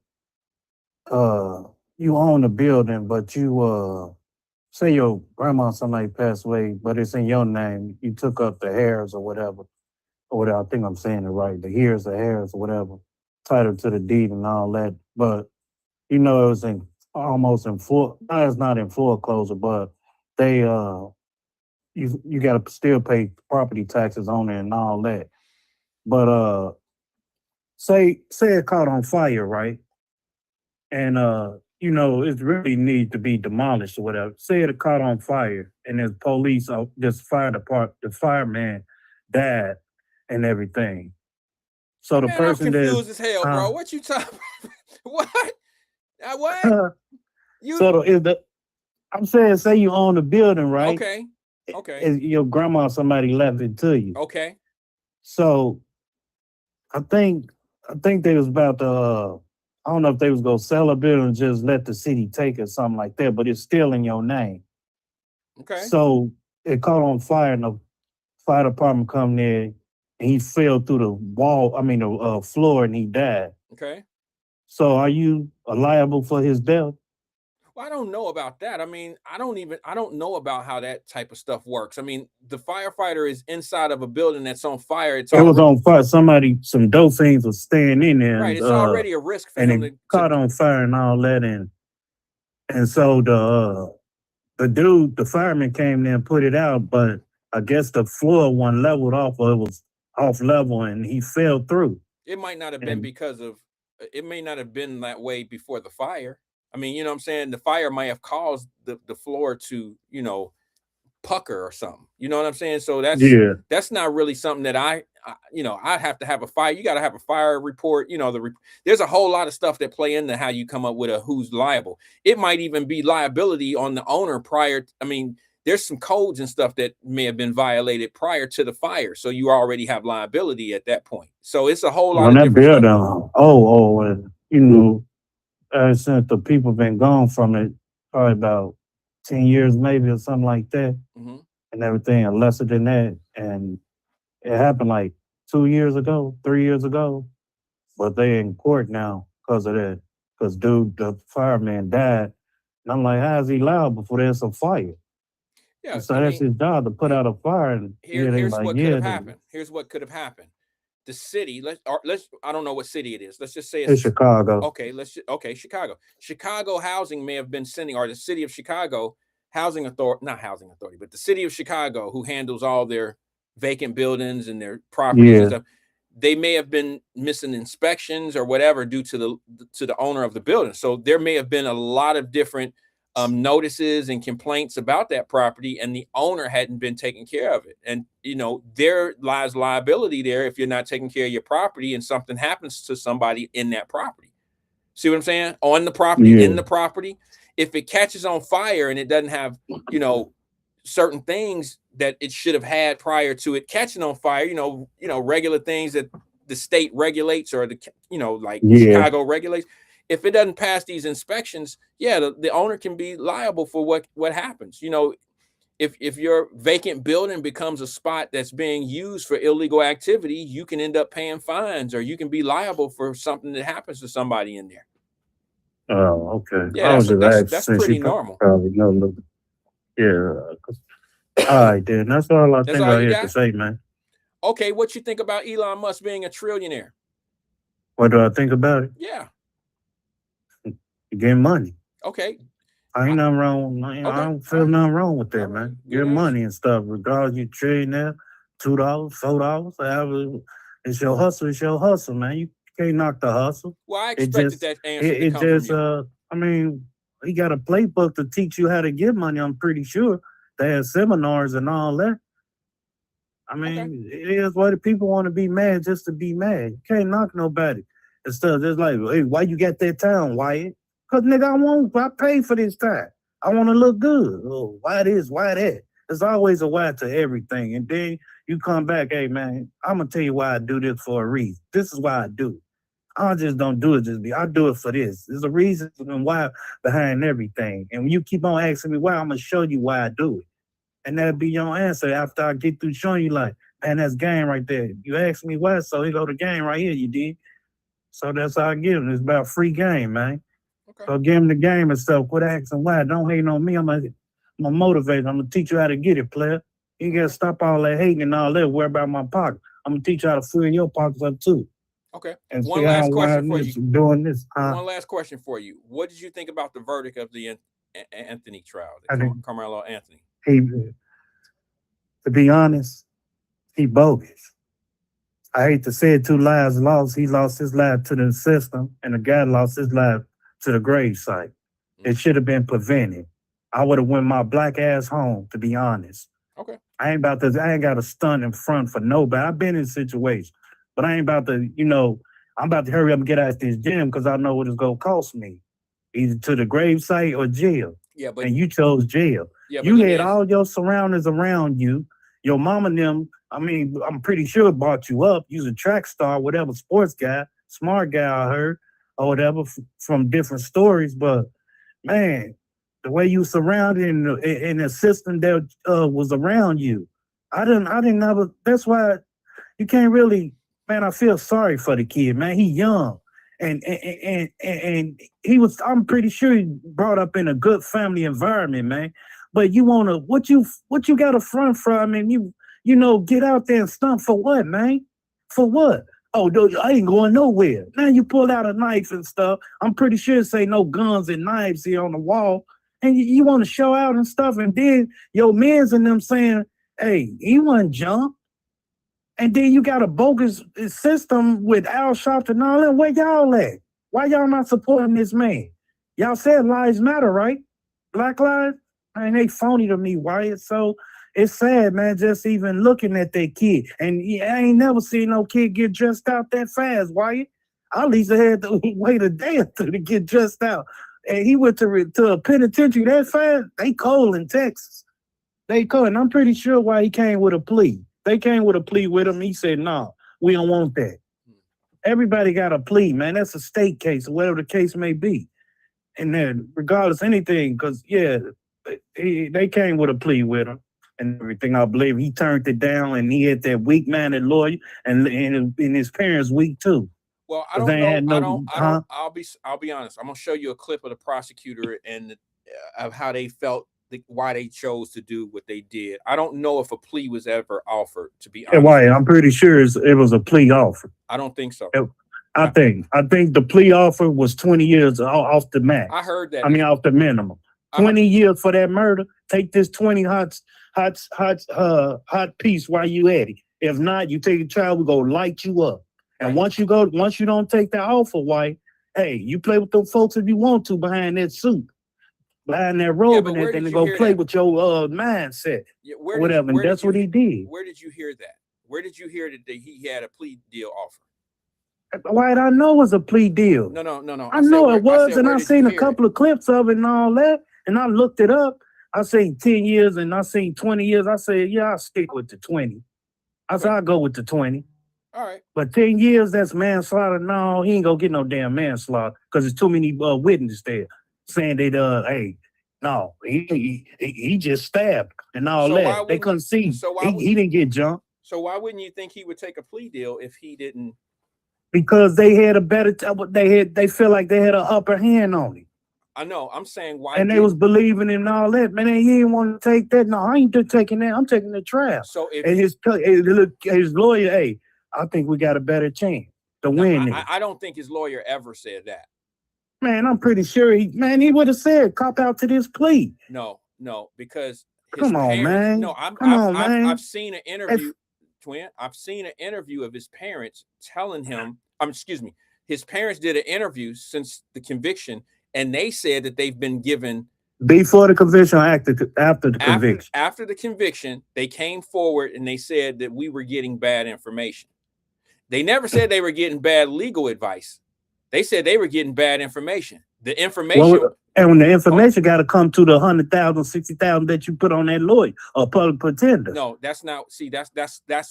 [SPEAKER 6] you own the building, but you say your grandma or somebody passed away, but it's in your name. You took up the heirs or whatever. Or whatever. I think I'm saying it right. The heirs or whatever. Title to the deed and all that. But it was almost in full. No, it's not in foreclosure, but they you got to still pay property taxes on it and all that. But say it caught on fire, right? And it really needs to be demolished or whatever. Say it caught on fire, and there's police, this fire department, the fireman died and everything. So the person
[SPEAKER 2] I'm confused as hell, bro. What you talking? What? What?
[SPEAKER 6] I'm saying, say you own the building, right?
[SPEAKER 2] Okay.
[SPEAKER 6] Your grandma or somebody left it to you.
[SPEAKER 2] Okay.
[SPEAKER 6] So I think they was about to I don't know if they was gonna sell a building and just let the city take it, something like that, but it's still in your name.
[SPEAKER 2] Okay.
[SPEAKER 6] So it caught on fire and the fire department come there and he fell through the floor and he died.
[SPEAKER 2] Okay.
[SPEAKER 6] So are you liable for his death?
[SPEAKER 2] Well, I don't know about that. I mean, I don't know about how that type of stuff works. I mean, the firefighter is inside of a building that's on fire. It was
[SPEAKER 6] on fire. Some dolphins was staying in there.
[SPEAKER 2] Right. It's already a risk for him
[SPEAKER 6] to caught on fire and all that. And so the fireman came there and put it out, but I guess the floor wasn't leveled off, or it was off level and he fell through.
[SPEAKER 2] It might not have been it may not have been that way before the fire. I mean, you know what I'm saying? The fire might have caused the floor to, pucker or something. You know what I'm saying? So that's not really something that I'd have to have a fire. You got to have a fire report. There's a whole lot of stuff that play into how you come up with who's liable. It might even be liability on the owner there's some codes and stuff that may have been violated prior to the fire. So you already have liability at that point. So it's a whole lot of different stuff.
[SPEAKER 6] Since the people been gone from it, probably about 10 years maybe or something like that, and everything, and lesser than that. And it happened like 2 years ago, 3 years ago, but they in court now because of that. Because the fireman died. And I'm like, how is he liable before there's a fire?
[SPEAKER 2] Yeah,
[SPEAKER 6] so that's his job to put out a fire. And
[SPEAKER 2] here's what could have happened. Here's what could have happened. the city, let's I don't know what city it is. Let's just say
[SPEAKER 6] It's Chicago.
[SPEAKER 2] Okay, Chicago. Chicago Housing may have been sending, or the city of Chicago Housing Authority, not Housing Authority, but the city of Chicago, who handles all their vacant buildings and their properties and stuff. They may have been missing inspections or whatever due to the owner of the building. So there may have been a lot of different notices and complaints about that property, and the owner hadn't been taking care of it. And there lies liability there if you're not taking care of your property and something happens to somebody in that property. See what I'm saying? On the property, in the property. If it catches on fire and it doesn't have, certain things that it should have had prior to it catching on fire, regular things that the state regulates or Chicago regulates. If it doesn't pass these inspections, the owner can be liable for what happens. If your vacant building becomes a spot that's being used for illegal activity, you can end up paying fines, or you can be liable for something that happens to somebody in there.
[SPEAKER 6] Oh, okay.
[SPEAKER 2] Yeah, that's pretty normal.
[SPEAKER 6] Probably no. Yeah. All right, then. That's all I think I had to say, man.
[SPEAKER 2] Okay, what you think about Elon Musk being a trillionaire?
[SPEAKER 6] What do I think about it?
[SPEAKER 2] Yeah.
[SPEAKER 6] Getting money.
[SPEAKER 2] Okay.
[SPEAKER 6] Ain't nothing wrong. I don't feel nothing wrong with that, man. Get money and stuff, regardless you trillionaire, $2, $4, however. It's your hustle, man. You can't knock the hustle.
[SPEAKER 2] Well, I expected that answer to come from you.
[SPEAKER 6] I mean, he got a playbook to teach you how to get money, I'm pretty sure. They have seminars and all that. I mean, it is what the people want to be mad just to be mad. You can't knock nobody. And stuff just like, hey, why you got that time, Wyatt? Because, nigga, I paid for this time. I want to look good. Oh, why this, why that? There's always a why to everything. And then you come back, hey, man, I'm going to tell you why I do this for a reason. This is why I do it. I just don't do it I do it for this. There's a reason and why behind everything. And when you keep on asking me why, I'm going to show you why I do it. And that'll be your answer after I get through showing you, like, man, that's game right there. You ask me why, so here go the game right here, you did. So that's how I give them. It's about free game, man. Okay. So give them the game and stuff. Quit asking why. Don't hate on me. I'm gonna motivate. I'm gonna teach you how to get it, player. You gotta stop all that hating and all that. Worry about my pocket. I'm gonna teach you how to fill your pockets up too.
[SPEAKER 2] Okay.
[SPEAKER 6] And one last question for you. Doing this.
[SPEAKER 2] One last question for you. What did you think about the verdict of the Anthony trial? Carmelo Anthony.
[SPEAKER 6] To be honest, he bogus. I hate to say it, 2 lives lost. He lost his life to the system, and the guy lost his life to the grave site. It should have been prevented. I would have went my black ass home, to be honest.
[SPEAKER 2] Okay.
[SPEAKER 6] I ain't got to stunt in front for nobody. I've been in situations, but I ain't about to, I'm about to hurry up and get out of this gym because I know what it's going to cost me. Either to the grave site or jail.
[SPEAKER 2] Yeah, but
[SPEAKER 6] and you chose jail. Yeah, you had all your surroundings around you. Your mom and them, I mean, I'm pretty sure brought you up. You's a track star, whatever, sports guy, smart guy, I heard, or whatever, from different stories. But, man, the way you surrounded in the system that was around you, I didn't ever, that's why you can't really, man, I feel sorry for the kid, man. He young. And he was, I'm pretty sure he brought up in a good family environment, man. But you wanna, what you got a front from, and you get out there and stunt for what, man? For what? Oh, I ain't going nowhere. Now you pull out a knife and stuff. I'm pretty sure it say no guns and knives here on the wall. And you want to show out and stuff. And then your mans and them saying, hey, he wasn't jump. And then you got a bogus system with Al Sharpton and all that. Where y'all at? Why y'all not supporting this man? Y'all said lives matter, right? Black lives? I mean, they phony to me, Wyatt. So it's sad, man, just even looking at that kid. And I ain't never seen no kid get dressed out that fast, Wyatt. I at least had to wait a day or two to get dressed out. And he went to a penitentiary that fast. They cold in Texas. They cold. And I'm pretty sure why he came with a plea. They came with a plea with him. He said, no, we don't want that. Everybody got a plea, man. That's a state case or whatever the case may be. And then regardless of anything, because, they came with a plea with him and everything. I believe he turned it down, and he had that weak-minded lawyer, and his parents weak too.
[SPEAKER 2] Well, I don't know. I'll be honest. I'm gonna show you a clip of the prosecutor and of how they felt why they chose to do what they did. I don't know if a plea was ever offered, to be
[SPEAKER 6] And
[SPEAKER 2] honest.
[SPEAKER 6] why? I'm pretty sure it was a plea offer.
[SPEAKER 2] I don't think so.
[SPEAKER 6] I think the plea offer was 20 years off the max.
[SPEAKER 2] I heard that.
[SPEAKER 6] I mean, off the minimum. 20 years for that murder. Take this 20 hot piece while you at it. If not, you take a trial, we're gonna light you up. And once you don't take that offer, White, hey, you play with them folks if you want to behind that suit, behind that robe, and that, then they go play with your mindset.
[SPEAKER 2] Yeah,
[SPEAKER 6] whatever. And that's what he did.
[SPEAKER 2] Where did you hear that? Where did you hear that he had a plea deal offer?
[SPEAKER 6] White, I know it was a plea deal.
[SPEAKER 2] No.
[SPEAKER 6] I know it was, and I seen a couple of clips of it and all that, and I looked it up. I seen 10 years and I seen 20 years. I said, yeah, I'll stick with the 20. I said, I'll go with the 20.
[SPEAKER 2] All right.
[SPEAKER 6] But 10 years, that's manslaughter. No, he ain't gonna get no damn manslaughter because there's too many witnesses there saying that, hey, no, he just stabbed and all that. They couldn't see. So he didn't get jumped.
[SPEAKER 2] So why wouldn't you think he would take a plea deal if he didn't?
[SPEAKER 6] Because they had a better, they feel like they had an upper hand on him.
[SPEAKER 2] I know. I'm saying why.
[SPEAKER 6] And they was believing him and all that. Man, he didn't want to take that. No, I ain't taking that. I'm taking the trial.
[SPEAKER 2] So if
[SPEAKER 6] and his lawyer, hey, I think we got a better chance to win.
[SPEAKER 2] I don't think his lawyer ever said that.
[SPEAKER 6] Man, I'm pretty sure he would have said cop out to this plea.
[SPEAKER 2] No, because
[SPEAKER 6] come on, man.
[SPEAKER 2] No, I've seen an interview, Twin. I've seen an interview of his parents telling him. His parents did an interview since the conviction, and they said that they've been given
[SPEAKER 6] before the conviction or after the conviction.
[SPEAKER 2] After the conviction, they came forward and they said that we were getting bad information. They never said they were getting bad legal advice. They said they were getting bad information. The information,
[SPEAKER 6] and when the information got to come to the 100,000, 60,000 that you put on that lawyer or public pretender.
[SPEAKER 2] No, that's not. See, that's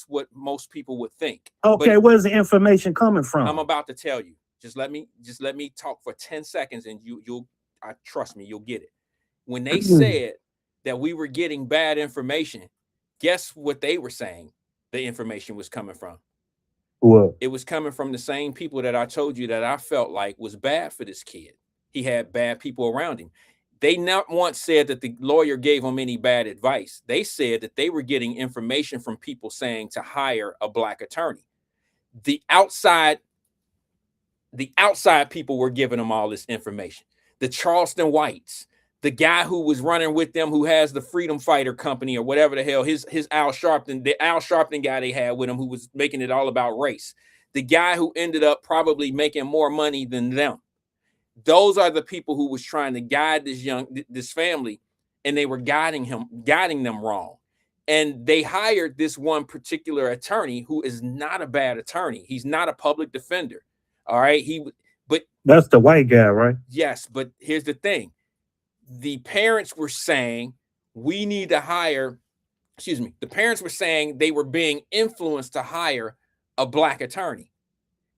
[SPEAKER 2] what most people would think.
[SPEAKER 6] Okay, where's the information coming from?
[SPEAKER 2] I'm about to tell you. Just let me talk for 10 seconds, and trust me, you'll get it. When they said that we were getting bad information, guess what they were saying? The information was coming from.
[SPEAKER 6] What?
[SPEAKER 2] It was coming from the same people that I told you that I felt like was bad for this kid. He had bad people around him. They not once said that the lawyer gave him any bad advice. They said that they were getting information from people saying to hire a black attorney. The outside people were giving them all this information. The Charleston Whites, the guy who was running with them, who has the Freedom Fighter Company or whatever the hell, his Al Sharpton, the Al Sharpton guy they had with him, who was making it all about race. The guy who ended up probably making more money than them. Those are the people who was trying to guide this family, and they were guiding them wrong. And they hired this one particular attorney who is not a bad attorney. He's not a public defender. All right. But
[SPEAKER 6] that's the white guy, right?
[SPEAKER 2] Yes. But here's the thing. The parents were saying we need to hire, the parents were saying they were being influenced to hire a black attorney,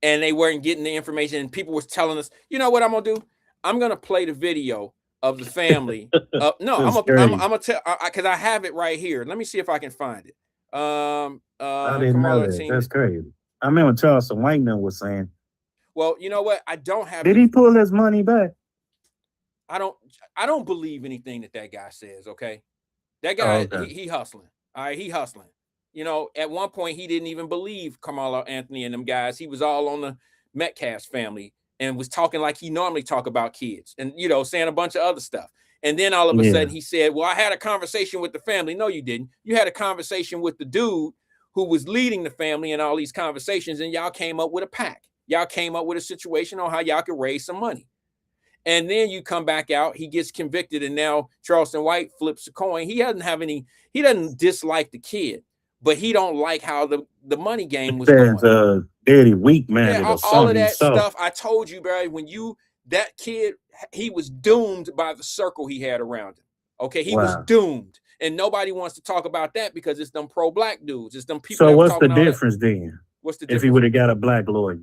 [SPEAKER 2] and they weren't getting the information. And people was telling us, you know what I'm going to do? I'm going to play the video of the family. I'm going to tell, because I have it right here. Let me see if I can find it.
[SPEAKER 6] I didn't know that. That's crazy. I remember Charleston White was saying.
[SPEAKER 2] Well, you know what? I don't have.
[SPEAKER 6] Did he pull his money back?
[SPEAKER 2] I don't believe anything that guy says. Okay, that guy, he hustling. All right, he hustling. You know, at one point he didn't even believe Carmelo Anthony and them guys. He was all on the Metcalf family and was talking like he normally talk about kids, and saying a bunch of other stuff. And then all of a sudden he said, "Well, I had a conversation with the family." No, you didn't. You had a conversation with the dude who was leading the family in all these conversations, and y'all came up with a pack. Y'all came up with a situation on how y'all could raise some money. And then you come back out, he gets convicted, and now Charleston White flips a coin. He doesn't dislike the kid, but he don't like how the money game was going.
[SPEAKER 6] Daddy weak man.
[SPEAKER 2] Yeah, all of that stuff. I told you, Barry, that kid, he was doomed by the circle he had around him. Okay, he was doomed. And nobody wants to talk about that because it's them pro-black dudes. It's them people.
[SPEAKER 6] So what's the difference then?
[SPEAKER 2] What's the difference?
[SPEAKER 6] If he would have got a black lawyer?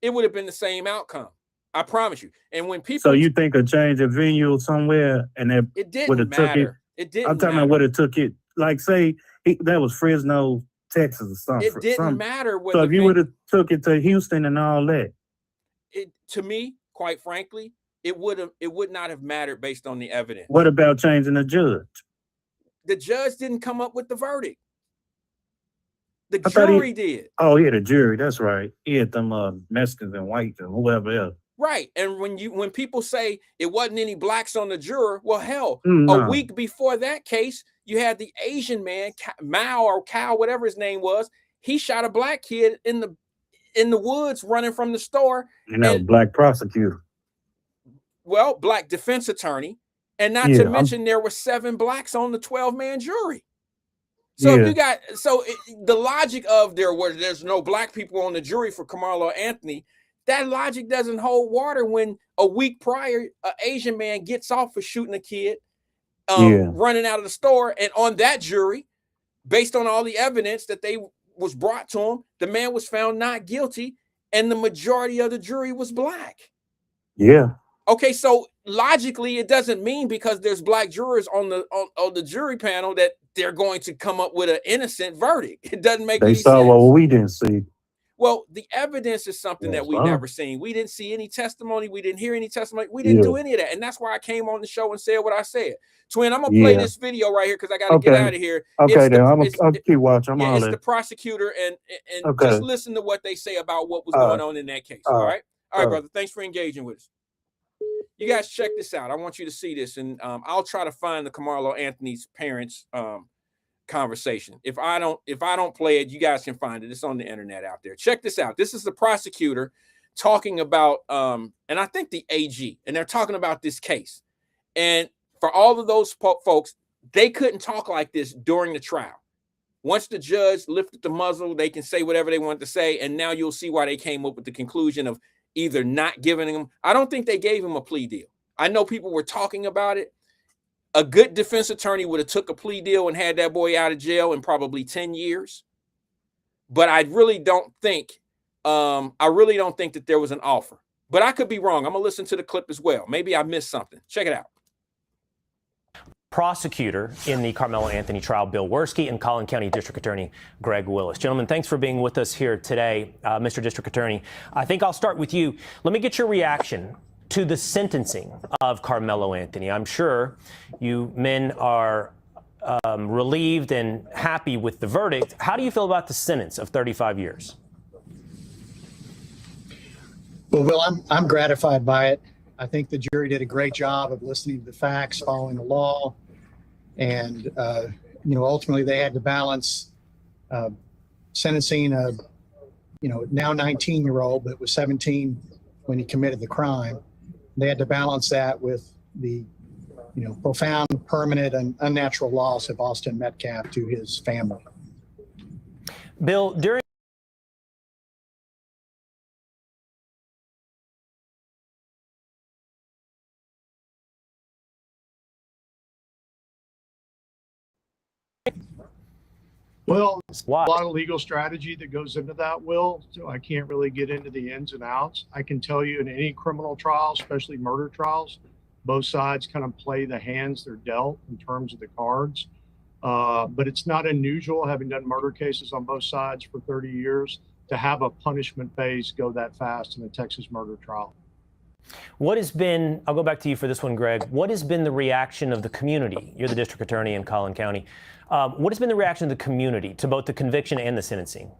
[SPEAKER 2] It would have been the same outcome. I promise you. And when people,
[SPEAKER 6] so you think a change of venue somewhere, and
[SPEAKER 2] it didn't matter. It didn't.
[SPEAKER 6] I'm talking about what it took it. Like say that was Fresno, Texas, or something.
[SPEAKER 2] It didn't matter.
[SPEAKER 6] So if you would have took it to Houston and all that,
[SPEAKER 2] to me, quite frankly, it would not have mattered based on the evidence.
[SPEAKER 6] What about changing the judge?
[SPEAKER 2] The judge didn't come up with the verdict. The
[SPEAKER 6] I thought
[SPEAKER 2] jury did.
[SPEAKER 6] Oh, yeah, the jury. That's right. He had them Mexicans and whites and whoever else.
[SPEAKER 2] Right. And when people say it wasn't any blacks on the juror, well, hell,
[SPEAKER 6] No.
[SPEAKER 2] a week before that case, you had the Asian man, Mao or Cal, whatever his name was. He shot a black kid in the woods running from the store.
[SPEAKER 6] And black prosecutor.
[SPEAKER 2] Well, black defense attorney. And not to mention there were 7 blacks on the 12-man jury. So if you got the logic of there's no black people on the jury for Carmelo Anthony, that logic doesn't hold water when a week prior, an Asian man gets off for shooting a kid, running out of the store. And on that jury, based on all the evidence that was brought to him, the man was found not guilty, and the majority of the jury was black.
[SPEAKER 6] Yeah.
[SPEAKER 2] Okay, so logically, it doesn't mean because there's black jurors on the jury panel that they're going to come up with an innocent verdict. It doesn't make any sense. They saw
[SPEAKER 6] what we didn't see.
[SPEAKER 2] Well, the evidence is something that we've never seen. We didn't see any testimony. We didn't hear any testimony. We didn't do any of that. And that's why I came on the show and said what I said. Twin, I'm going to play this video right here because I got to get out of here.
[SPEAKER 6] Okay, then I'll keep watching.
[SPEAKER 2] It's the prosecutor, and just listen to what they say about what was going on in that case. All right? All right, brother. Thanks for engaging with us. You guys check this out. I want you to see this, and I'll try to find the Carmelo Anthony's parents' conversation. If I don't play it, you guys can find it. It's on the internet out there. Check this out. This is the prosecutor talking about, and I think the AG, and they're talking about this case. And for all of those folks, they couldn't talk like this during the trial. Once the judge lifted the muzzle, they can say whatever they want to say, and now you'll see why they came up with the conclusion of either not giving him. I don't think they gave him a plea deal. I know people were talking about it. A good defense attorney would have took a plea deal and had that boy out of jail in probably 10 years. But I really don't think that there was an offer. But I could be wrong. I'm going to listen to the clip as well. Maybe I missed something. Check it out.
[SPEAKER 7] Prosecutor in the Carmelo Anthony trial, Bill Werski, and Collin County District Attorney Greg Willis. Gentlemen, thanks for being with us here today, Mr. District Attorney. I think I'll start with you. Let me get your reaction to the sentencing of Carmelo Anthony. I'm sure you men are relieved and happy with the verdict. How do you feel about the sentence of 35 years?
[SPEAKER 8] Well, Will, I'm gratified by it. I think the jury did a great job of listening to the facts, following the law, and ultimately they had to balance sentencing a now 19-year-old, but was 17 when he committed the crime. They had to balance that with the profound, permanent, and unnatural loss of Austin Metcalf to his family.
[SPEAKER 7] Bill, during
[SPEAKER 9] Well, a lot of legal strategy that goes into that, Will, so I can't really get into the ins and outs. I can tell you in any criminal trial, especially murder trials, both sides kind of play the hands they're dealt in terms of the cards. But it's not unusual, having done murder cases on both sides for 30 years, to have a punishment phase go that fast in a Texas murder trial.
[SPEAKER 7] What has been, I'll go back to you for this one, Greg. What has been the reaction of the community? You're the district attorney in Collin County. What has been the reaction of the community to both the conviction and the sentencing?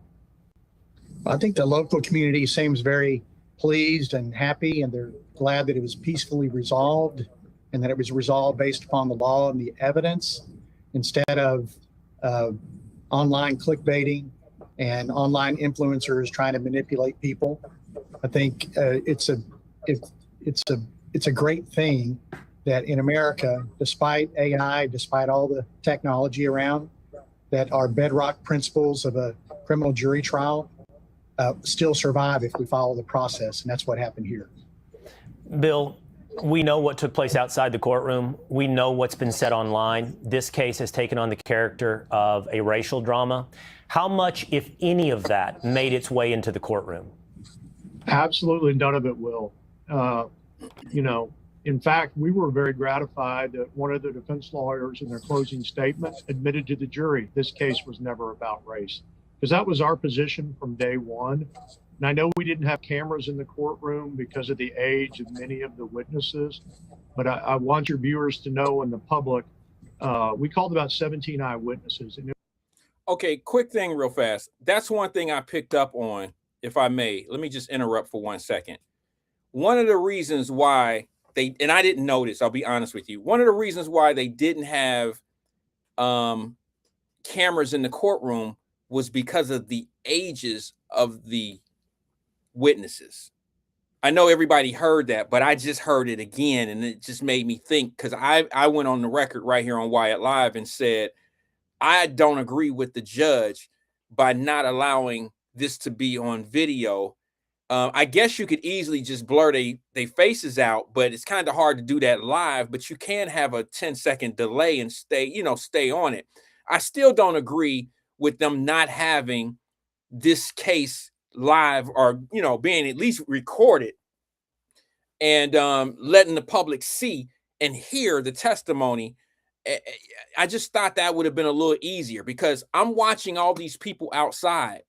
[SPEAKER 8] I think the local community seems very pleased and happy, and they're glad that it was peacefully resolved and that it was resolved based upon the law and the evidence instead of online clickbaiting and online influencers trying to manipulate people. I think it's a great thing that in America, despite AI, despite all the technology around, that our bedrock principles of a criminal jury trial still survive if we follow the process, and that's what happened here.
[SPEAKER 7] Bill, we know what took place outside the courtroom. We know what's been said online. This case has taken on the character of a racial drama. How much, if any of that, made its way into the courtroom?
[SPEAKER 9] Absolutely none of it will. In fact, we were very gratified that one of the defense lawyers in their closing statement admitted to the jury this case was never about race, because that was our position from day one. And I know we didn't have cameras in the courtroom because of the age of many of the witnesses, but I want your viewers to know and the public, we called about 17 eyewitnesses. And
[SPEAKER 2] Okay, quick thing real fast. That's one thing I picked up on, if I may. Let me just interrupt for 1 second. One of the reasons why they, and I didn't notice, I'll be honest with you, one of the reasons why they didn't have cameras in the courtroom was because of the ages of the witnesses. I know everybody heard that, but I just heard it again, and it just made me think, because I went on the record right here on Wyatt Live and said, I don't agree with the judge by not allowing this to be on video. I guess you could easily just blur they faces out, but it's kind of hard to do that live, but you can have a 10-second delay and stay on it. I still don't agree with them not having this case live, or being at least recorded, and letting the public see and hear the testimony. I just thought that would have been a little easier, because I'm watching all these people outside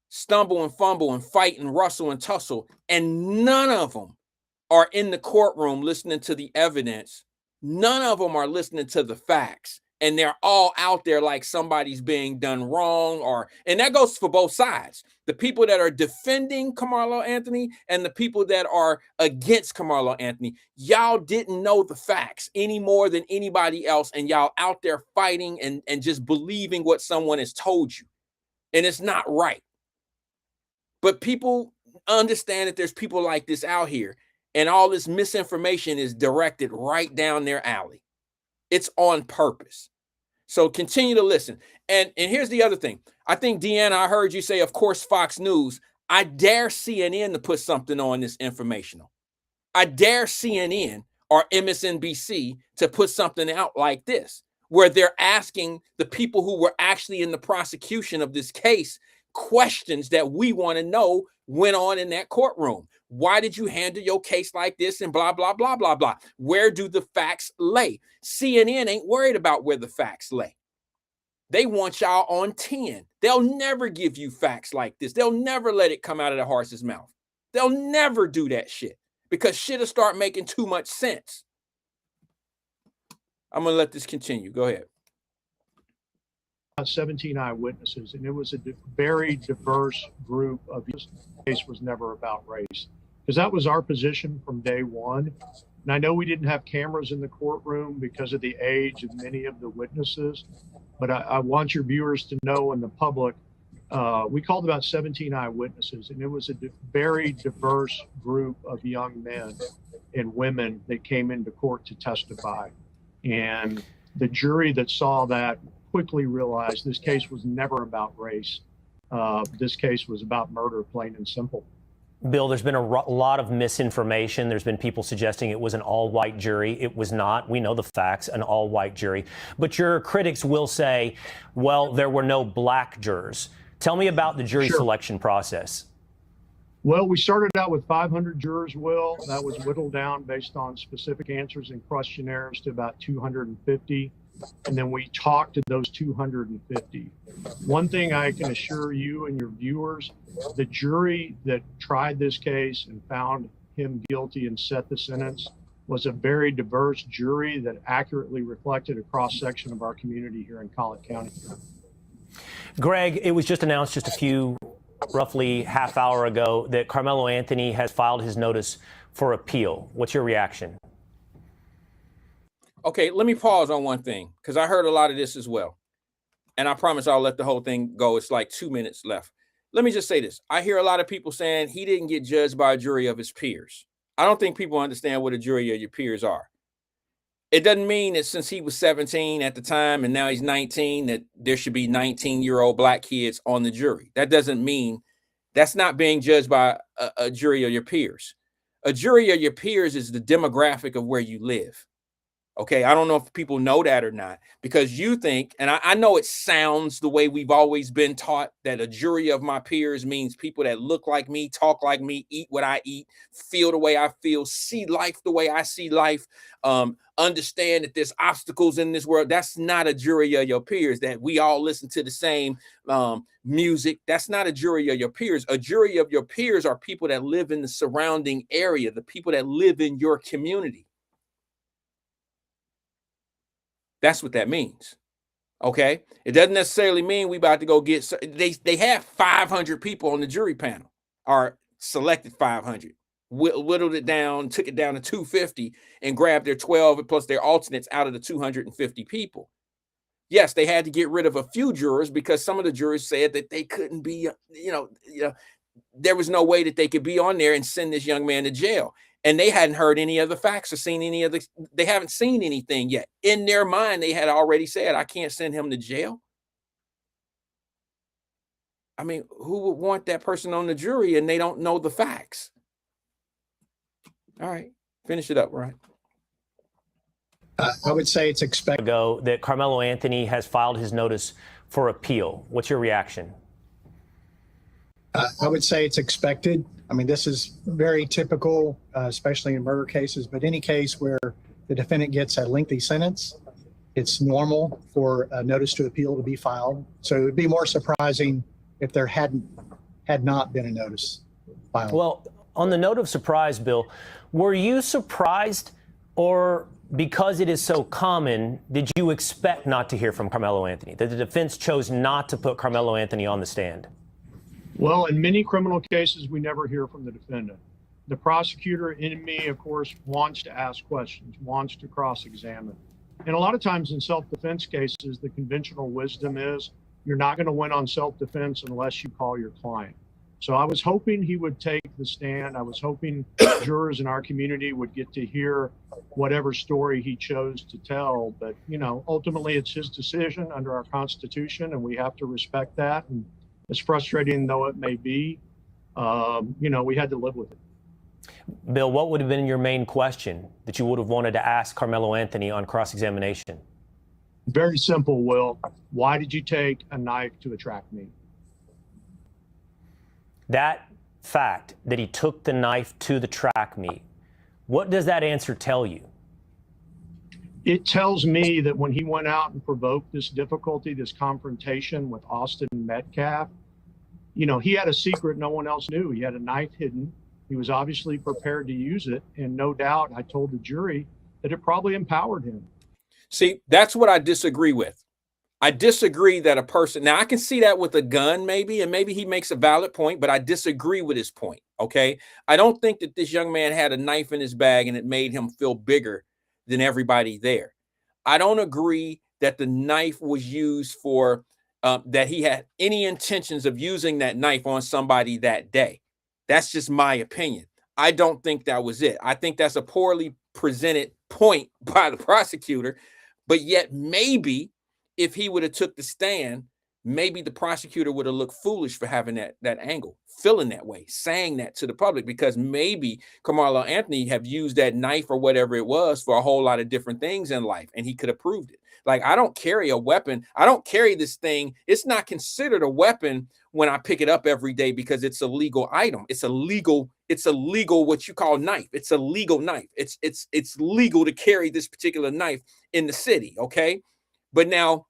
[SPEAKER 2] stumble and fumble and fight and rustle and tussle, and none of them are in the courtroom listening to the evidence. None of them are listening to the facts, and they're all out there like somebody's being done wrong, and that goes for both sides. The people that are defending Carmelo Anthony and the people that are against Carmelo Anthony. Y'all didn't know the facts any more than anybody else, and y'all out there fighting and just believing what someone has told you, and it's not right. But people understand that there's people like this out here, and all this misinformation is directed right down their alley. It's on purpose. So continue to listen. And here's the other thing. I think, Deanna, I heard you say, of course, Fox News. I dare CNN to put something on this informational. I dare CNN or MSNBC to put something out like this, where they're asking the people who were actually in the prosecution of this case questions that we want to know went on in that courtroom. Why did you handle your case like this, and blah, blah, blah, blah, blah. Where do the facts lay? CNN ain't worried about where the facts lay. They want y'all on 10. They'll never give you facts like this. They'll never let it come out of the horse's mouth. They'll never do that shit, because shit'll start making too much sense. I'm going to let this continue. Go ahead.
[SPEAKER 9] 17 eyewitnesses, and it was a very diverse group of. This case was never about race, because that was our position from day one. And I know we didn't have cameras in the courtroom because of the age of many of the witnesses, but I want your viewers to know and the public, we called about 17 eyewitnesses, and it was a very diverse group of young men and women that came into court to testify. And the jury that saw that quickly realized this case was never about race. This case was about murder, plain and simple.
[SPEAKER 7] Bill, there's been a lot of misinformation. There's been people suggesting it was an all-white jury. It was not. We know the facts, an all-white jury. But your critics will say, well, there were no black jurors. Tell me about the jury selection process.
[SPEAKER 9] Well, we started out with 500 jurors, Will. That was whittled down based on specific answers and questionnaires to about 250. And then we talked to those 250. One thing I can assure you and your viewers, the jury that tried this case and found him guilty and set the sentence was a very diverse jury that accurately reflected a cross-section of our community here in Collin County.
[SPEAKER 7] Greg, it was just announced just a few, roughly half hour ago, that Carmelo Anthony has filed his notice for appeal. What's your reaction?
[SPEAKER 2] Okay, let me pause on one thing, because I heard a lot of this as well. And I promise I'll let the whole thing go. It's like 2 minutes left. Let me just say this. I hear a lot of people saying he didn't get judged by a jury of his peers. I don't think people understand what a jury of your peers are. It doesn't mean that since he was 17 at the time and now he's 19, that there should be 19-year-old black kids on the jury. That doesn't mean, that's not being judged by a jury of your peers. A jury of your peers is the demographic of where you live. Okay, I don't know if people know that or not, because you think, and I know it sounds the way we've always been taught, that a jury of my peers means people that look like me, talk like me, eat what I eat, feel the way I feel, see life the way I see life, understand that there's obstacles in this world. That's not a jury of your peers, that we all listen to the same music. That's not a jury of your peers. A jury of your peers are people that live in the surrounding area, the people that live in your community. That's what that means. Okay. It doesn't necessarily mean we about to go get, they have 500 people on the jury panel, or selected 500, whittled it down, took it down to 250 and grabbed their 12 plus their alternates out of the 250 people. Yes, they had to get rid of a few jurors because some of the jurors said that they couldn't be, there was no way that they could be on there and send this young man to jail. And they hadn't heard any of the facts or seen any of they haven't seen anything yet. In their mind, they had already said, I can't send him to jail. I mean, who would want that person on the jury and they don't know the facts? All right, finish it up, Ryan.
[SPEAKER 8] I would say it's expected
[SPEAKER 7] that Carmelo Anthony has filed his notice for appeal. What's your reaction?
[SPEAKER 8] I would say it's expected. I mean, this is very typical, especially in murder cases, but any case where the defendant gets a lengthy sentence, it's normal for a notice to appeal to be filed. So it would be more surprising if there had not been a notice filed.
[SPEAKER 7] Well, on the note of surprise, Bill, were you surprised, or because it is so common, did you expect not to hear from Carmelo Anthony, that the defense chose not to put Carmelo Anthony on the stand?
[SPEAKER 9] Well, in many criminal cases, we never hear from the defendant. The prosecutor in me, of course, wants to ask questions, wants to cross-examine. And a lot of times in self-defense cases, the conventional wisdom is you're not going to win on self-defense unless you call your client. So I was hoping he would take the stand. I was hoping jurors in our community would get to hear whatever story he chose to tell. But, ultimately it's his decision under our Constitution, and we have to respect that. And as frustrating though it may be, we had to live with it.
[SPEAKER 7] Bill, what would have been your main question that you would have wanted to ask Carmelo Anthony on cross-examination?
[SPEAKER 9] Very simple, Will. Why did you take a knife to attract me?
[SPEAKER 7] That fact that he took the knife to the track meet, what does that answer tell you?
[SPEAKER 9] It tells me that when he went out and provoked this difficulty, this confrontation with Austin Metcalf, he had a secret no one else knew. He had a knife hidden. He was obviously prepared to use it. And no doubt, I told the jury that it probably empowered him.
[SPEAKER 2] See, that's what I disagree with. I disagree that a person, now I can see that with a gun maybe, and maybe he makes a valid point, but I disagree with his point, okay? I don't think that this young man had a knife in his bag and it made him feel bigger than everybody there. I don't agree that the knife was used for, that he had any intentions of using that knife on somebody that day. That's just my opinion. I don't think that was it. I think that's a poorly presented point by the prosecutor, but yet maybe if he would have took the stand, maybe the prosecutor would have looked foolish for having that angle, feeling that way, saying that to the public, because maybe Carmelo Anthony have used that knife or whatever it was for a whole lot of different things in life, and he could have proved it. Like, I don't carry a weapon. I don't carry this thing. It's not considered a weapon when I pick it up every day because it's a legal item. It's a legal what you call knife. It's a legal knife. It's legal to carry this particular knife in the city, okay? But now,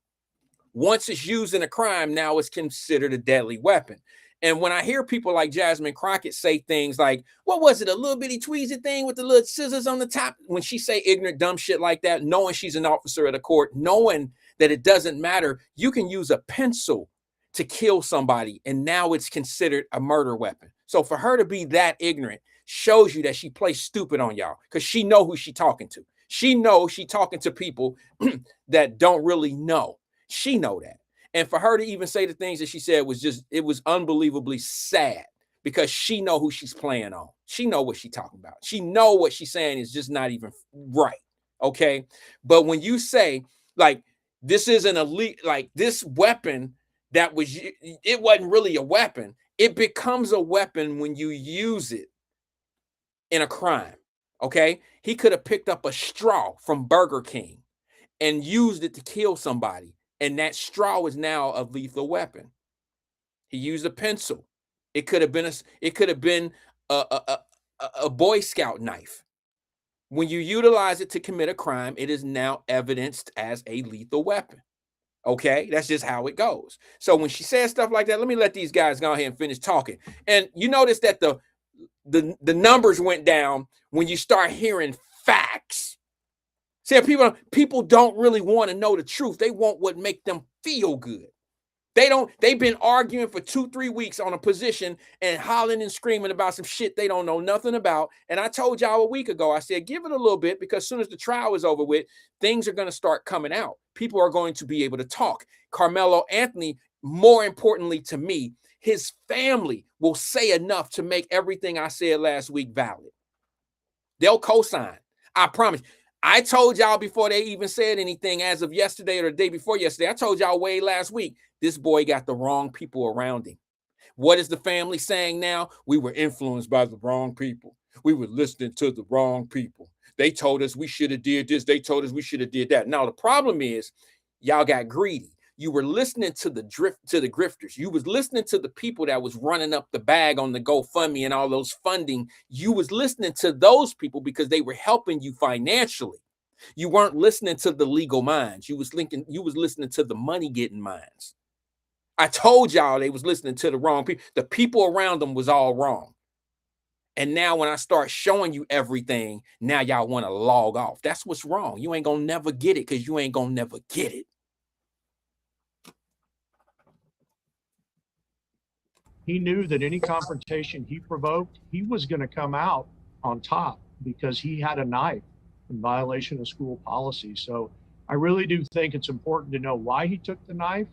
[SPEAKER 2] once it's used in a crime, now it's considered a deadly weapon. And when I hear people like Jasmine Crockett say things like, what was it, a little bitty tweezy thing with the little scissors on the top? When she say ignorant, dumb shit like that, knowing she's an officer of the court, knowing that it doesn't matter, you can use a pencil to kill somebody, and now it's considered a murder weapon. So for her to be that ignorant shows you that she plays stupid on y'all, because she know who she talking to. She knows she talking to people that don't really know. She know that. And for her to even say the things that she said was just, it was unbelievably sad, because she know who she's playing on. She know what she's talking about. She know what she's saying is just not even right. Okay. But when you say, like, this is an elite, like this weapon that was, it wasn't really a weapon. It becomes a weapon when you use it in a crime. Okay, he could have picked up a straw from Burger King and used it to kill somebody, and that straw is now a lethal weapon. He used a pencil. It could have been a Boy Scout knife. When you utilize it to commit a crime, it is now evidenced as a lethal weapon. Okay, that's just how it goes. So when she says stuff like that, let me let these guys go ahead and finish talking. And you notice that the numbers went down when you start hearing facts. See, people don't really want to know the truth. They want what make them feel good. They've been arguing for 2-3 weeks on a position and hollering and screaming about some shit they don't know nothing about. And I told y'all a week ago, I said, give it a little bit, because as soon as the trial is over with, things are going to start coming out. People are going to be able to talk. Carmelo Anthony, more importantly to me, his family will say enough to make everything I said last week valid. They'll co-sign. I promise. I told y'all before they even said anything as of yesterday or the day before yesterday. I told y'all way last week, this boy got the wrong people around him. What is the family saying now? We were influenced by the wrong people. We were listening to the wrong people. They told us we should have did this. They told us we should have did that. Now, the problem is y'all got greedy. You were listening to the grifters. You was listening to the people that was running up the bag on the GoFundMe and all those funding. You was listening to those people because they were helping you financially. You weren't listening to the legal minds. You was listening to the money getting minds. I told y'all they was listening to the wrong people. The people around them was all wrong. And now when I start showing you everything, now y'all want to log off. That's what's wrong. You ain't gonna never get it because you ain't gonna never get it.
[SPEAKER 9] He knew that any confrontation he provoked, he was going to come out on top because he had a knife in violation of school policy. So I really do think it's important to know why he took the knife.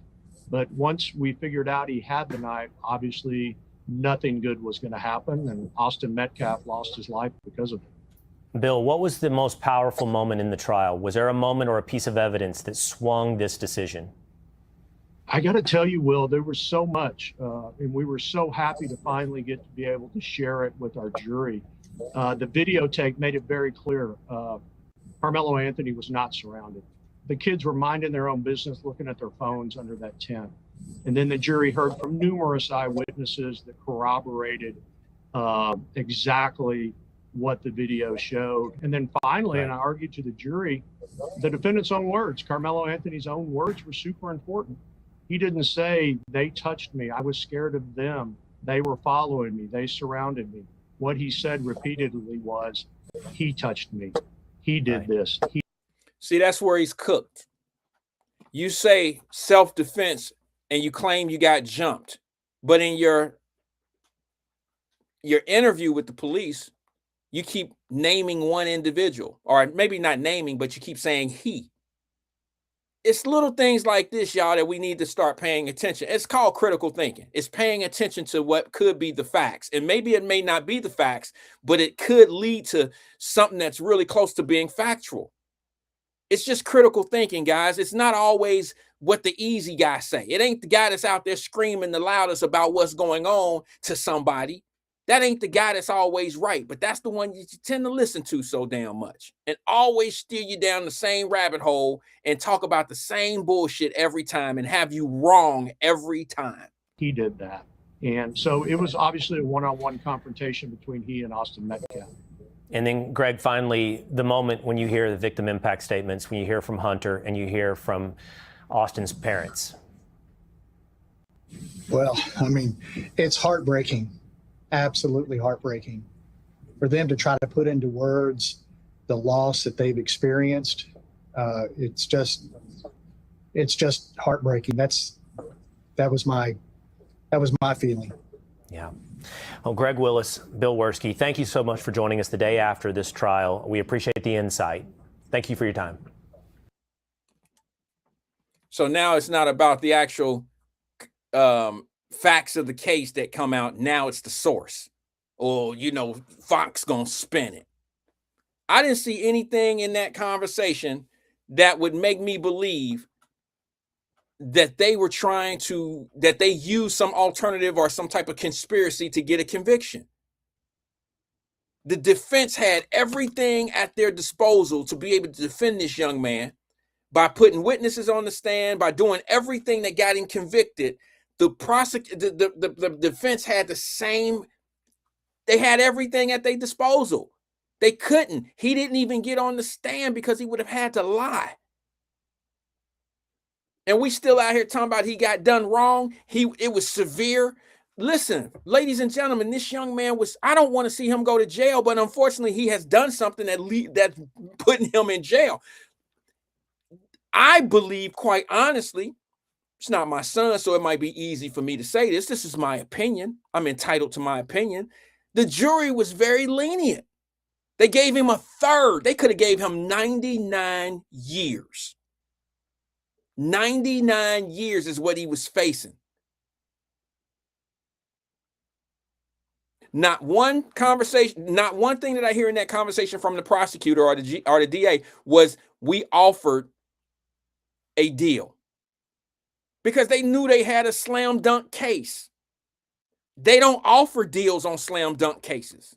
[SPEAKER 9] But once we figured out he had the knife, obviously nothing good was going to happen. And Austin Metcalf lost his life because of it.
[SPEAKER 7] Bill, what was the most powerful moment in the trial? Was there a moment or a piece of evidence that swung this decision?
[SPEAKER 9] I got to tell you, Will, there was so much, and we were so happy to finally get to be able to share it with our jury. The videotape made it very clear. Carmelo Anthony was not surrounded. The kids were minding their own business, looking at their phones under that tent. And then the jury heard from numerous eyewitnesses that corroborated exactly what the video showed. And then finally, and I argued to the jury, the defendant's own words, Carmelo Anthony's own words, were super important. He didn't say, they touched me, I was scared of them, they were following me, they surrounded me. What he said repeatedly was, he touched me, he did this.
[SPEAKER 2] See, that's where he's cooked. You say self-defense and you claim you got jumped, but in your interview with the police, you keep naming one individual, or maybe not naming, but you keep saying he. It's little things like this, y'all, that we need to start paying attention. It's called critical thinking. It's paying attention to what could be the facts. And maybe it may not be the facts, but it could lead to something that's really close to being factual. It's just critical thinking, guys. It's not always what the easy guys say. It ain't the guy that's out there screaming the loudest about what's going on to somebody. That ain't the guy that's always right, but that's the one you tend to listen to so damn much and always steer you down the same rabbit hole and talk about the same bullshit every time and have you wrong every time.
[SPEAKER 9] He did that. And so it was obviously a one-on-one confrontation between he and Austin Metcalf.
[SPEAKER 7] And then, Greg, finally, the moment when you hear the victim impact statements, when you hear from Hunter and you hear from Austin's parents.
[SPEAKER 8] Well, I mean, it's heartbreaking. Absolutely heartbreaking for them to try to put into words the loss that they've experienced. It's just heartbreaking. That was my feeling.
[SPEAKER 7] Yeah. Well, Greg Willis, Bill Werski, thank you so much for joining us the day after this trial. We appreciate the insight. Thank you for your time.
[SPEAKER 2] So now it's not about the actual facts of the case that come out. Now it's the source, or Fox gonna spin it. I didn't see anything in that conversation that would make me believe that they were that they used some alternative or some type of conspiracy to get a conviction. The defense had everything at their disposal to be able to defend this young man by putting witnesses on the stand, by doing everything that got him convicted. The defense had the same, they had everything at their disposal. They couldn't. He didn't even get on the stand because he would have had to lie. And we still out here talking about he got done wrong. It was severe. Listen, ladies and gentlemen, this young man was, I don't want to see him go to jail, but unfortunately he has done something that's putting him in jail. I believe, quite honestly, it's not my son, so it might be easy for me to say this. This is my opinion. I'm entitled to my opinion. The jury was very lenient. They gave him a third. They could have gave him 99 years. 99 years is what he was facing. Not one conversation, not one thing that I hear in that conversation from the prosecutor or the DA was, we offered a deal, because they knew they had a slam dunk case. They don't offer deals on slam dunk cases.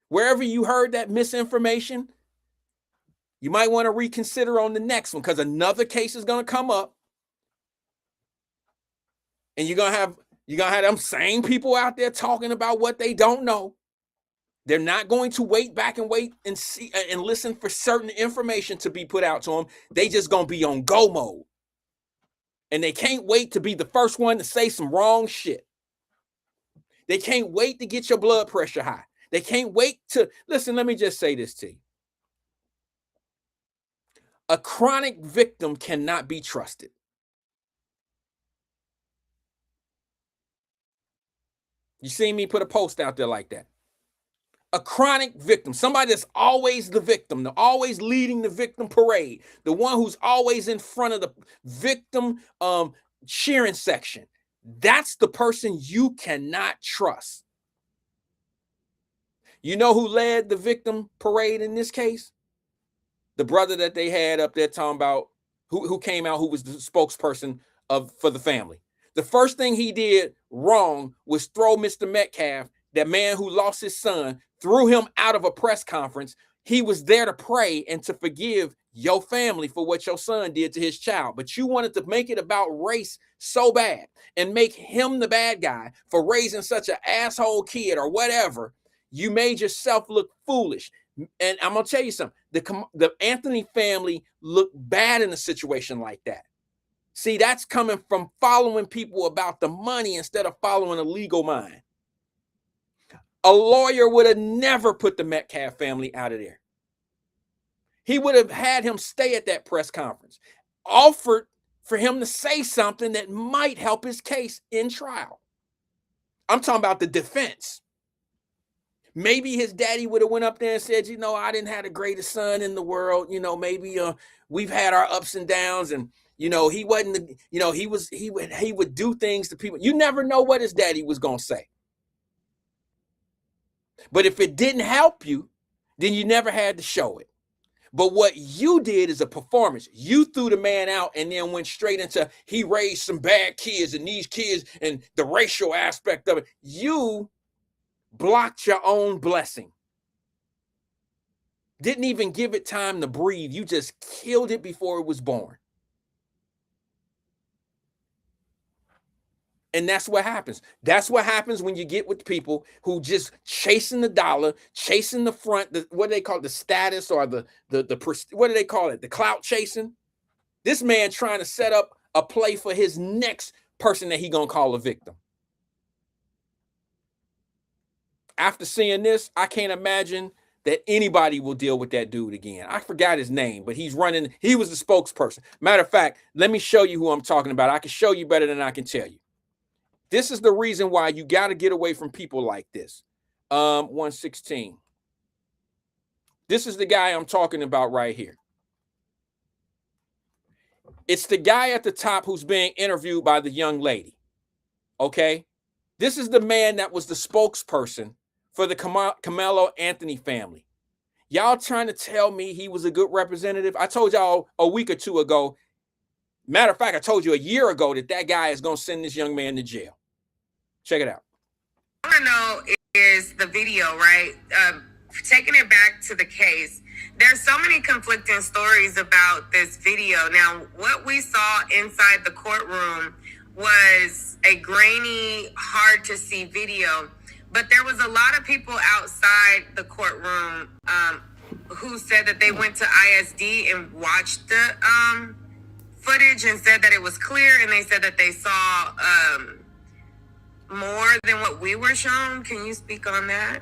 [SPEAKER 2] Wherever you heard that misinformation, you might want to reconsider on the next one, because another case is going to come up, and you're gonna have them same people out there talking about what they don't know. They're not going to wait and see and listen for certain information to be put out to them. They just gonna be on go mode, and they can't wait to be the first one to say some wrong shit. They can't wait to get your blood pressure high. They can't wait to listen. Let me just say this to you. A chronic victim cannot be trusted. You see me put a post out there like that. A chronic victim, somebody that's always the victim, always leading the victim parade, the one who's always in front of the victim cheering section. That's the person you cannot trust. You know who led the victim parade in this case? The brother that they had up there talking about, who came out, who was the spokesperson for the family. The first thing he did wrong was throw Mr. Metcalf, that man who lost his son, threw him out of a press conference. He was there to pray and to forgive your family for what your son did to his child. But you wanted to make it about race so bad and make him the bad guy for raising such an asshole kid or whatever. You made yourself look foolish. And I'm going to tell you something. The Anthony family looked bad in a situation like that. See, that's coming from following people about the money instead of following a legal mind. A lawyer would have never put the Metcalf family out of there. He would have had him stay at that press conference, offered for him to say something that might help his case in trial. I'm talking about the defense. Maybe his daddy would have went up there and said, you know, I didn't have the greatest son in the world. You know, maybe we've had our ups and downs, and you know, he wasn't, you know, he would do things to people. You never know what his daddy was going to say. But if it didn't help you, then you never had to show it. But what you did is a performance. You threw the man out and then went straight into, he raised some bad kids and these kids and the racial aspect of it. You blocked your own blessing. Didn't even give it time to breathe. You just killed it before it was born. And that's what happens. That's what happens when you get with people who just chasing the dollar, chasing the front, what do they call it? The status, or the what do they call it? The clout chasing. This man trying to set up a play for his next person that he gonna call a victim. After seeing this, I can't imagine that anybody will deal with that dude again. I forgot his name, but he was the spokesperson. Matter of fact, let me show you who I'm talking about. I can show you better than I can tell you. This is the reason why you got to get away from people like this. 116. This is the guy I'm talking about right here. It's the guy at the top who's being interviewed by the young lady. Okay? This is the man that was the spokesperson for the Carmelo Anthony family. Y'all trying to tell me he was a good representative? I told y'all a week or two ago. Matter of fact, I told you a year ago that guy is going to send this young man to jail. Check it out.
[SPEAKER 10] I want to know is the video, right? taking it back to the case, there's so many conflicting stories about this video. Now, what we saw inside the courtroom was a grainy, hard to see video, but there was a lot of people outside the courtroom who said that they went to ISD and watched the footage and said that it was clear, and they said that they saw more than what we were shown. Can you speak on that?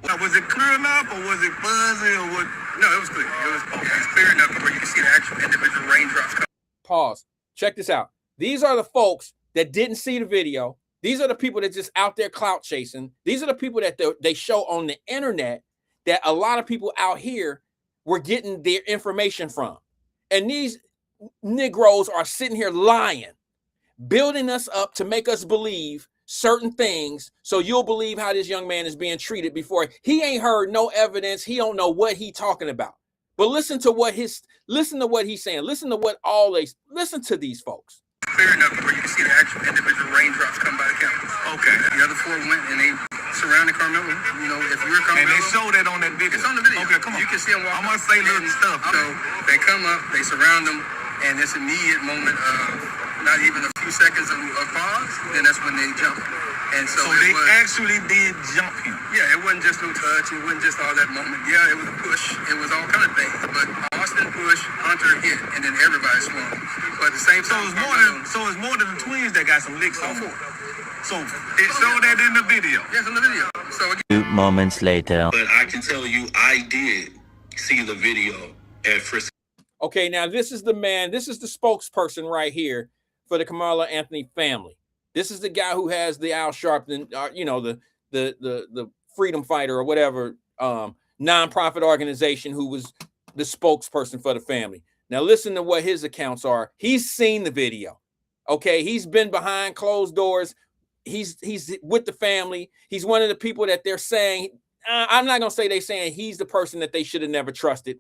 [SPEAKER 11] Now, was it clear enough, or was it fuzzy, or what? No, it was clear. It was clear enough where you can see the actual individual raindrops.
[SPEAKER 2] Pause. Check this out. These are the folks that didn't see the video. These are the people that just out there clout chasing. These are the people that they show on the internet that a lot of people out here were getting their information from. And these Negroes are sitting here lying, building us up to make us believe certain things, so you'll believe how this young man is being treated before he ain't heard no evidence. He don't know what he talking about. But listen to what he's saying. Listen to these folks.
[SPEAKER 11] Clear enough where you can see the actual individual raindrops come by the cameras. Okay. The other four went and they surrounded Carmelo. You know, if you're Carmelo, and they showed that on that video. It's on the video. Okay, come on. You can see them walk. I'm gonna say little stuff. So they come up, they surround them, and this immediate moment of not even a few seconds of pause, then that's when they jump. And so they actually did jump him. Yeah, it wasn't just no touch. It wasn't just all that moment. Yeah, it was a push. It was all kind of things. But Austin pushed, Hunter hit, and then everybody swung. But at the same time, so it's more than the twins that got some licks on. So it showed that in the video. Yes, in the video. So again,
[SPEAKER 12] 2 moments later.
[SPEAKER 11] but I can tell you, I did see the video at Frisco.
[SPEAKER 2] Okay, now this is the man. This is the spokesperson right here for the Carmelo Anthony family. This is the guy who has the Al Sharpton, the freedom fighter or whatever nonprofit organization who was the spokesperson for the family. Now listen to what his accounts are. He's seen the video. Okay, he's been behind closed doors. He's with the family. He's one of the people that they're saying. I'm not gonna say they're saying he's the person that they should have never trusted,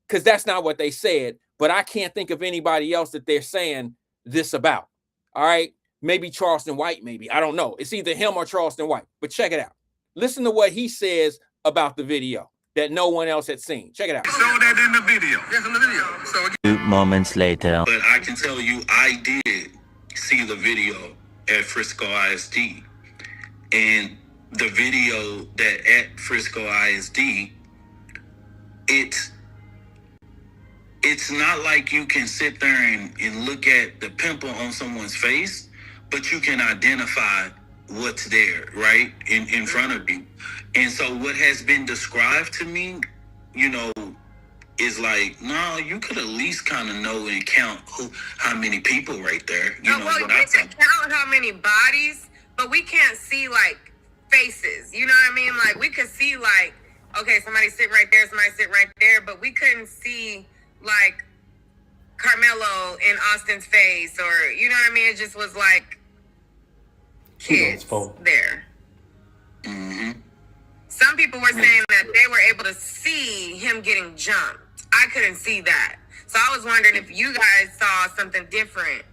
[SPEAKER 2] because that's not what they said. But I can't think of anybody else that they're saying this about. All right. Maybe Charleston White, maybe. I don't know. It's either him or Charleston White. But check it out. Listen to what he says about the video that no one else had seen. Check it out.
[SPEAKER 11] Show that in the video. Yes, in the video. So again,
[SPEAKER 12] 2 moments later.
[SPEAKER 11] but I can tell you, I did see the video at Frisco ISD. And the video that at Frisco ISD, it's not like you can sit there and look at the pimple on someone's face, but you can identify what's there, right, in front of you. And so what has been described to me, you know, is like, no, you could at least kind of know and count how many people right there. You know
[SPEAKER 10] well,
[SPEAKER 11] what
[SPEAKER 10] we can count how many bodies, but we can't see like faces. You know what I mean? Like we could see like, okay, somebody sitting right there, somebody sitting right there, but we couldn't see like Carmelo in Austin's face, or you know what I mean? It just was like kids there.
[SPEAKER 11] Mm-hmm.
[SPEAKER 10] Some people were saying that they were able to see him getting jumped. I couldn't see that. So I was wondering if you guys saw something different.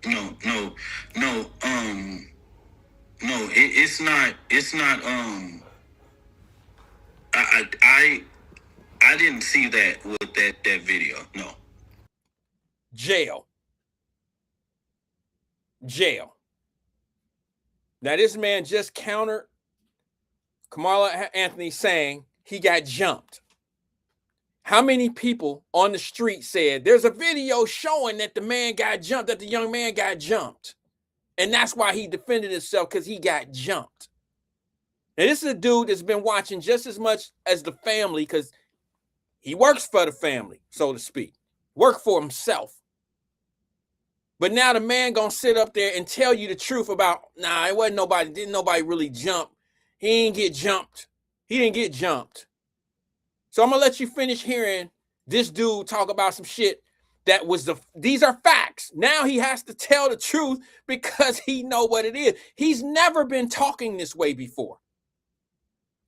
[SPEAKER 11] No, it's not, I didn't see that with that video, no.
[SPEAKER 2] Jail. Now this man just countered Carmelo Anthony saying he got jumped. How many people on the street said there's a video showing that the man got jumped, that the young man got jumped? And that's why he defended himself, because he got jumped. Now, this is a dude that's been watching just as much as the family, because he works for the family, so to speak. Work for himself. But now the man gonna sit up there and tell you the truth about, nah, it wasn't nobody, didn't nobody really jump. He didn't get jumped. He didn't get jumped. So I'm gonna let you finish hearing this dude talk about some shit that was these are facts. Now he has to tell the truth because he know what it is. He's never been talking this way before.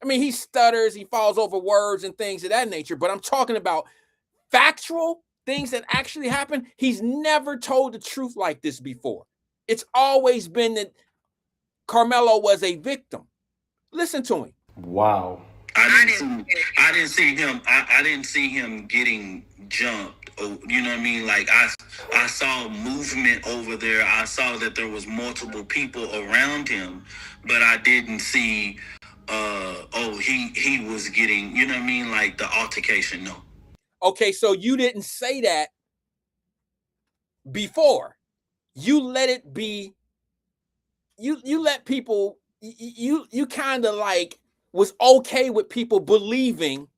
[SPEAKER 2] I mean, he stutters, he falls over words and things of that nature, but I'm talking about factual things that actually happened. He's never told the truth like this before. It's always been that Carmelo was a victim. Listen to him.
[SPEAKER 13] Wow. I didn't see him. I didn't see him getting jumped. You know what I mean? Like I saw movement over there. I saw that there was multiple people around him, but I didn't see. He was getting. You know what I mean? Like the altercation. No.
[SPEAKER 2] Okay, so you didn't say that before. You let it be. You let people. You kind of like was okay with people believing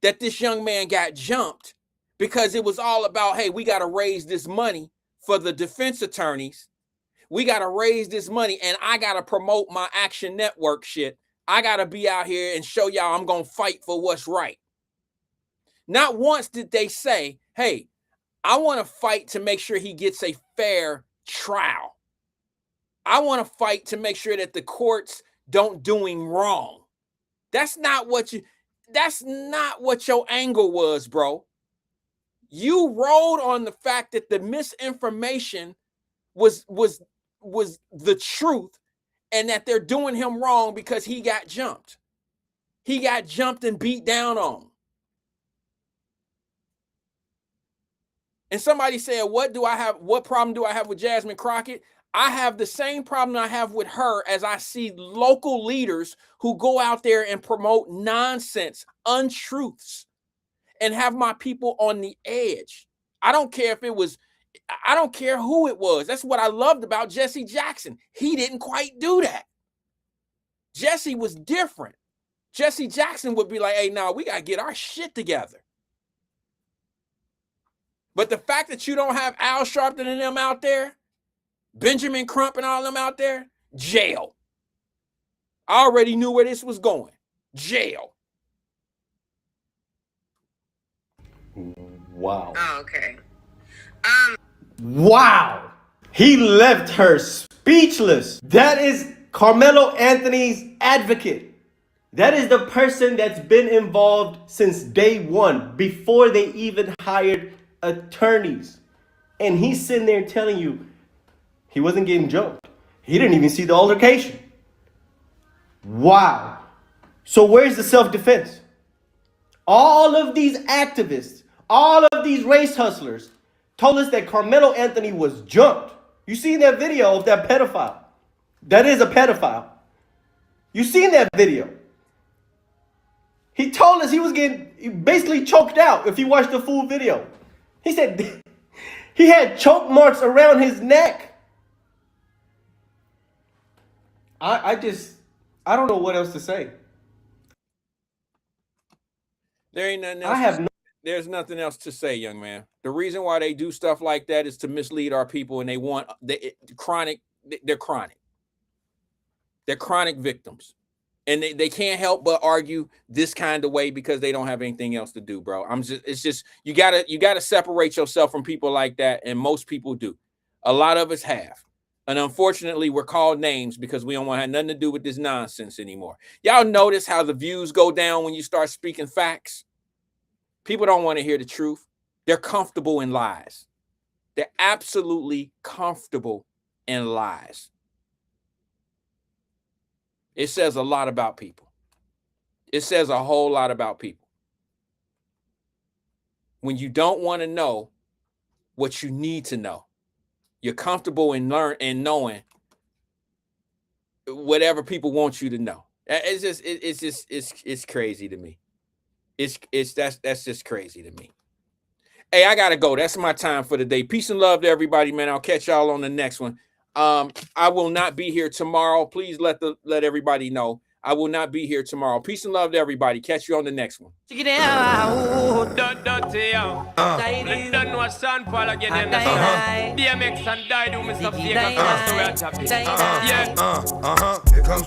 [SPEAKER 2] that this young man got jumped because it was all about, hey, we got to raise this money for the defense attorneys. We got to raise this money, and I got to promote my Action Network shit. I got to be out here and show y'all I'm going to fight for what's right. Not once did they say, hey, I want to fight to make sure he gets a fair trial. I want to fight to make sure that the courts don't do him wrong. That's not what your angle was, bro. You rolled on the fact that the misinformation was the truth and that they're doing him wrong because he got jumped. He got jumped and beat down on. And somebody said, what problem do I have with Jasmine Crockett? I have the same problem I have with her as I see local leaders who go out there and promote nonsense, untruths, and have my people on the edge. I don't care who it was. That's what I loved about Jesse Jackson. He didn't quite do that. Jesse was different. Jesse Jackson would be like, hey, no, we got to get our shit together. But the fact that you don't have Al Sharpton and them out there, Benjamin Crump and all them out there, jail. I already knew where this was going. Jail.
[SPEAKER 14] Wow.
[SPEAKER 10] Oh, okay.
[SPEAKER 14] Wow. He left her speechless. That is Carmelo Anthony's advocate. That is the person that's been involved since day one, before they even hired attorneys. And he's sitting there telling you he wasn't getting jumped. He didn't even see the altercation. Wow. So where's the self-defense? All of these activists, all of these race hustlers told us that Carmelo Anthony was jumped. You seen that video of that pedophile? That is a pedophile. You seen that video? He told us he was getting basically choked out if you watched the full video. He said he had choke marks around his neck. I don't know what else to say.
[SPEAKER 2] There ain't nothing else. There's nothing else to say, young man. The reason why they do stuff like that is to mislead our people, and they're chronic. They're chronic victims. And they can't help but argue this kind of way because they don't have anything else to do, bro. It's just you gotta separate yourself from people like that, and most people do. A lot of us have. And unfortunately, we're called names because we don't want to have nothing to do with this nonsense anymore. Y'all notice how the views go down when you start speaking facts? People don't want to hear the truth. They're comfortable in lies. They're absolutely comfortable in lies. It says a lot about people. It says a whole lot about people. When you don't want to know what you need to know, you're comfortable in knowing whatever people want you to know. It's crazy to me. That's just crazy to me. Hey, I gotta go. That's my time for the day. Peace and love to everybody, man. I'll catch y'all on the next one. I will not be here tomorrow. Please let everybody know. I will not be here tomorrow. Peace and love to everybody. Catch you on the next one.
[SPEAKER 1] Here comes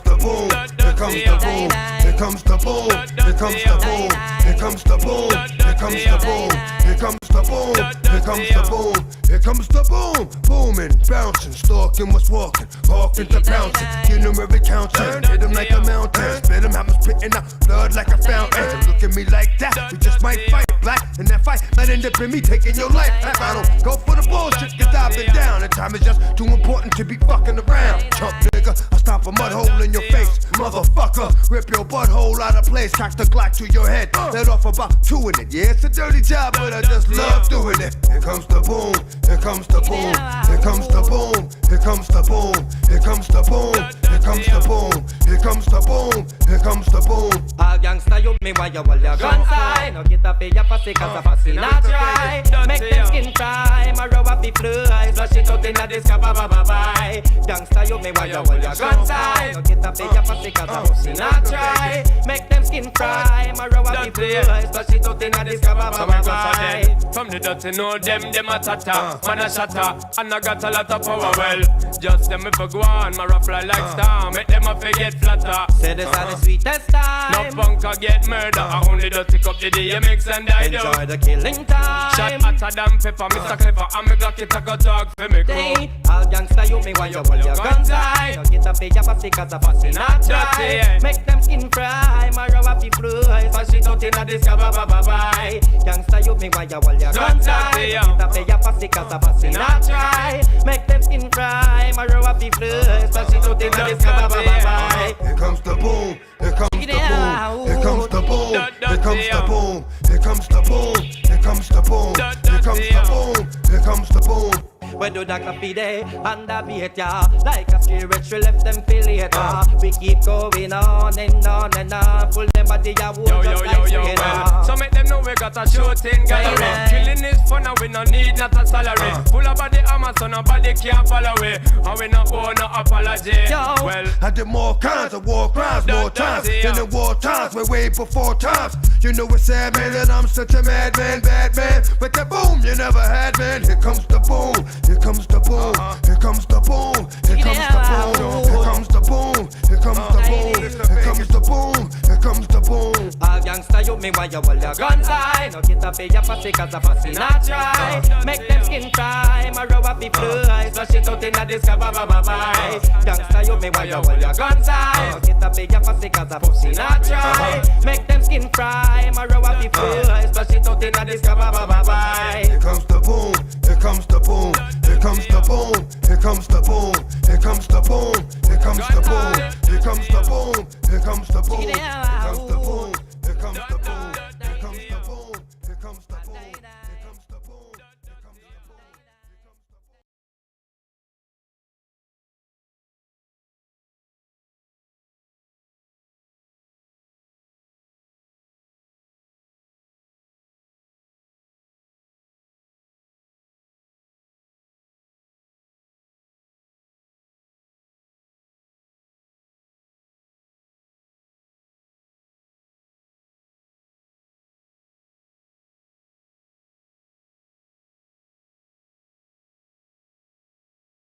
[SPEAKER 1] the boom. Here comes the boom. Here comes the boom. Here comes the boom. Here comes the boom. Here comes the boom. Here comes the boom. Here comes the boom. Here comes the boom. Booming, bouncing, stalking, what's walking, walking to bouncing. Getting them every counting. Hit them like a mountain. Spit them, I'm spitting out blood like a fountain. Look at me like that. We just might fight black. And that fight might end up in me taking your life. I don't go for the bullshit, cause I've been down. And time is just too important to be fucking around. Chump nigga, I'll stop a mud hole in your face, motherfucker. motherfucker. Rip your butthole out of place, cock the Glock to your head. Let off about 2 in it. Yeah, it's a dirty job, but I just love doing it. Here comes the boom, here comes the boom, here comes the boom, here comes the boom, here comes the boom, here comes the boom, here comes the boom, here comes the boom.
[SPEAKER 15] All gangsta you me while you hold your guns high. No get up in your pussy cause a pussy not dry. Make them skin cry, my row up the fly. Flush it out in the disco, bye. Gangsta you me while you hold your guns high. No get up in your pussy cause a pussy not dry. Make them skin cry, my row up the fly. Flush it out in the disco, bye.
[SPEAKER 16] From the dirty know them a tata. Man a shatter, and I got a lot of power. Well, just them if I go on, my rough fly like star. Make them a forget flatter.
[SPEAKER 15] Say this are the sweetest time.
[SPEAKER 16] No punk get murder. I only don't take up the DMX and I do.
[SPEAKER 15] Enjoy the killing time.
[SPEAKER 16] Shot hotter than pepper, Mr. Clever. I'm a Glock it a go talk for me crew.
[SPEAKER 15] All gangsta you me while you hold your guns high. No get up in your pussy cause a pussy not dry. Make them skin fry, my row up the fly. Flush it out in the disco, bye. Gangsta you me while you hold your guns high. No get up in your pussy cause a pussy not dry. Make them skin fry, my row up the fly. Flush it out in the disco, bye.
[SPEAKER 1] Here comes the boom, here comes the boom, here comes the boom, here comes the boom, here comes the boom, here comes the boom, here comes the boom, here comes the boom.
[SPEAKER 15] When do that coffee day and the beat ya like a spiritual left them feel later. We keep going on and on and on. Pull them body ya wood just like skater.
[SPEAKER 16] So make them know we got a shooting gallery. Killing is fun and we no need not a salary. Full of body armor so nobody can follow we. And we no owe no apology. Well,
[SPEAKER 1] I did more kinds of war crimes, more times than in war times. We're way before times. You know it's sad, man, that I'm such a madman, bad man. But the boom you never had, man. Here comes the boom. Here comes the boom, here comes the boom, here comes the boom, here comes the boom, here comes the boom, here comes the boom, here comes the boom.
[SPEAKER 15] All gangsta you me while you hold your guns high. No get up in your pussy cause a pussy not dry. Make them skin cry, my row up the fly. Flush it out in the disco, bye. Gangsta you me while you hold your guns high. No get up in your pussy cause a pussy not dry. Make them skin cry, my row up the fly. Flush it out in the disco, bye.
[SPEAKER 1] Here comes the boom, here comes the boom, here comes the boom, here comes the boom, here comes the boom, here comes